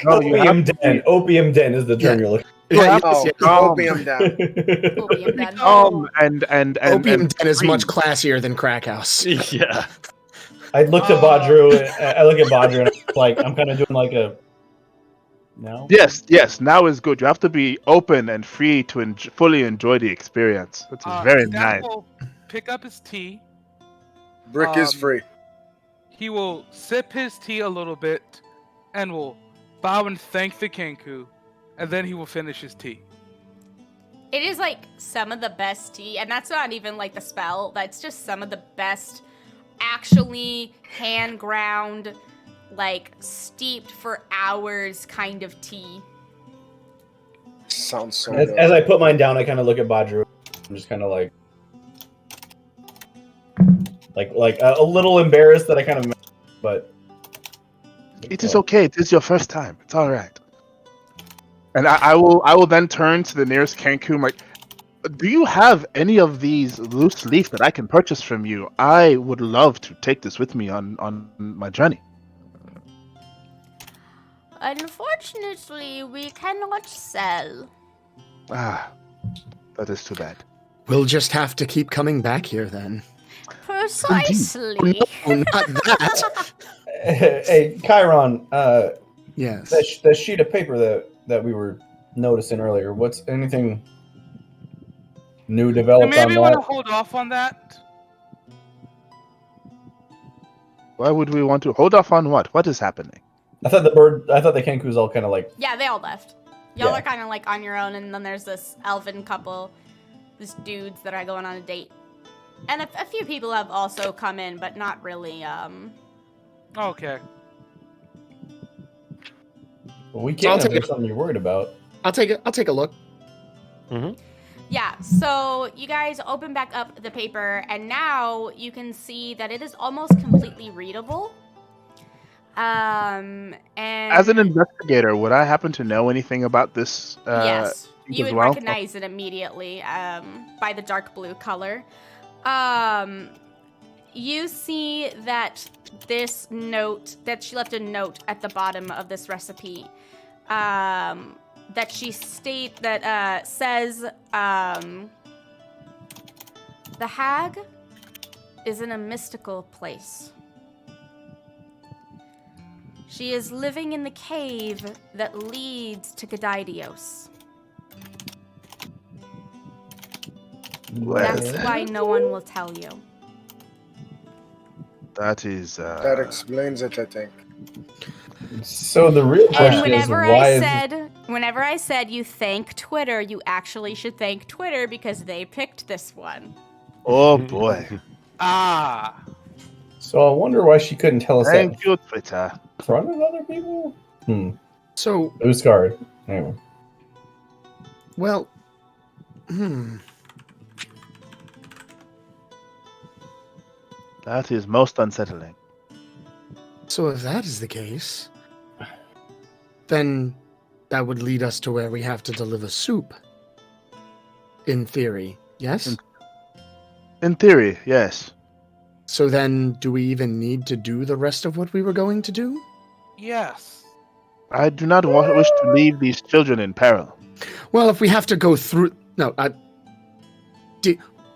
Opium den. Opium den is the term you're looking Yeah, Oh, yes, opium down. for. Opium den. And Opium Den is much classier than Crack House. Yeah. I looked at Badru. I look at Badru and I'm like, I'm kind of doing like a. No. Yes. Now is good. You have to be open and free to fully enjoy the experience. It's very Steph nice. will pick up his tea. Brick is free. He will sip his tea a little bit, and will bow and thank the Kenku, and then he will finish his tea. It is like some of the best tea, and that's not even like the spell. That's just some of the best, actually hand ground, like steeped for hours kind of tea. Sounds so As good. I put mine down, I kind of look at Badru. I'm just kind of like a little embarrassed that I kind of, but It is okay. It is your first time. It's all right. And I will then turn to the nearest Kenku. Like, do you have any of these loose leaf that I can purchase from you? I would love to take this with me on my journey. Unfortunately, we cannot sell. Ah, that is too bad. We'll just have to keep coming back here then. Precisely. Oh, not that. Hey, Chiron, Yes. that sheet of paper that we were noticing earlier, what's anything new You developed maybe on want to that? hold off on that. Why would we want to hold off on what? What is happening? I thought the Kenku's all kind of like, Yeah, they all left. Y'all Yeah. are kind of like on your own, and then there's this elven couple, these dudes that are going on a date. And a few people have also come in, but not really, Okay. well, we So I'll can't if take there's it. something you're worried about. I'll take a look. Yeah, so you guys open back up the paper, and now you can see that it is almost completely readable. And As an investigator, would I happen to know anything about this? yes, you as would well? recognize it immediately by the dark blue color. You see that this note, that she left a note at the bottom of this recipe, that she says, the hag is in a mystical place. She is living in the cave that leads to Gadidios. That's why no one will tell you. That is. That explains it, I think. So the real And question is, whenever I said you thank Twitter, you actually should thank Twitter because they picked this one. Oh boy! So I wonder why she couldn't tell us Thank that you, Twitter. in front of other people. So, Who's card? Anyway. well, That is most unsettling. So if that is the case, then that would lead us to where we have to deliver soup. In theory, yes? In theory, yes. So then, do we even need to do the rest of what we were going to do? Yes. I do not wish to leave these children in peril. Well, if we have to go through... No,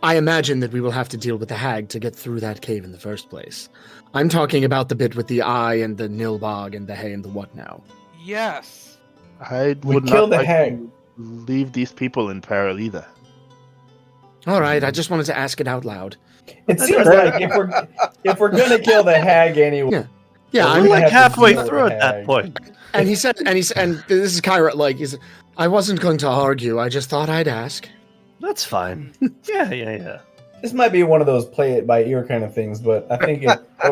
I imagine that we will have to deal with the hag to get through that cave in the first place. I'm talking about the bit with the eye and the nilbog and the hay and the what now. Yes. I We would kill not the like hag. to leave these people in peril either. All right, I just wanted to ask it out loud. It seems like if we're gonna kill the hag anyway, Yeah, Well, I'm we like have to halfway deal with through the at that hag. point. and he said, and this is Kyra, like, I wasn't going to argue, I just thought I'd ask. That's fine. Yeah. this might be one of those play it by ear kind of things, but I think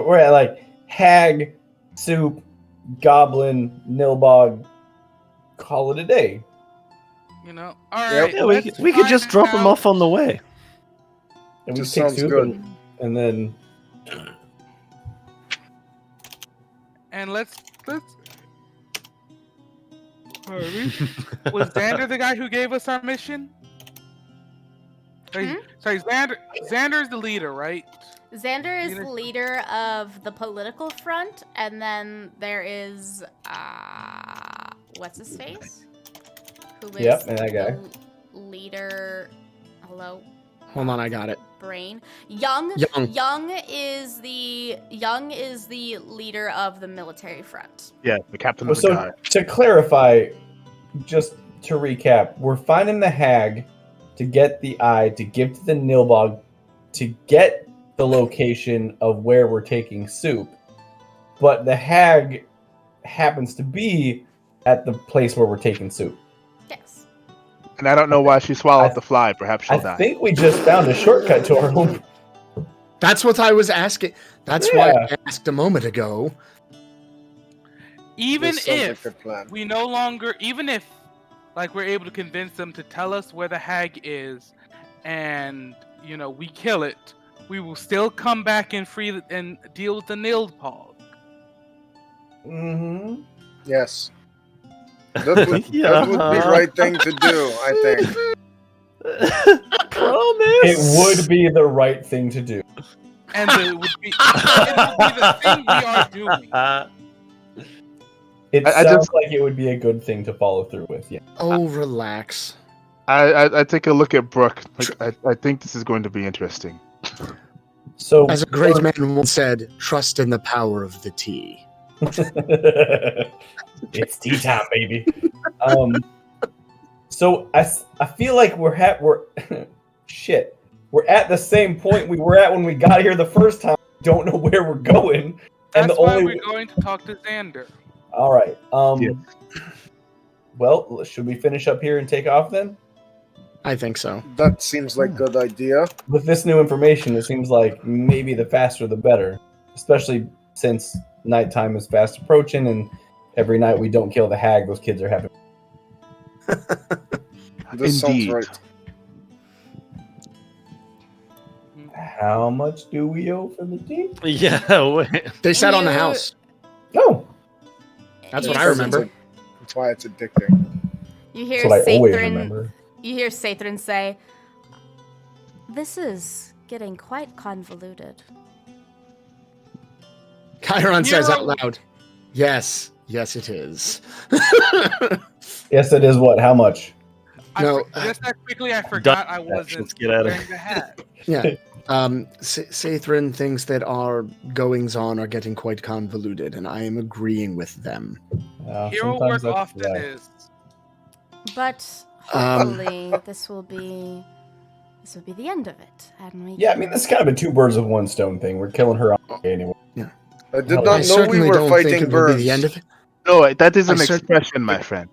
we're at like hag, soup, goblin, nilbog. Call it a day. You know. All right. Yeah, we could just drop them off on the way. And we Just take sounds soup good. and then And let's. Was Xander the guy who gave us our mission? Sorry, Xander's the leader, right? Xander is the leader of the political front, and then there is what's his face? Who is Yep, and that guy. the leader? Hello, Hold on, I got it. brain. Young is the leader of the military front. Yeah, the captain of the so guard. to clarify, just to recap, we're finding the hag to get the eye to give to the nilbog to get the location of where we're taking soup, but the hag happens to be at the place where we're taking soup. Yes. And I don't know why she swallowed the fly. Perhaps she'll die. I think we just found a shortcut to our home. That's what I was asking. That's why I asked a moment ago. Even This sounds like if a plan. we no longer, even if, like, we're able to convince them to tell us where the hag is, and we kill it, we will still come back and deal with the nilpog. Mm-hmm. Yes. That would be the right thing to do, I think. Promise. It would be the right thing to do. And it would be the thing we are doing. It I sounds just- like it would be a good thing to follow through with. Yeah. Oh, relax. I take a look at Brooke. Like, I think this is going to be interesting. So, As a great man once said, trust in the power of the tea. it's tea time, baby. So I feel like we're shit. We're at the same point we were at when we got here the first time. Don't know where we're going, and That's the why only. we're going to talk to Xander. All right. Yeah. Well, should we finish up here and take off then? I think so. That seems like a good idea. With this new information, it seems like maybe the faster the better, especially since nighttime is fast approaching, and every night we don't kill the hag, those kids are happy. This sounds Indeed. right. How much do we owe for the tea? Yeah. Wait. They sat on the house. No. That's You what I see- remember. That's why it's addicting. You hear That's what I always Sathrin. remember. You hear Sathrin say, "This is getting quite convoluted." Chiron says Hero- out loud, "Yes, yes, it is." Yes, it is what? How much? No, Just that quickly, I forgot I Let's wasn't get at it. wearing the hat. Yeah. Sathrin thinks that our goings on are getting quite convoluted, and I am agreeing with them. Hero Sometimes work that's often the way. is. But hopefully, this will be the end of it, and we Yeah, I can- mean, this is kind of a two birds with one stone thing. We're killing her anyway. I did I not I know we certainly were don't think fighting it will be birds. the end of it. No, that is an I cer- expression, my friend.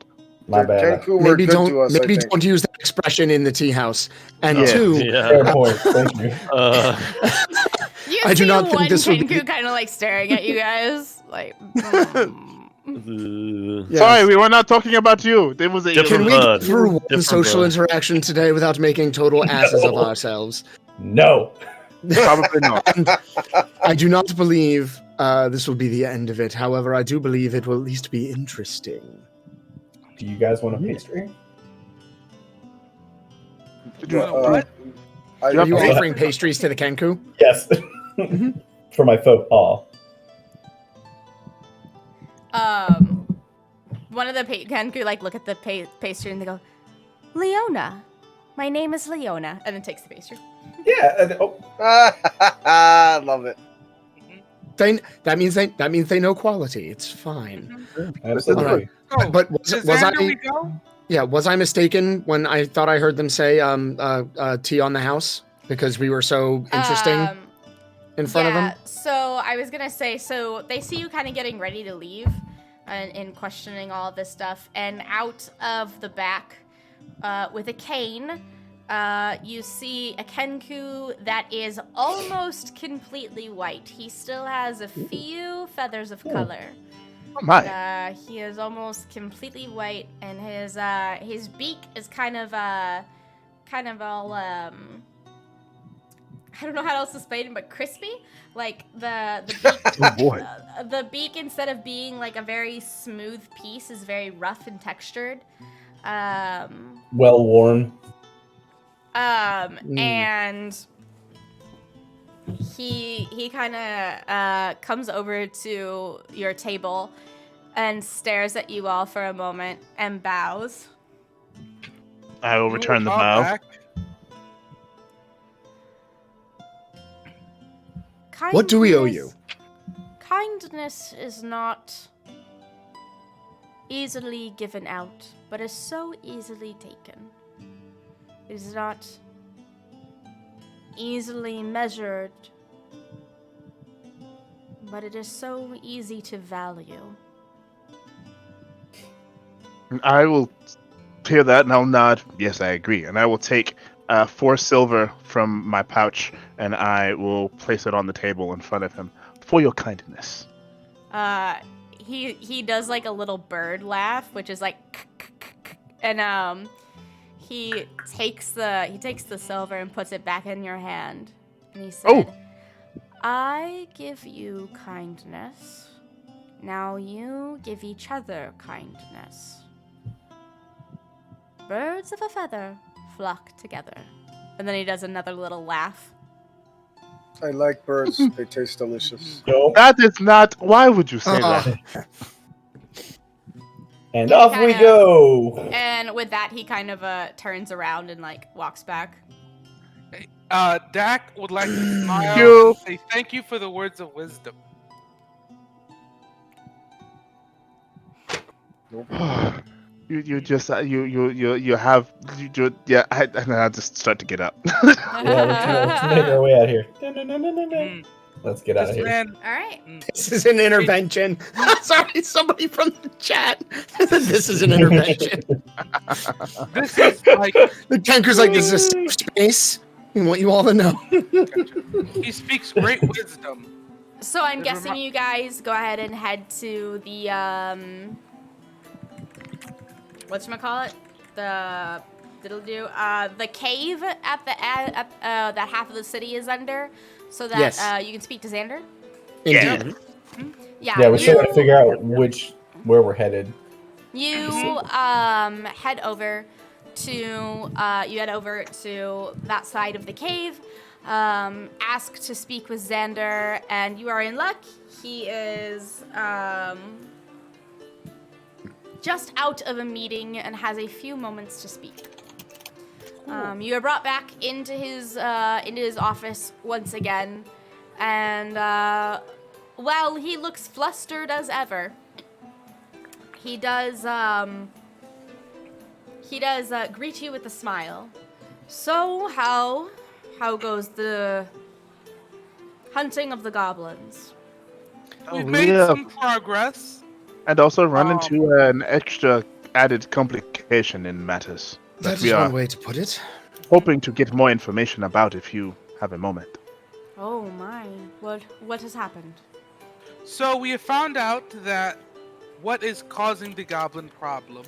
My bad. Kenku were Maybe good to us, I maybe think. don't use that expression in the tea house. And Yeah. two, Fair point. Thank you. You I do see not think one this would be- Kenku kind of like staring at you guys, like. yes. Sorry, we were not talking about you. There was a. Can we bird. get through one Different social bird. interaction today without making total asses of No. ourselves? No. Probably not. I do not believe this will be the end of it. However, I do believe it will at least be interesting. Do you guys want a pastry? What? Are you Yeah. offering pastries to the Kenku? Yes. For my faux pas. One of the Kenku like look at the pastry and they go, "Leona, my name is Leona," and then takes the pastry. Yeah. I love it. That means they know quality. It's fine. Absolutely. Oh, But to was Xander I? we go? Yeah, was I mistaken when I thought I heard them say tea on the house because we were so interesting in front of them? So I was gonna say, so they see you kind of getting ready to leave, and questioning all of this stuff, and out of the back, with a cane, you see a Kenku that is almost completely white. He still has a few feathers of color. Oh my. He is almost completely white, and his beak is kind of all I don't know how else to explain it, but crispy. Like the beak, Oh boy. the beak, instead of being like a very smooth piece, is very rough and textured. Well worn. And he kind of comes over to your table and stares at you all for a moment and bows. I will return the Ooh, bow. back. What do we owe you? Kindness is not easily given out, but is so easily taken. It is not easily measured, but it is so easy to value. I will hear that and I'll nod. Yes, I agree. And I will take 4 silver from my pouch and I will place it on the table in front of him for your kindness. He does like a little bird laugh, which is like, and he takes the silver and puts it back in your hand, and he said, Oh. "I give you kindness. Now you give each other kindness. Birds of a feather flock together." And then he does another little laugh. I like birds. They taste delicious. Nope. That is not. Why would you say that? And Yeah, off we kinda- go. And with that, he kind of turns around and like walks back. Dak would like to smile You. and say thank you for the words of wisdom. You just you have yeah. I just start to get up. Yeah, let's make our way out here. Mm, Let's get out of this here. man, All right. This is an intervention. Sorry, somebody from the chat. This is an intervention. this is like The Kenku's like, this is a safe space. We want you all to know. he speaks great wisdom. So I'm It guessing remi- you guys go ahead and head to the whatchamacallit? The diddle-do? The cave at that half of the city is under, so that Yes. you can speak to Xander. Indeed. Yeah. Yeah, we're still trying to figure out where we're headed. You head over to that side of the cave. Ask to speak with Xander, and you are in luck. He is just out of a meeting and has a few moments to speak. You are brought back into his office once again, and while he looks flustered as ever, he does greet you with a smile. So how goes the hunting of the goblins? We've made some progress. And also run into an extra added complication in matters That we is are one way to put it. hoping to get more information about if you have a moment. Oh my! What has happened? So we have found out that what is causing the goblin problem,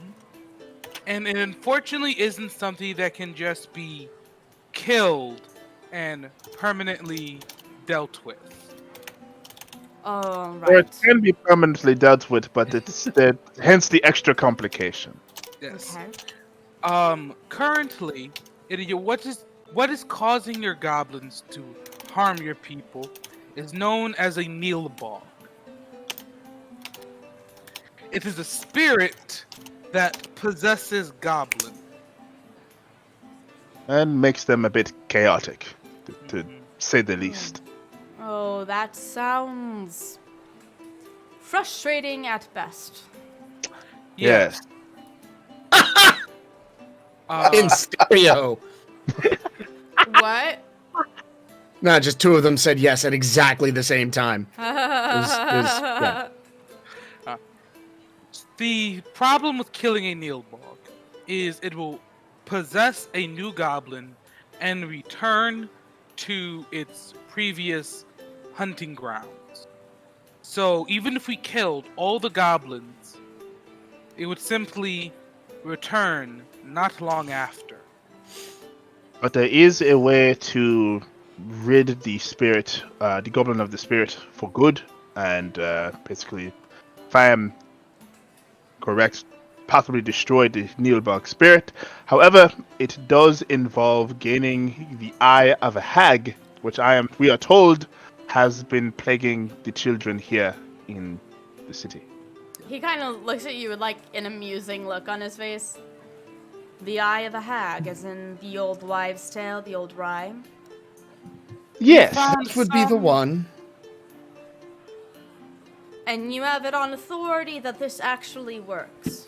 and it unfortunately isn't something that can just be killed and permanently dealt with. Oh, Or it right. can be permanently dealt with, but it's hence the extra complication. Yes. Okay. Currently, what is causing your goblins to harm your people is known as a Neelbog. It is a spirit that possesses goblins. And makes them a bit chaotic, to say the least. Oh, that sounds frustrating at best. Yes. In stereo. What? No, just two of them said yes at exactly the same time. Yeah. The problem with killing a Neelbog is it will possess a new goblin and return to its previous hunting grounds. So even if we killed all the goblins, it would simply return not long after. But there is a way to rid the spirit, the goblin of the spirit, for good, and basically, if I am correct, possibly destroy the Neelbog spirit. However, it does involve gaining the eye of a hag, which we are told, has been plaguing the children here in the city. He kind of looks at you with like an amusing look on his face. The eye of a hag, as in the old wives' tale, the old rhyme. Yes. That would be the one. And you have it on authority that this actually works.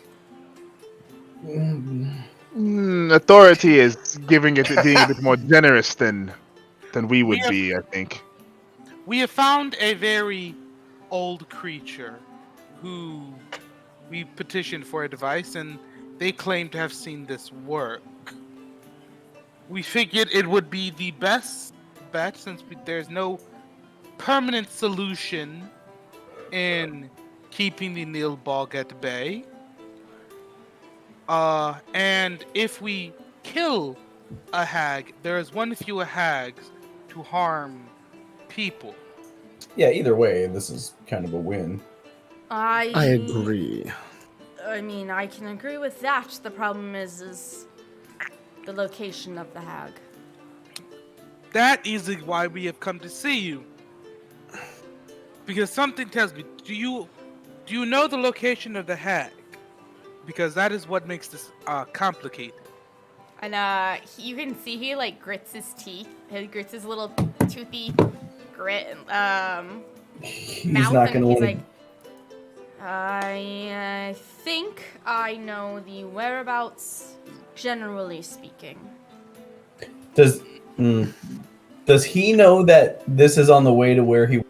Authority is being a bit more generous than we would be, I think. We have found a very old creature who we petitioned for advice, and they claim to have seen this work. We figured it would be the best bet since there's no permanent solution in keeping the Neelbog at bay. And if we kill a hag, there is one fewer hags to harm people. Yeah, either way, this is kind of a win. I agree. I mean, I can agree with that. The problem is the location of the hag. That is why we have come to see you. Because something tells me, do you know the location of the hag? Because that is what makes this complicated. And you can see he like grits his teeth. He grits his little toothy grit He's mouth, not and gonna he's want like, I think I know the whereabouts, generally speaking. Does he know that this is on the way to where he?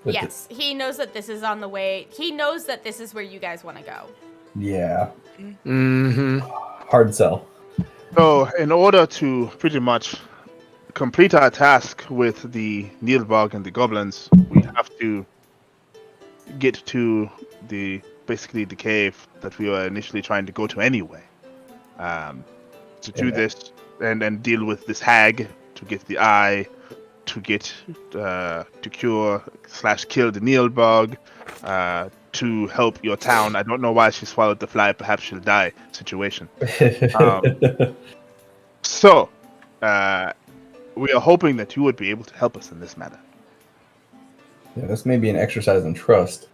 Yes, he knows that this is on the way. He knows that this is where you guys want to go. Yeah. Mm-hmm. Hard sell. So, in order to pretty much complete our task with the Neelbog and the goblins, we have to get to basically the cave that we were initially trying to go to anyway. To do this and deal with this hag, to get the eye, to get to cure/kill the Neilbog, to help your town. I don't know why she swallowed the fly. Perhaps she'll die. Situation. So, we are hoping that you would be able to help us in this matter. Yeah, this may be an exercise in trust.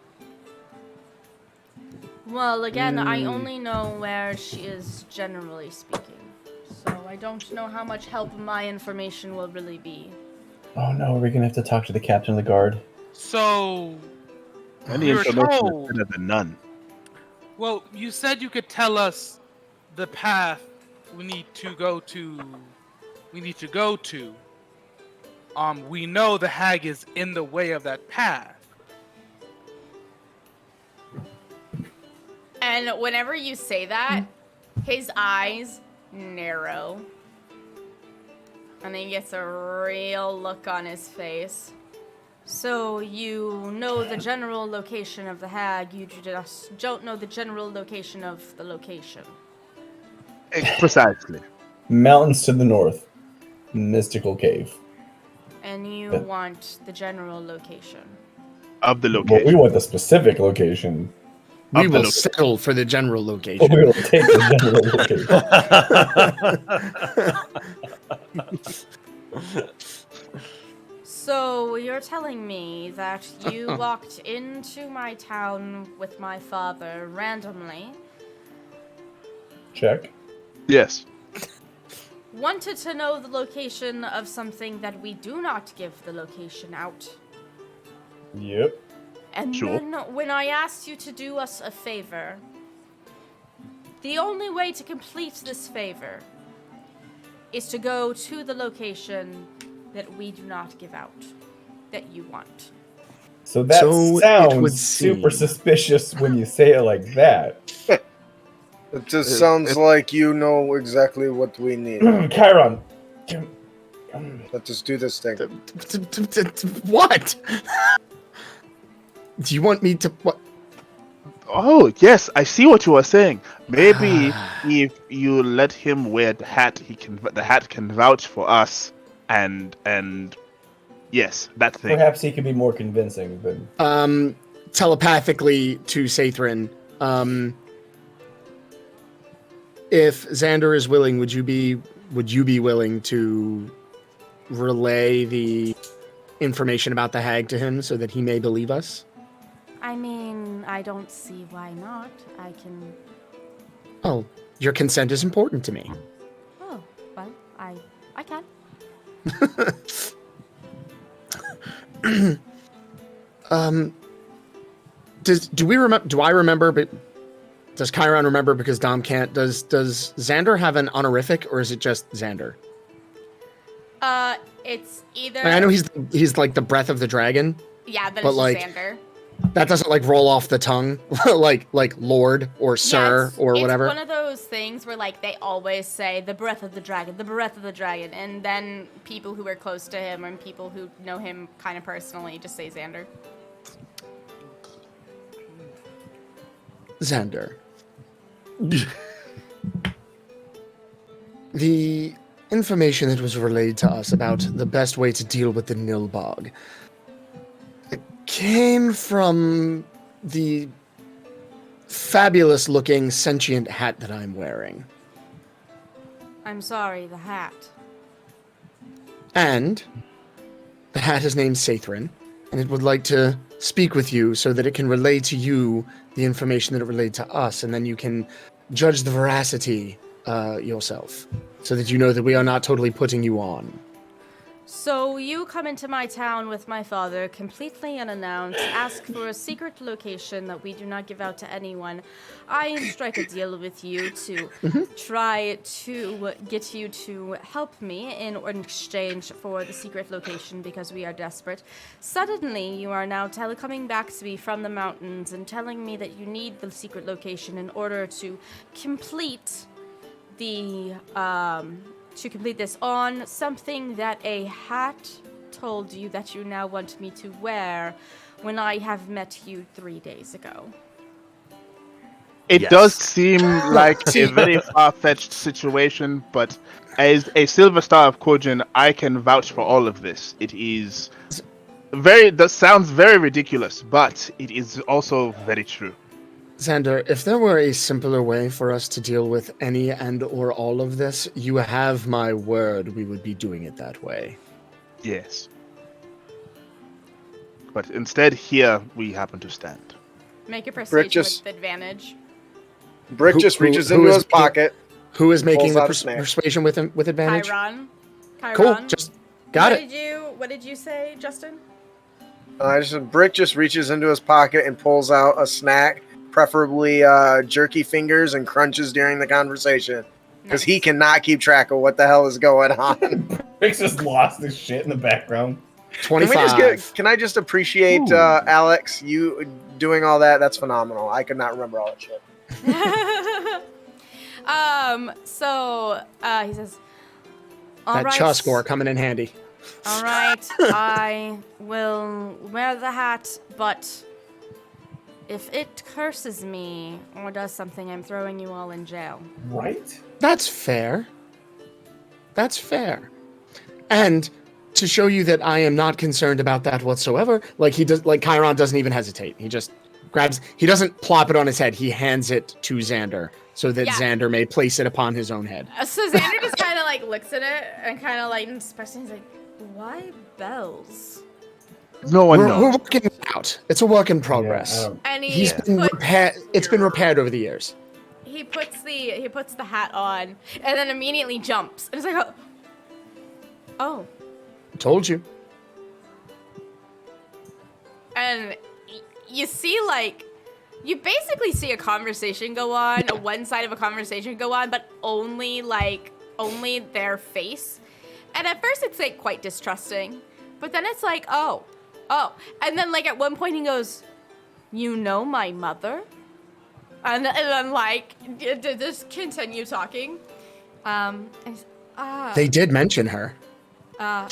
Well, again, I only know where she is, generally speaking. So I don't know how much help my information will really be. Oh no, we're gonna have to talk to the captain of the guard. So, Any we were information is told. better than none. Well, you said you could tell us the path we need to go to. We know the hag is in the way of that path. And whenever you say that, his eyes narrow. And he gets a real look on his face. So you know the general location of the hag, you just don't know the general location of the location. Precisely. Mountains to the north. Mystical cave. And you want the general location. Of the Well, location. we want the specific location. We Of the will location. settle for the general But location. we will take the general location. So you're telling me that you walked into my town with my father randomly, Check. Yes. wanted to know the location of something that we do not give the location out. Yep. And Sure. then when I asked you to do us a favor, the only way to complete this favor is to go to the location that we do not give out, that you want. So that So it sounds would super seem. suspicious when you say it like that. It just sounds like you know exactly what we need. Chiron. Let's just do this thing. What? Do you want me to what? Oh, yes, I see what you are saying. Maybe if you let him wear the hat, the hat can vouch for us, and yes, that thing. Perhaps he could be more convincing than. Telepathically to Sathrin, if Xander is willing, would you be willing to relay the information about the hag to him so that he may believe us? I mean, I don't see why not. I can... Oh, your consent is important to me. Oh, well, I can. Do I remember, but does Chiron remember because Dom can't? Does Xander have an honorific, or is it just Xander? It's either... Like, I know he's like the breath of the dragon. Yeah, but but, it's like, just Xander. That doesn't like roll off the tongue like Lord or Sir or whatever. It's one of those things where like they always say the breath of the dragon, and then people who are close to him and people who know him kind of personally just say Xander. Xander. The information that was relayed to us about the best way to deal with the Nilbog came from the fabulous-looking sentient hat that I'm wearing. I'm sorry, the hat. And the hat is named Sathrin, and it would like to speak with you so that it can relay to you the information that it relayed to us, and then you can judge the veracity yourself, so that you know that we are not totally putting you on. So you come into my town with my father, completely unannounced, ask for a secret location that we do not give out to anyone. I strike a deal with you to try to get you to help me in exchange for the secret location because we are desperate. Suddenly, you are now coming back to me from the mountains and telling me that you need the secret location in order to complete the to complete this on something that a hat told you that you now want me to wear when I have met you 3 days ago. It Yes. does seem like a very far-fetched situation, but as a Silver Star of Kojin, I can vouch for all of this. It is that sounds very ridiculous, but it is also very true. Xander, if there were a simpler way for us to deal with any and or all of this, you have my word we would be doing it that way. Yes. But instead, here we happen to stand. Make a persuasion just- with advantage. Brick Who- just who- reaches who into is his making- pocket. Who is making Pulls the out a snack. persuasion with advantage? Chiron. Cool, just got it. What did you say, Justin? Brick just reaches into his pocket and pulls out a snack, preferably jerky fingers, and crunches during the conversation. Because he cannot keep track of what the hell is going on. Rick's just lost his shit in the background. 25. Can I just appreciate Alex, you doing all that? That's phenomenal. I could not remember all that shit. He says, all That right. cha score coming in handy. All right, I will wear the hat, but if it curses me or does something, I'm throwing you all in jail. Right? That's fair. That's fair. And to show you that I am not concerned about that whatsoever, Chiron doesn't even hesitate. He just grabs, he doesn't plop it on his head. He hands it to Xander so that Xander may place it upon his own head. So Xander just kind of like looks at it and kind of like inspects it. He's like, why bells? No one We're knows. working it out. It's a work in progress. Yeah, And He's been repaired. It's been repaired over the years. he puts the hat on and then immediately jumps. And it's like, oh. Told you. And you see, like, you basically see a conversation go on, one side of a conversation go on, but only their face. And at first it's, like, quite distrusting. But then it's like, oh. And then, like, at one point he goes, you know my mother? And then, like, just continue talking. And he's, They did mention her. And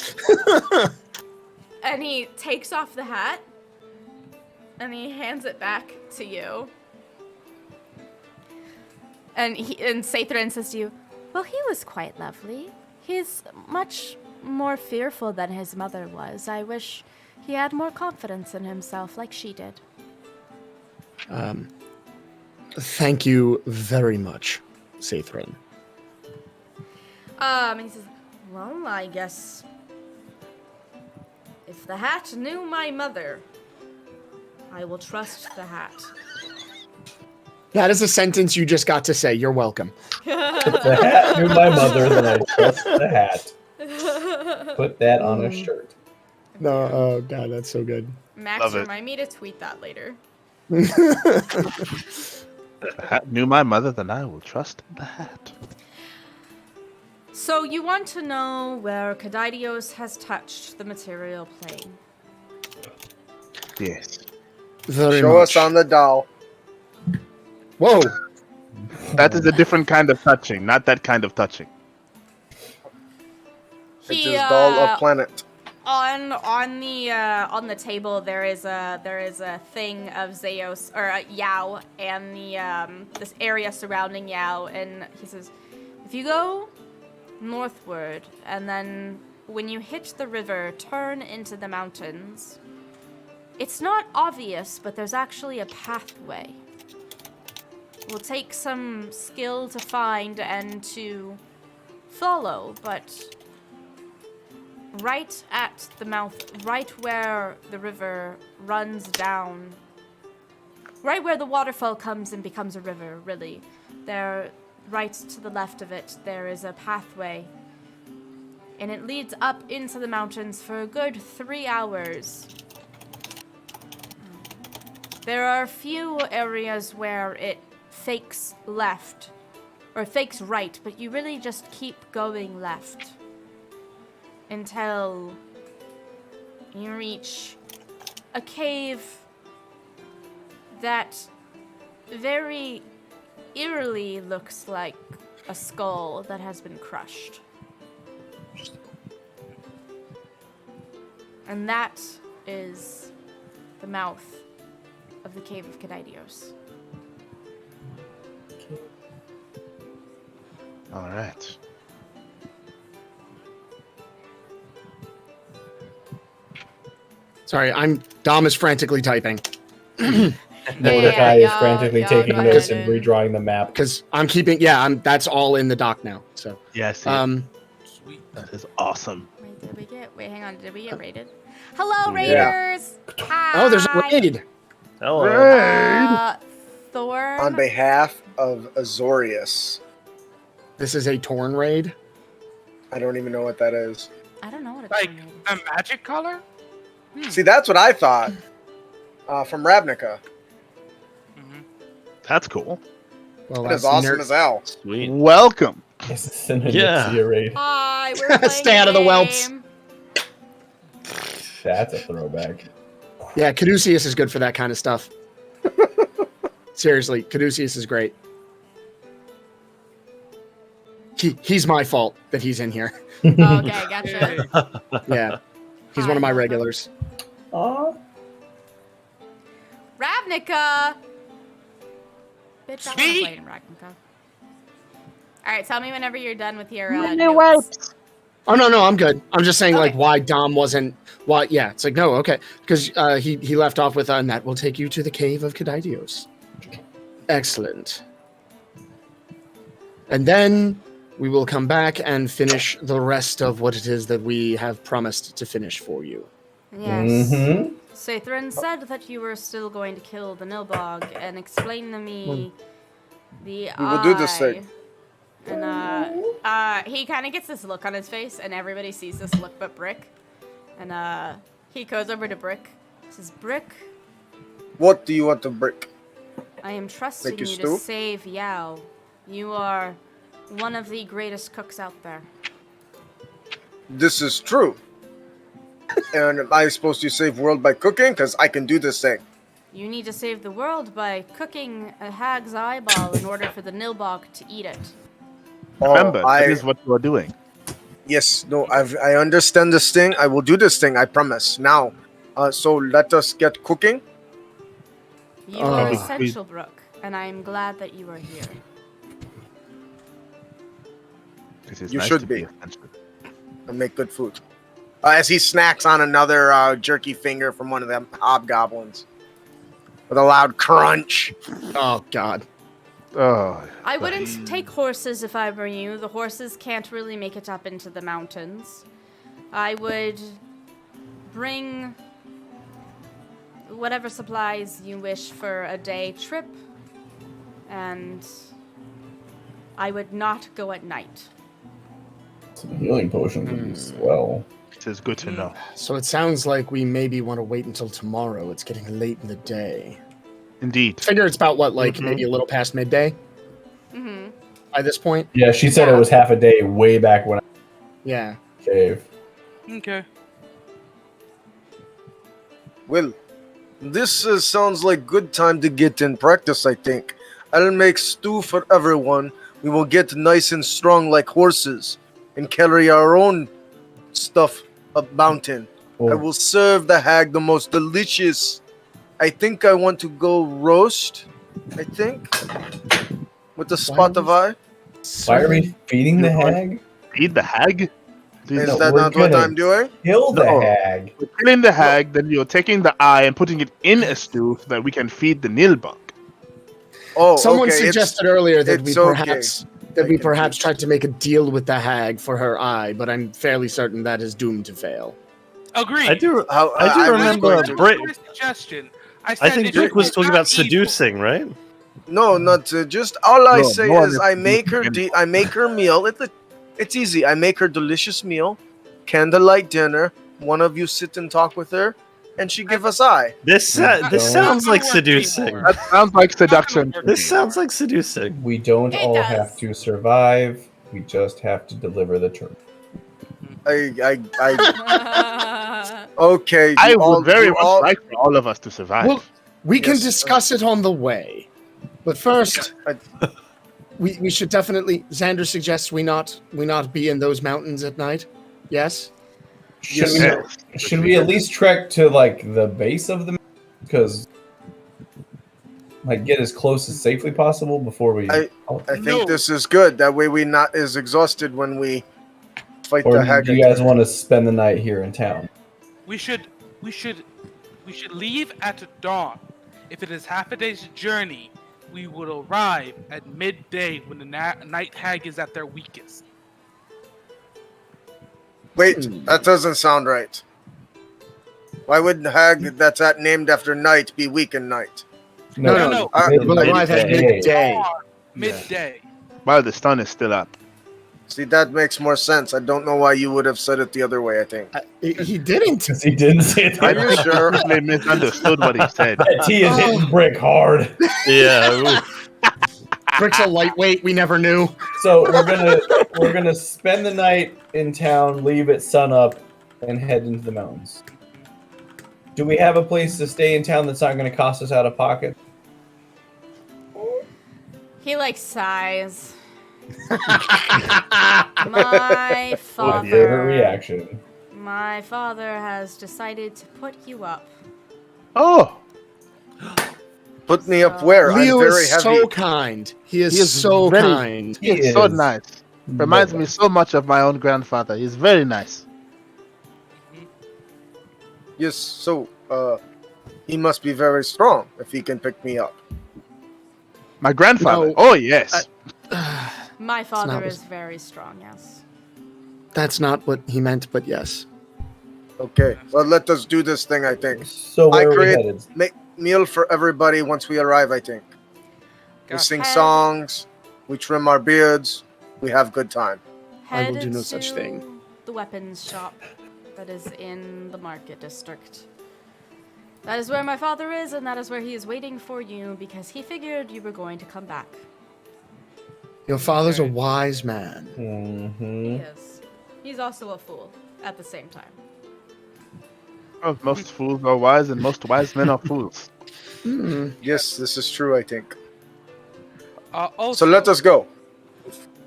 he takes off the hat. And he hands it back to you. And Sathrin says to you, well, he was quite lovely. He's much more fearful than his mother was. I wish he had more confidence in himself like she did. Thank you very much, Sathrin. And he says, well, I guess if the hat knew my mother, I will trust the hat. That is a sentence you just got to say. You're welcome. If the hat knew my mother, then I trust the hat. Put that on a shirt. No, oh god, that's so good. Max, Love it. remind me to tweet that later. If the hat knew my mother, then I will trust the hat. So you want to know where Kadidios has touched the material plane? Yes. Very Show much. us on the doll. Whoa. That is a different kind of touching, not that kind of touching. It's his doll of planet. On the table there is a thing of Zeos or Yao and the this area surrounding Yao, and he says, if you go northward and then when you hit the river, turn into the mountains. It's not obvious, but there's actually a pathway. It will take some skill to find and to follow, but right at the mouth, right where the river runs down, right where the waterfall comes and becomes a river, really, there, right to the left of it, there is a pathway. And it leads up into the mountains for a good 3 hours. There are a few areas where it fakes left, or fakes right, but you really just keep going left until you reach a cave that very eerily looks like a skull that has been crushed. And that is the mouth of the Cave of Kadidios. All right. Sorry, Dom is frantically typing. Mordecai is yeah, frantically yeah, taking go notes ahead and redrawing the map. Because that's all in the doc now. So, Yes. Sweet. That is awesome. Wait, hang on. Did we get raided? Hello, Yeah. Raiders! Hi! oh, there's a raid. Hello. Thorn? On behalf of Azorius. This is a torn raid. I don't even know what that is. I don't know what it's Like a magic color? See, that's what I thought. From Ravnica. That's cool. Well, That is awesome as hell. Sweet. Welcome. This is an Yeah. Onyxia raid. Hi, we're playing Stay out of the whelps. game. That's a throwback. Yeah, Caduceus is good for that kind of stuff. Seriously, Caduceus is great. He's my fault that he's in here. Oh, okay, gotcha. Yeah, he's one of my regulars. Aw. Ravnica! Bitch, I Sweet. wanna play in Ravnica. Alright, tell me whenever you're done with your notes. Oh no, I'm good. I'm just saying, like, Okay. why Dom wasn't. Why? Yeah, it's like no, okay, because he left off with, and that will take you to the cave of Cadidios. Excellent. And then we will come back and finish the rest of what it is that we have promised to finish for you. Yes. Mm-hmm. Sathrin said that you were still going to kill the Nilbog and explain to me the We will do this eye. thing. And he kind of gets this look on his face, and everybody sees this look but Brick. And he goes over to Brick. Says, Brick, What do you want to break? I am trusting Make you you to stew? save Yao. You are one of the greatest cooks out there. This is true. And am I supposed to save world by cooking? Because I can do this thing. You need to save the world by cooking a hag's eyeball in order for the Nilbog to eat it. Remember, Oh, that is what you are doing. Yes, no, I understand this thing. I will do this thing, I promise. Now, so let us get cooking. You are Oh. essential, Brooke, and I am glad that you are here. This is You nice should to be. offensive. And make good food. As he snacks on another jerky finger from one of them hobgoblins. With a loud crunch. Oh God. Oh, I wouldn't take horses if I were you. The horses can't really make it up into the mountains. I would bring whatever supplies you wish for a day trip, and I would not go at night. Some healing potions as well. it is good to know. So it sounds like we maybe want to wait until tomorrow. It's getting late in the day. Indeed. Figure it's about what, like maybe a little past midday Mm-hmm. by this point. Yeah, she said it was half a day way back when I Yeah. cave. Okay. Well, this sounds like good time to get in practice, I think. I'll make stew for everyone. We will get nice and strong like horses and carry our own stuff up mountain. I Oh, will serve the hag the most delicious. I think I want to go roast, I think, with a spot of eye. why are we feeding the hag? Feed the hag? Is No, that we're not what gonna- I'm doing? Kill the No. hag. We're killing the hag, then you're taking the eye and putting it in a stew so that we can feed the nilbug. Oh, Someone okay. suggested earlier that we it's okay. perhaps I can feed- tried to make a deal with the hag for her eye, but I'm fairly certain that is doomed to fail. Agreed. I do I I do was remember going a to- Brick. My suggestion. I I said think it Brick was should talking not about evil. seducing, right? No, not just all I No, say no one is is I make her I make her meal. It's easy. I make her delicious meal, candlelight dinner. One of you sit and talk with her, and she give us eye. This Don't. sounds like Not work seducing. anymore. That sounds like seduction. Not This sounds like seducing. We don't It all does. have to survive. We just have to deliver the turn. I okay. I you all- would very you much all- like for all of us to survive. Well, we can Yes. discuss it on the way. But first, we should definitely. Xander suggests we not be in those mountains at night. Yes. Should, Yes. we, should we at least trek to like the base of the? Because like get as close as safely possible before we. I think this is good. That way we not as exhausted when we fight or the hag. do you guys want to spend the night here in town? We should leave at dawn. If it is half a day's journey, we will arrive at midday when the night hag is at their weakest. Wait, that doesn't sound right. Why would the hag that's named after night be weak in night? No. We'll arrive at midday. Midday. While the sun is still up. See, that makes more sense. I don't know why you would have said it the other way, I think. He didn't. Because he didn't say it. Are you sure? They misunderstood what he said. That tea is hitting brick hard. Yeah. Brick's a lightweight. We never knew. So we're gonna spend the night in town, leave at sunup, and head into the mountains. Do we have a place to stay in town that's not going to cost us out of pocket? He like sighs. My father. Favorite reaction. My father has decided to put you up. Oh, Put me up where? Leo I'm very is heavy. so kind. He is so very- kind. he is so nice. Reminds me so much of my own grandfather. He's very nice. Yes, so, he must be very strong if he can pick me up. My grandfather. No, Oh yes. My father not- is very strong, yes. That's not what he meant, but yes. Okay, well, let us do this thing, I think. So where I are we create- headed? Make meal for everybody once we arrive, I think. We sing Head- songs, we trim our beards, we have good time. I will Headed do no such to thing. The weapons shop that is in the market district. That is where my father is, and that is where he is waiting for you because he figured you were going to come back. Your father's a wise man. He Mm-hmm. is. He's also a fool at the same time. Oh, most fools are wise, and most wise men are fools. Yes, this is true, I think. Also, So let us go.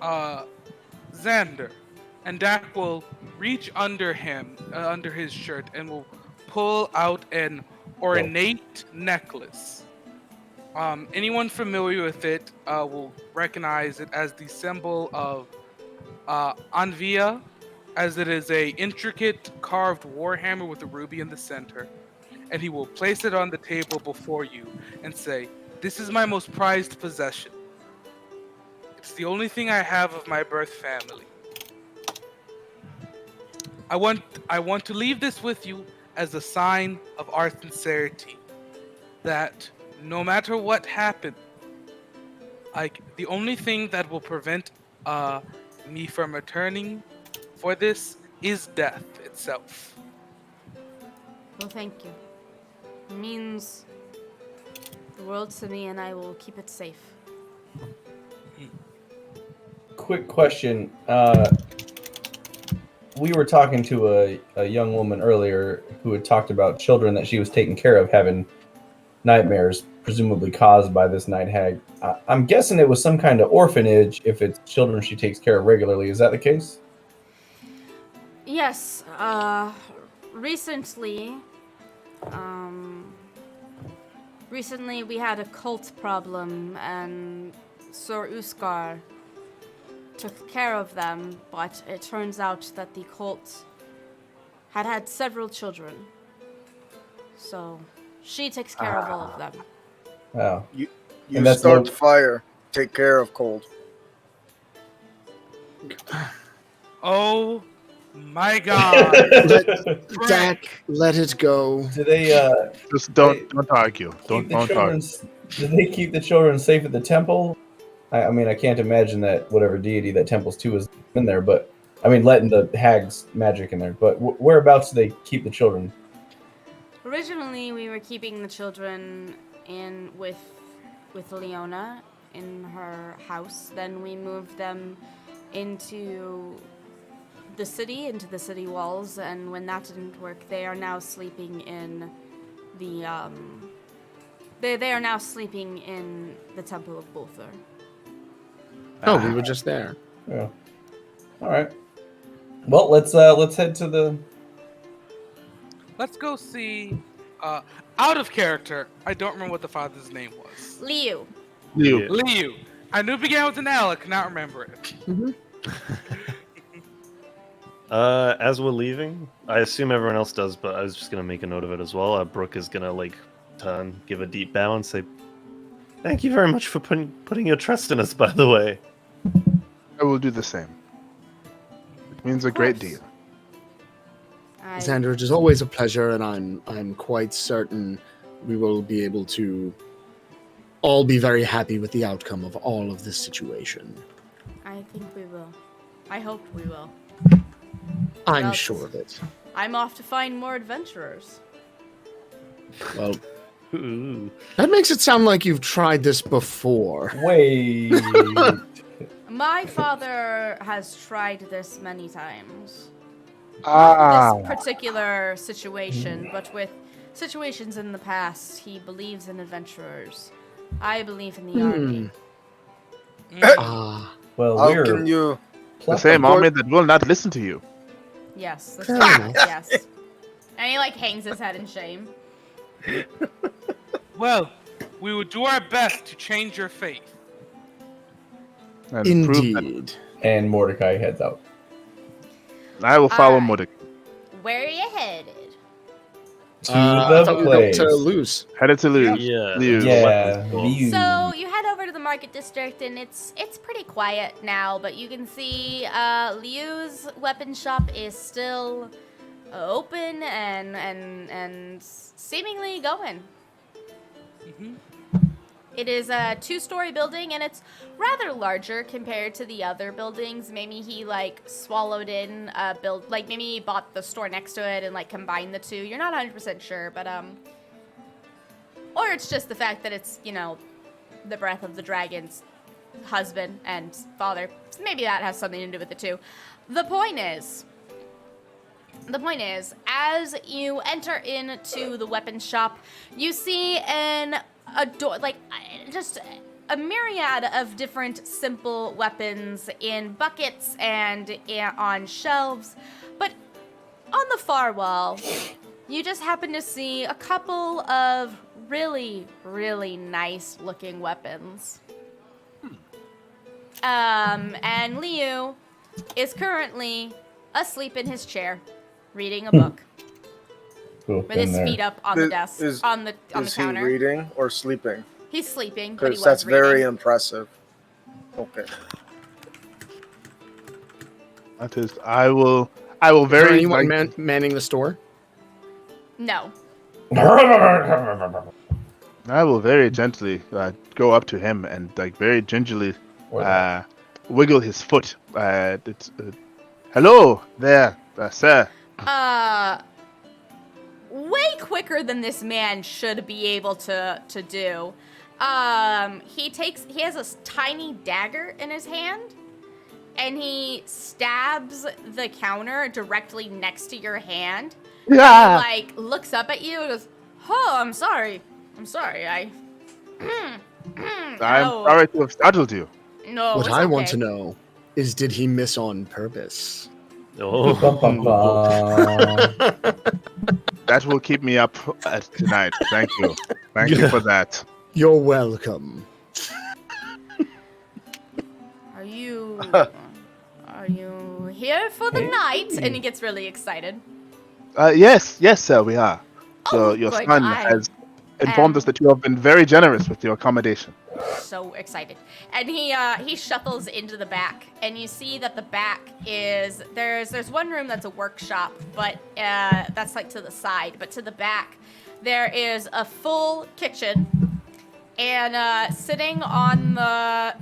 Xander, and Dak will reach under him, under his shirt, and will pull out an ornate necklace. Anyone familiar with it will recognize it as the symbol of Anvia, as it is a intricate carved warhammer with a ruby in the center. And he will place it on the table before you and say, "This is my most prized possession. It's the only thing I have of my birth family. I want to leave this with you as a sign of our sincerity, that no matter what happens, the only thing that will prevent me from returning for this is death itself." Well, thank you. It means the world to me, and I will keep it safe. Quick question. We were talking to a young woman earlier who had talked about children that she was taking care of having nightmares, presumably caused by this night hag. I'm guessing it was some kind of orphanage if it's children she takes care of regularly. Is that the case? Yes, recently we had a cult problem, and Sir Uskar took care of them, but it turns out that the cult had several children. So she takes care of all of them. Oh. You And that's start no- fire, take care of cold. Oh my god. Dak, let it go. Do they Just don't argue. Don't argue. do they keep the children safe at the temple? I mean, I can't imagine that whatever deity that temple's to is in there, but I mean, letting the hag's magic in there. But whereabouts do they keep the children? Originally, we were keeping the children in with Leona in her house. Then we moved them into the city walls, and when that didn't work, they are now sleeping in the they are now sleeping in the Temple of Bolthor. Oh, we were just there. Yeah. All right. Well, let's head to the. Let's go see Out of character, I don't remember what the father's name was. Liu. You. Liu. I knew it began with an L. I cannot remember it. As we're leaving, I assume everyone else does, but I was just gonna make a note of it as well. Brooke is gonna like turn, give a deep bow, and say, "Thank you very much for putting your trust in us." By the way, I will do the same. It means a great deal. Xander, it is always a pleasure, and I'm quite certain we will be able to all be very happy with the outcome of all of this situation. I think we will. I hope we will. I'm Well, sure of it. I'm off to find more adventurers. Well, ooh. that makes it sound like you've tried this before. Wait. My father has tried this many times. This particular situation, but with situations in the past, he believes in adventurers. I believe in the army. Ah, Well, How we're can you? The same army that will not listen to you. Yes, that's Fair right. enough. Yes. And he like hangs his head in shame. Well, we will do our best to change your faith. And prove that indeed. and Mordecai heads out. I will follow Alright. Mordecai. Where are you headed? To I the thought we were place. going to lose. Headed to Liu. Yeah. Liu. Yeah, Weapons. Liu. So you head over to the market district, and it's pretty quiet now. But you can see Liu's weapon shop is still open and seemingly going. It is a 2-story building, and it's rather larger compared to the other buildings. Maybe he like swallowed in a like maybe he bought the store next to it and like combined the two. You're not 100% sure, but or it's just the fact that it's, you know, the Breath of the Dragon's husband and father. Maybe that has something to do with it too. The point is, as you enter into the weapon shop, you see a door, like just a myriad of different simple weapons in buckets and on shelves. But on the far wall, you just happen to see a couple of really, really nice looking weapons. And Liu is currently asleep in his chair, reading a book Cool, with been his there. feet up on the desk, Is on the he counter. reading or sleeping? He's sleeping, but he Because was that's reading. very impressive. Okay. That is, I will Is there very anyone like, manning the store? No. I will very gently go up to him and like very gingerly wiggle his foot. It's hello there, sir. Way quicker than this man should be able to do. He has a tiny dagger in his hand, and he stabs the counter directly next to your hand. Yeah. He, like, looks up at you and goes, "Oh, I'm sorry. I'm sorry. I'm No. sorry to have startled you. No, What it's I want okay." to know is, did he miss on purpose? Oh. Bum, bum, bum. That will keep me up tonight. Thank you. Thank you for that. You're welcome. Are you here for the night? And he gets really excited. Yes, sir, we are. So Oh, your good. son has informed us that you have been very generous with your accommodation. So excited. And he shuffles into the back, and you see that the back is there's one room that's a workshop, but that's like to the side. But to the back, there is a full kitchen, and sitting on the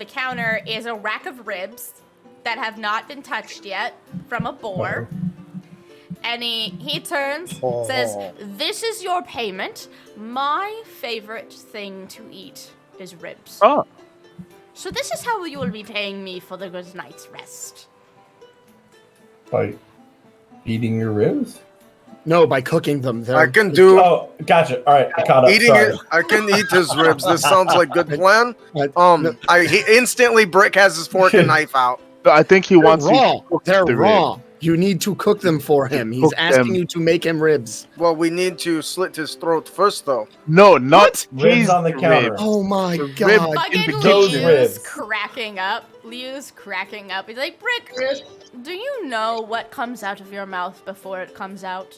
counter is a rack of ribs that have not been touched yet from a boar. And he turns, says, "This is your payment. My favorite thing to eat is ribs. Oh, So this is how you will be paying me for the good night's rest." By eating your ribs? No, by cooking them. I can do Oh, gotcha. All right, I caught up. eating Sorry. it. I can eat his ribs. This sounds like good plan. No, He instantly Brick has his fork and knife out. I think he they're wants you raw. to cook They're the raw. rib. You need to cook them for him. He's Cook asking them. you to make him ribs. Well, we need to slit his throat first, though. No, not Ribs on the counter. Oh my The god. rib- Fucking the Those Liu's ribs. cracking up. Liu's cracking up. He's like, Brick, do you know what comes out of your mouth before it comes out?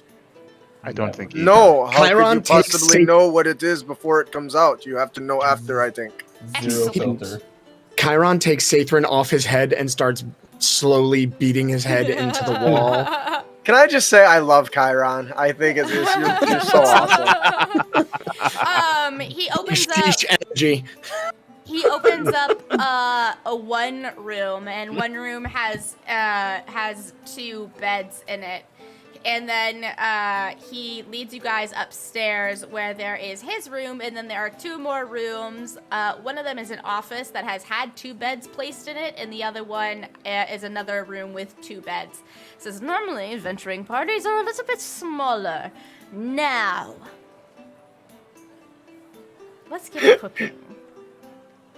I don't think. he No, how Chiron could you takes possibly know what it is before it comes out? You have to know after, I think. Zero Excellent. filter. Chiron takes Sathrin off his head and starts slowly beating his head into the wall. Can I just say I love Chiron? I think you're so awesome. He opens up. Sheesh energy. He opens up a one room, and one room has 2 beds in it. And then he leads you guys upstairs where there is his room, and then there are 2 more rooms. One of them is an office that has had 2 beds placed in it, and the other one is another room with 2 beds. It says, normally venturing parties are a little bit smaller. Now, let's get cooking.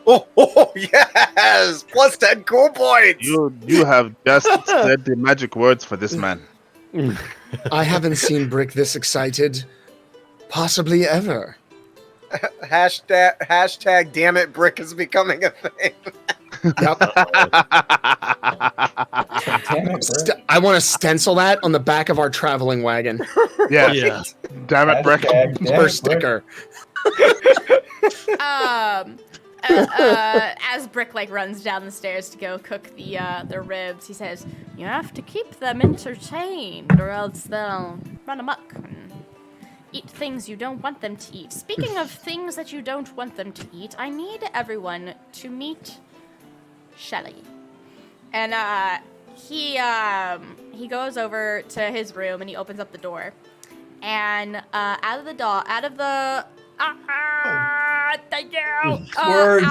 Oh, yes! Plus 10 cool points! You have just said the magic words for this man. I haven't seen Brick this excited, possibly ever. Hashtag damn it, Brick is becoming a thing. Yep. Damn it, Brick. I want to stencil that on the back of our traveling wagon. Yeah. Yeah. Damn it, Brick. Hashtag damn Per it, Brick. sticker. As Brick runs down the stairs to go cook the ribs, he says, "You have to keep them entertained, or else they'll run amok and eat things you don't want them to eat." Speaking of things that you don't want them to eat, I need everyone to meet Shelly. And he goes over to his room and he opens up the door, and out of the thank you. Words.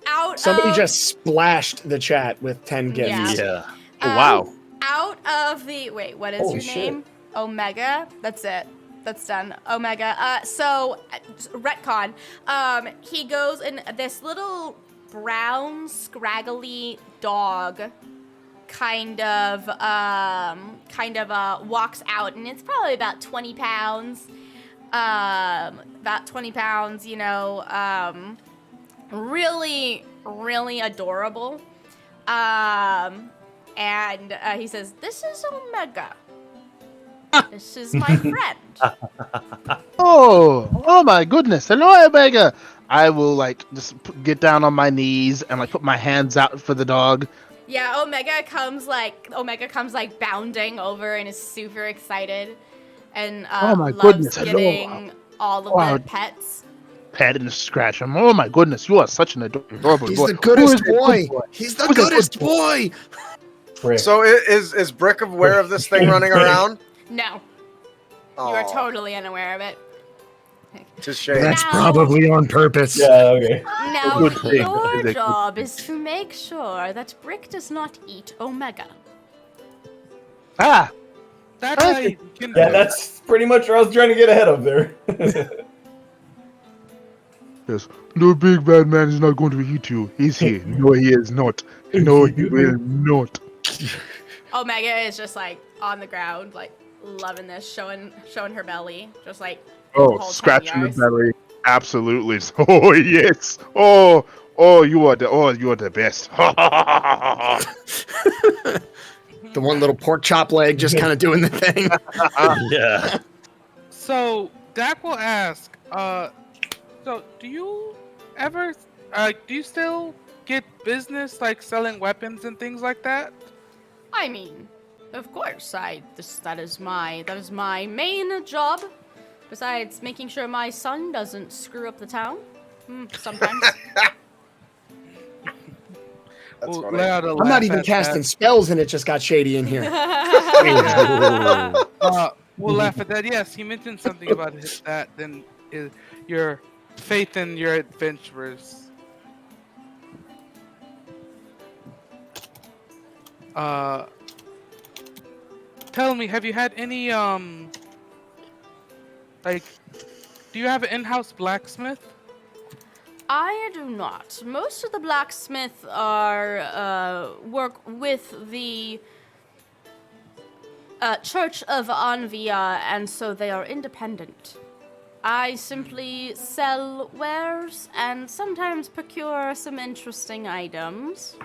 Out Somebody of, just splashed the chat with 10 gifts. Yeah. Yeah. Oh, wow. Out of the wait, what is Holy your shit. name? Omega. That's it. That's done. Omega. So retcon. He goes and this little brown scraggly dog kind of walks out, and it's probably about 20 pounds. About 20 pounds, really, really adorable. And he says, "This is Omega. This is my friend." Oh my goodness. Hello, Omega. I will just get down on my knees and put my hands out for the dog. Yeah, Omega comes bounding over and is super excited, and Oh my loves goodness, hello. getting all of Wow. the pets. Pet and scratch him. Oh my goodness, you are such an adorable He's boy. the goodest Who is boy. the good He's the Who's the goodest good boy. Brick. So is Brick aware of this thing running around? No, Oh, you are totally unaware of it. It's a shame. That's Now- probably on purpose. Yeah, okay. Now, Good thing. your Good thing. job is to make sure that Brick does not eat Omega. Ah, That's how you can Yeah, that's pretty much what I was trying to get ahead of there. yes. No big bad man is not going to eat you. Is he? No, he is not. No, he will not. Omega is just on the ground, loving this, showing her belly, just Oh, whole scratching the 10 yards. belly. Absolutely. Oh yes. Oh, you are the best. The one little pork chop leg just kind of doing the thing. Yeah. So Dak will ask, so do you still get business selling weapons and things like that? I mean, of course, that is my main job. Besides making sure my son doesn't screw up the town. Sometimes. That's We'll funny. let out a I'm laugh not even at casting that. spells and it just got shady in here. We'll laugh at that. Yes, he mentioned something about that. Then your faith in your adventurers. Tell me, have you had any do you have an in-house blacksmith? I do not. Most of the blacksmiths are work with the Church of Anvia, and so they are independent. I simply sell wares and sometimes procure some interesting items.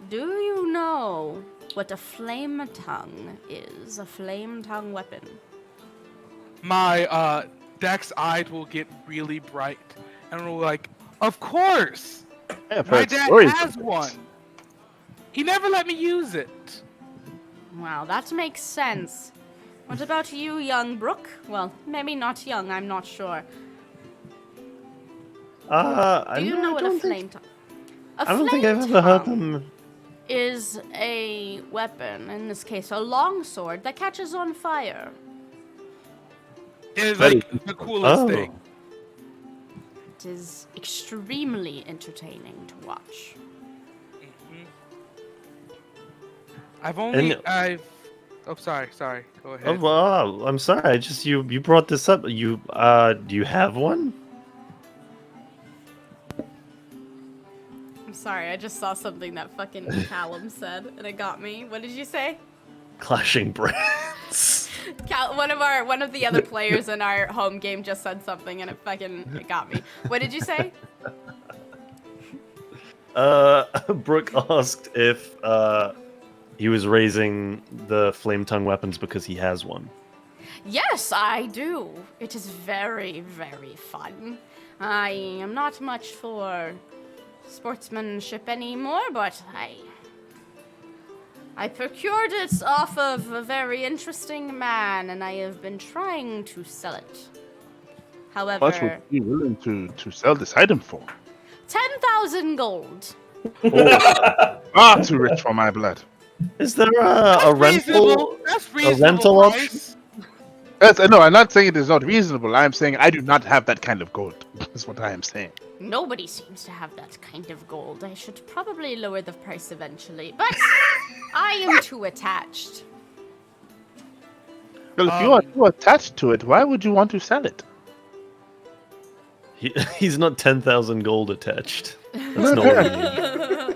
Do you know what a flame tongue is? A flame tongue weapon. My Dex eyes will get really bright, and we're like, "Of course, I've my heard dad stories has of one. this. He never let me use it." Wow, that makes sense. What about you, young Brooke? Well, maybe not young, I'm not sure. Do you know what a flame tongue? I don't think I've ever heard them. Is a weapon, in this case a longsword, that catches on fire. It's Very like the coolest Oh. thing. It is extremely entertaining to watch. Oh, sorry. Go Oh, ahead. wow. I'm sorry. I just you brought this up. You do you have one? I'm sorry, I just saw something that fucking Callum said, and it got me. What did you say? Clashing brands. One of the other players in our home game just said something, and it got me. What did you say? Brooke asked if he was raising the flame tongue weapons because he has one. Yes, I do. It is very, very fun. I am not much for sportsmanship anymore, but I procured it off of a very interesting man, and I have been trying to sell it. How much However, would you be willing to sell this item for? 10,000 gold. Far too rich for my blood. Is there a rental? That's A reasonable rental price. No, I'm not saying it is not reasonable. I'm saying I do not have that kind of gold. That's what I am saying. Nobody seems to have that kind of gold. I should probably lower the price eventually, but I am too attached. Well, if you are too attached to it, why would you want to sell it? He's not 10,000 gold attached. That's not what I mean.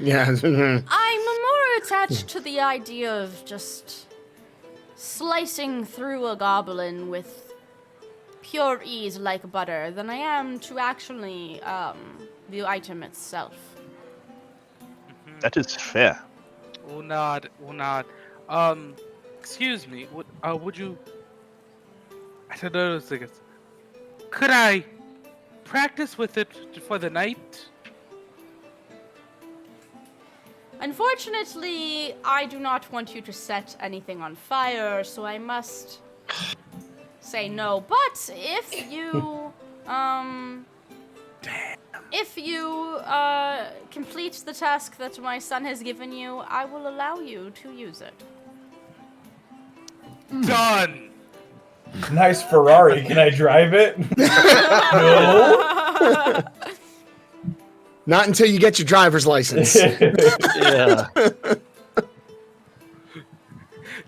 Yeah. I'm more attached to the idea of just slicing through a goblin with pure ease like butter than I am to actually the item itself. That is fair. Will not. Excuse me. Would you? I said those things. Could I practice with it for the night? Unfortunately, I do not want you to set anything on fire, so I must say no. But if you complete the task that my son has given you, I will allow you to use it. Done. Nice Ferrari. Can I drive it? No. Not until you get your driver's license. Yeah.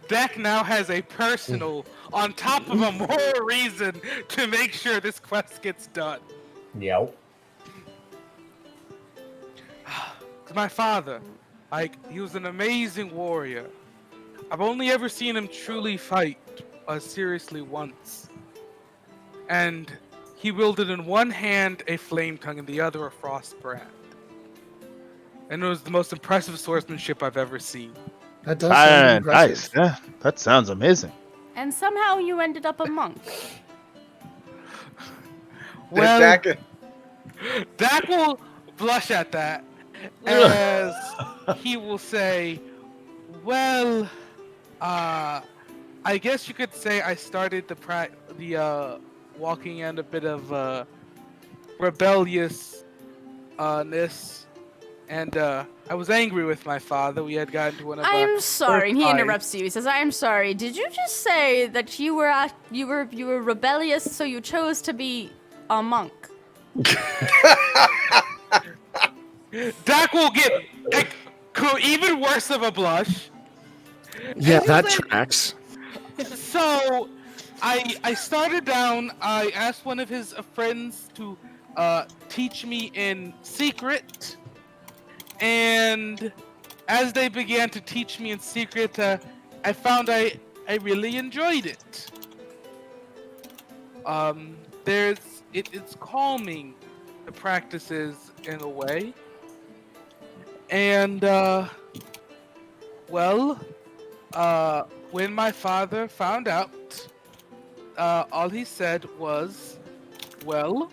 Dak now has a personal, on top of a moral reason to make sure this quest gets done. Yep. My father, he was an amazing warrior. I've only ever seen him truly fight seriously once. And he wielded in one hand a flame tongue and the other a frost brand. And it was the most impressive swordsmanship I've ever seen. That does sound impressive. Nice. Yeah, that sounds amazing. And somehow you ended up a monk. Well, Dak- Dak will blush at that as he will say, well, I guess you could say I started the walking and a bit of rebelliousness, and I was angry with my father. We had gotten to one of our I'm sorry. first He fights. interrupts you. He says, "I'm sorry. Did you just say that you were rebellious, so you chose to be a monk?" Dak will get even worse of a blush. Yeah, And that he's like- tracks. So, I started down. I asked one of his friends to teach me in secret, and as they began to teach me in secret, I found I really enjoyed it. It's calming, the practices in a way. And when my father found out, all he said was, well,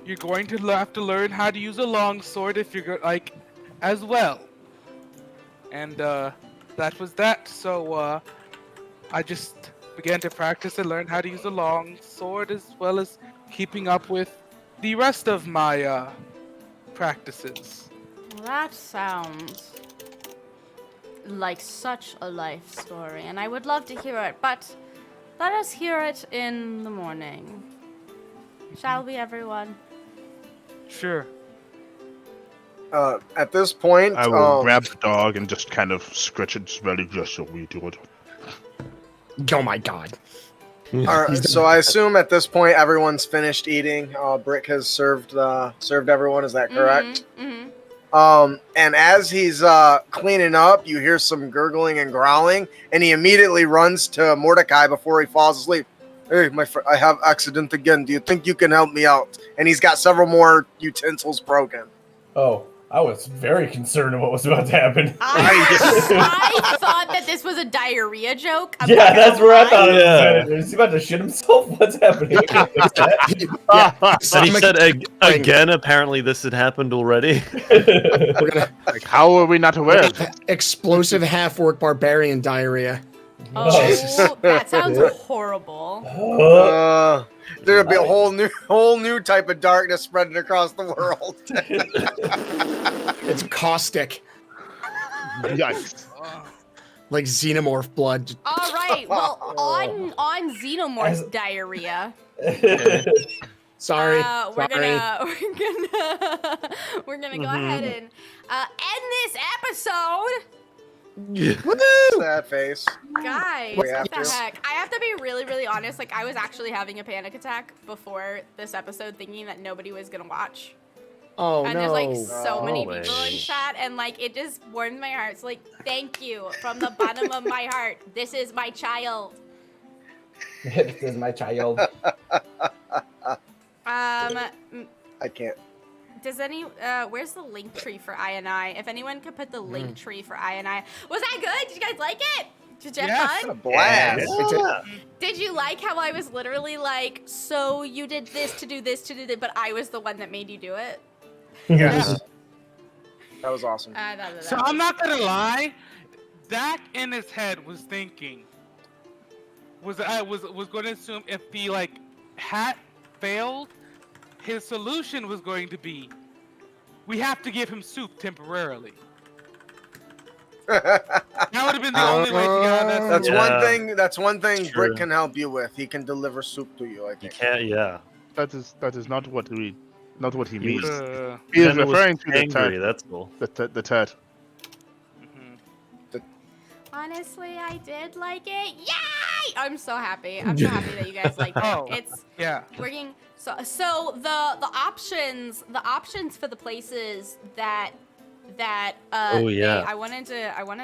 you're going to have to learn how to use a longsword if you're as well. And that was that. So I just began to practice and learn how to use a longsword, as well as keeping up with the rest of my practices. That sounds like such a life story, and I would love to hear it, but let us hear it in the morning. Shall we, everyone? Sure. At this point, I will grab the dog and just kind of scratch its belly just so we do it. Oh my god. all right, so I assume at this point everyone's finished eating. Brick has served everyone. Is that correct? Mm-hmm. And as he's cleaning up, you hear some gurgling and growling, and he immediately runs to Mordecai before he falls asleep. Hey, my friend, I have accident again. Do you think you can help me out? And he's got several more utensils broken. Oh, I was very concerned of what was about to happen. I thought that this was a diarrhea joke. I'm Yeah, not gonna that's where I thought lie. it was. Is he about to shit himself? What's happening? I can't fix that. And he said again, apparently this had happened already. We're gonna Like, how are we not aware of it? explosive half-orc barbarian diarrhea. Oh, that sounds horrible. There'll be a whole new type of darkness spreading across the world. It's caustic, Yikes. like xenomorph blood. All right. Well, on xenomorph's diarrhea. Sorry. We're Sorry. gonna go ahead and end this episode. Sad face. Guys, We have what the to. heck? I have to be really, really honest. Like, I was actually having a panic attack before this episode, thinking that nobody was gonna watch. Oh And no. there's like so many Oh, people in wait. chat, and like it just warmed my heart. So like, thank you from the bottom of my heart. This is my child. This is my child. I can't. Does where's the link tree for I? If anyone could put the link tree for I. Was that good? Did you guys like it? Did you have Yes. fun? A blast. Did you like how I was literally like, so you did this to do this to do that, but I was the one that made you do it? Yes. That was awesome. So I'm not gonna lie, Dak in his head was thinking, was going to assume if the hat failed, his solution was going to be, we have to give him soup temporarily. That would have been the only way to get out of that. That's Yeah. one thing True. Brick can help you with. He can deliver soup to you, I You think. can't, yeah. That is not what he He means. was- He is Jenna was referring to the angry, turd. that's all. The turd. Honestly, I did like it. Yay! I'm so happy. I'm so happy that you guys liked it. Oh. It's Yeah. working. So the options for the places that Oh, yeah. I wanted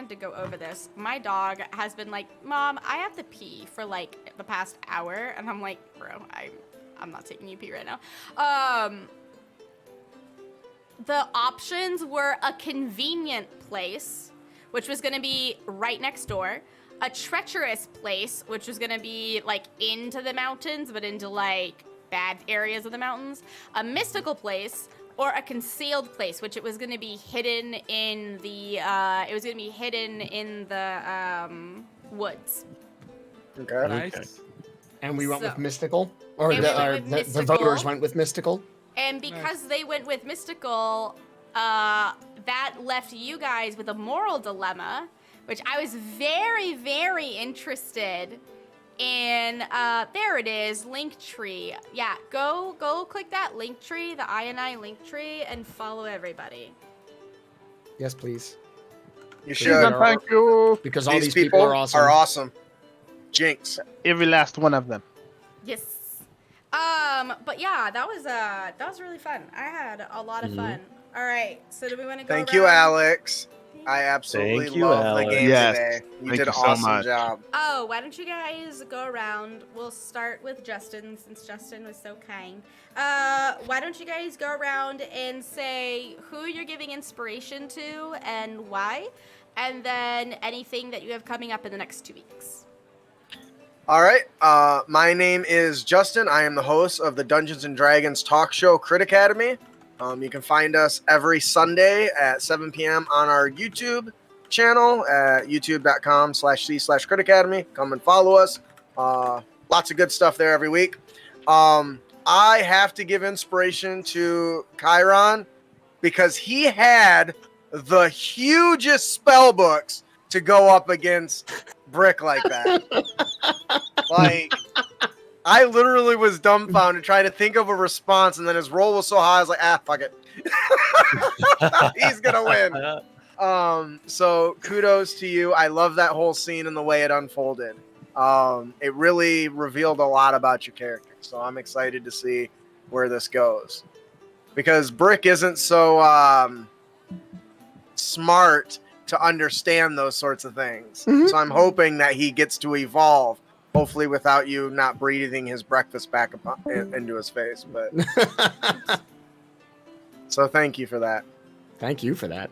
to go over this. My dog has been like, Mom, I have to pee for like the past hour, and I'm like, bro, I'm not taking you pee right now. The options were a convenient place, which was going to be right next door, a treacherous place, which was going to be like into the mountains, but into like bad areas of the mountains, a mystical place, or a concealed place, which it was going to be hidden in the woods. Okay. Nice. And we went So- with mystical, or And we went with the mystical. voters went with mystical. And because they went with mystical, that left you guys with a moral dilemma, which I was very, very interested in. There it is, Linktree. Yeah, go click that Linktree, the I Linktree, and follow everybody. Yes, please. You should. Thank you. Because all these people are awesome. Jinx. Every last one of them. Yes. But yeah, that was really fun. I had a lot of fun. All right, so do we want to go Thank you, around? Alex. I absolutely Thank you, love the Alex. game Yes, today. You thank did you an so awesome much. job. Oh, why don't you guys go around? We'll start with Justin, since Justin was so kind. Why don't you guys go around and say who you're giving inspiration to and why, and then anything that you have coming up in the next 2 weeks. All right. My name is Justin. I am the host of the Dungeons and Dragons talk show Crit Academy. You can find us every Sunday at 7 p.m. on our YouTube channel at youtube.com/c/Crit Academy. Come and follow us. Lots of good stuff there every week. I have to give inspiration to Chiron because he had the hugest spell books to go up against Brick like that. Like, I literally was dumbfounded trying to think of a response, and then his roll was so high, I was like, fuck it. He's gonna win. So kudos to you. I love that whole scene and the way it unfolded. It really revealed a lot about your character. So I'm excited to see where this goes. Because Brick isn't so smart to understand those sorts of things. Mhm. So I'm hoping that he gets to evolve, hopefully without you not breathing his breakfast back into his face. But so thank you for that. Thank you for that.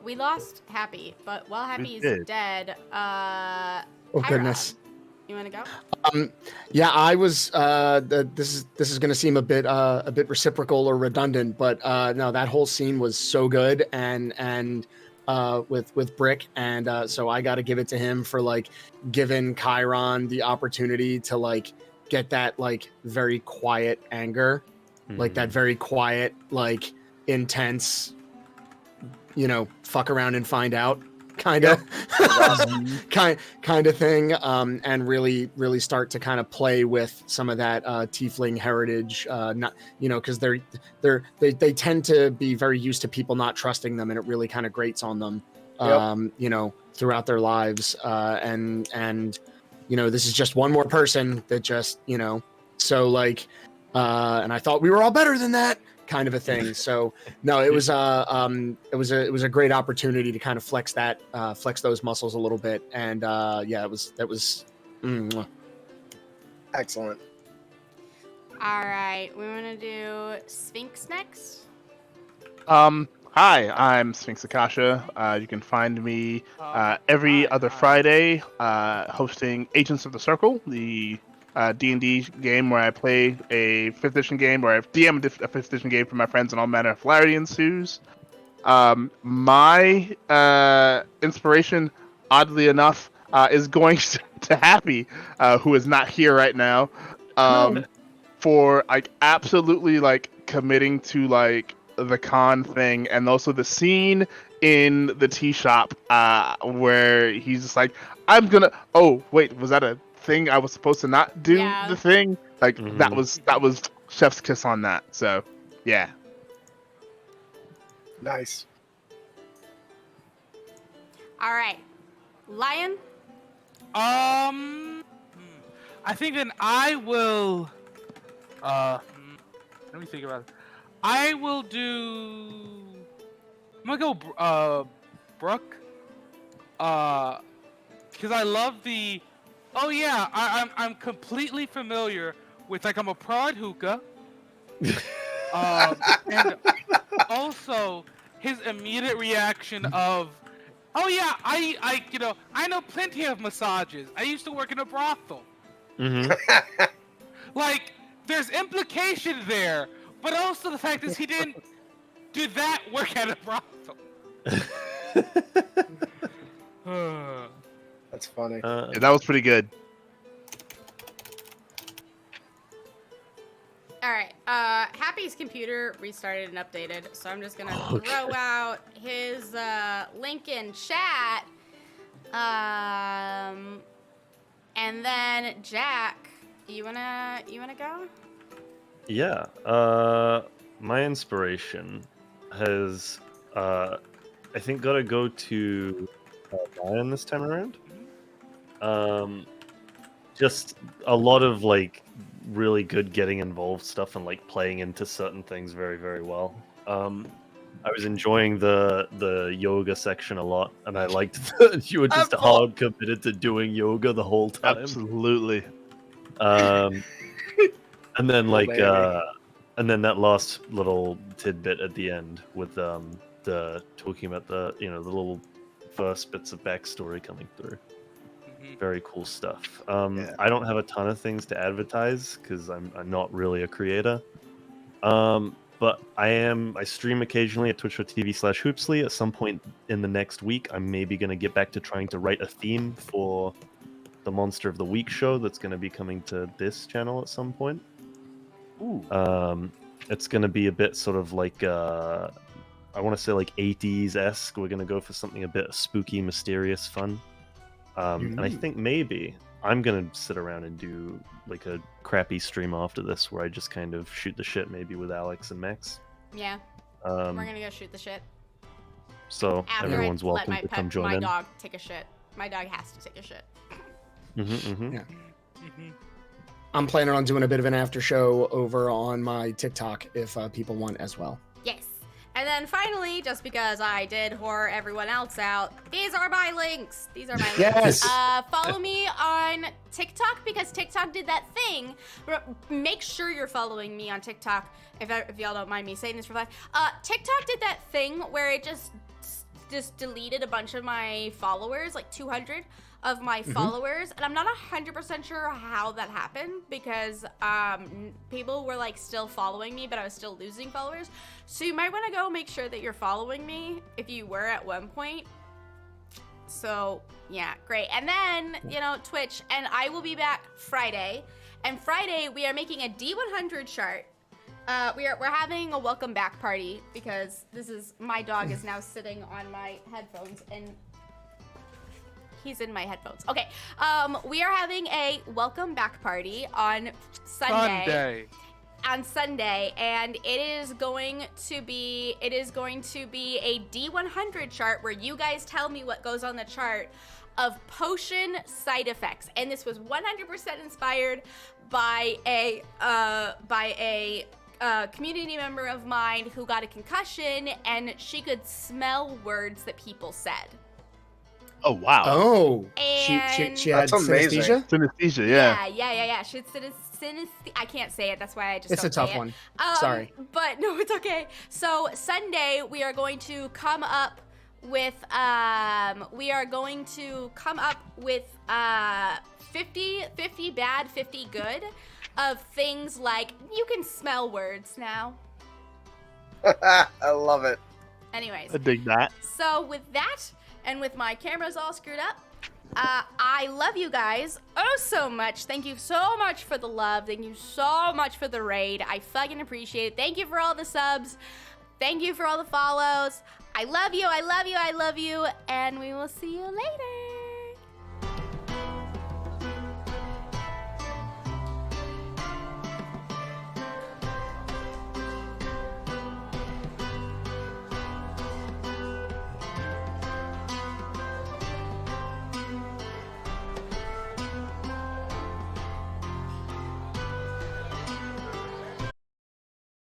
We lost Happy, but while Happy We is did. dead, Oh Chiron, goodness. you want to go? Yeah, I was. This is going to seem a bit reciprocal or redundant, but no, that whole scene was so good, and with Brick, and so I got to give it to him for like giving Chiron the opportunity to like get that like very quiet anger, like that very quiet, like intense, fuck around and find out kind of kind of thing, and really start to kind of play with some of that tiefling heritage, not because they tend to be very used to people not trusting them, and it really kind of grates on them throughout their lives, and this is just one more person that just so like and I thought we were all better than that kind of a thing. So no, it was a great opportunity to kind of flex those muscles a little bit, and that was Excellent. All right, we want to do Sphinx next. Hi, I'm Sphinx Akasha. You can find me every other Friday hosting Agents of the Circle, the D&D game where I play a 5th edition game, where I DM a 5th edition game for my friends, and all manner of hilarity ensues. My inspiration, oddly enough, is going to Happy, who is not here right now, for like absolutely like committing to like the con thing, and also the scene in the tea shop where he's just like, I'm gonna. Oh wait, was that a thing I was supposed to not do? Yeah. The thing like that was chef's kiss on that. So yeah. Nice. All right, Lion. I think then I will. Let me think about it. I will do. I'm gonna go Brooke. Because I love the. Oh yeah, I'm completely familiar with, like, I'm a pro at hookah. And also his immediate reaction of, oh yeah, I know plenty of massages. I used to work in a brothel. Like, there's implication there, but also the fact is he didn't do that work at a brothel. That's funny. Yeah, that was pretty good. All right, Happy's computer restarted and updated, so I'm just gonna throw out his link in chat. And then Jack, you wanna go? Yeah. My inspiration has, I think, got to go to Ryan this time around. Just a lot of like really good getting involved stuff and like playing into certain things very, very well. I was enjoying the yoga section a lot, and I liked that you were just hard committed to doing yoga the whole time. Absolutely. And then and then that last little tidbit at the end with the talking about the the little first bits of backstory coming through. Very cool stuff. I don't have a ton of things to advertise because I'm not really a creator. But I stream occasionally at twitch.tv/hoopsly. At some point in the next week, I'm maybe going to get back to trying to write a theme for the Monster of the Week show that's going to be coming to this channel at some point. Ooh. It's going to be a bit sort of like, I want to say like 80s-esque. We're going to go for something a bit spooky, mysterious, fun. And I think maybe I'm going to sit around and do like a crappy stream after this where I just kind of shoot the shit maybe with Alex and Max. Yeah. We're going to go shoot the shit. So After everyone's I welcome let to come join my in. dog take a shit. My dog has to take a shit. Yeah. I'm planning on doing a bit of an after show over on my TikTok if people want as well. Yes. And then finally, just because I did whore everyone else out, these are my links. These are my Yes. links. Follow me on TikTok because TikTok did that thing. Make sure you're following me on TikTok if y'all don't mind me saying this for fun. TikTok did that thing where it just deleted a bunch of my followers, like 200 of my followers, and I'm not 100% sure how that happened because people were like still following me, but I was still losing followers. So you might want to go make sure that you're following me if you were at one point. So yeah, great. And then Twitch, and I will be back Friday. And Friday we are making a D100 chart. We're having a welcome back party because my dog is now sitting on my headphones and he's in my headphones. Okay. We are having a welcome back party on Sunday. On Sunday, and it is going to be a D100 chart where you guys tell me what goes on the chart of potion side effects. And this was 100% inspired by a community member of mine who got a concussion and she could smell words that people said. Oh wow! Oh, And she had That's amazing. synesthesia. Synesthesia, yeah. Yeah. She had synesthesia. I can't say it. That's why I just. It's a don't tough say one. it. Sorry. But no, it's okay. So Sunday we are going to come up with 50 bad, 50 good of things like you can smell words now. I love it. Anyways. I dig that. So with that, and with my cameras all screwed up, I love you guys oh so much. Thank you so much for the love. Thank you so much for the raid. I fucking appreciate it. Thank you for all the subs. Thank you for all the follows. I love you. I love you. I love you. And we will see you later.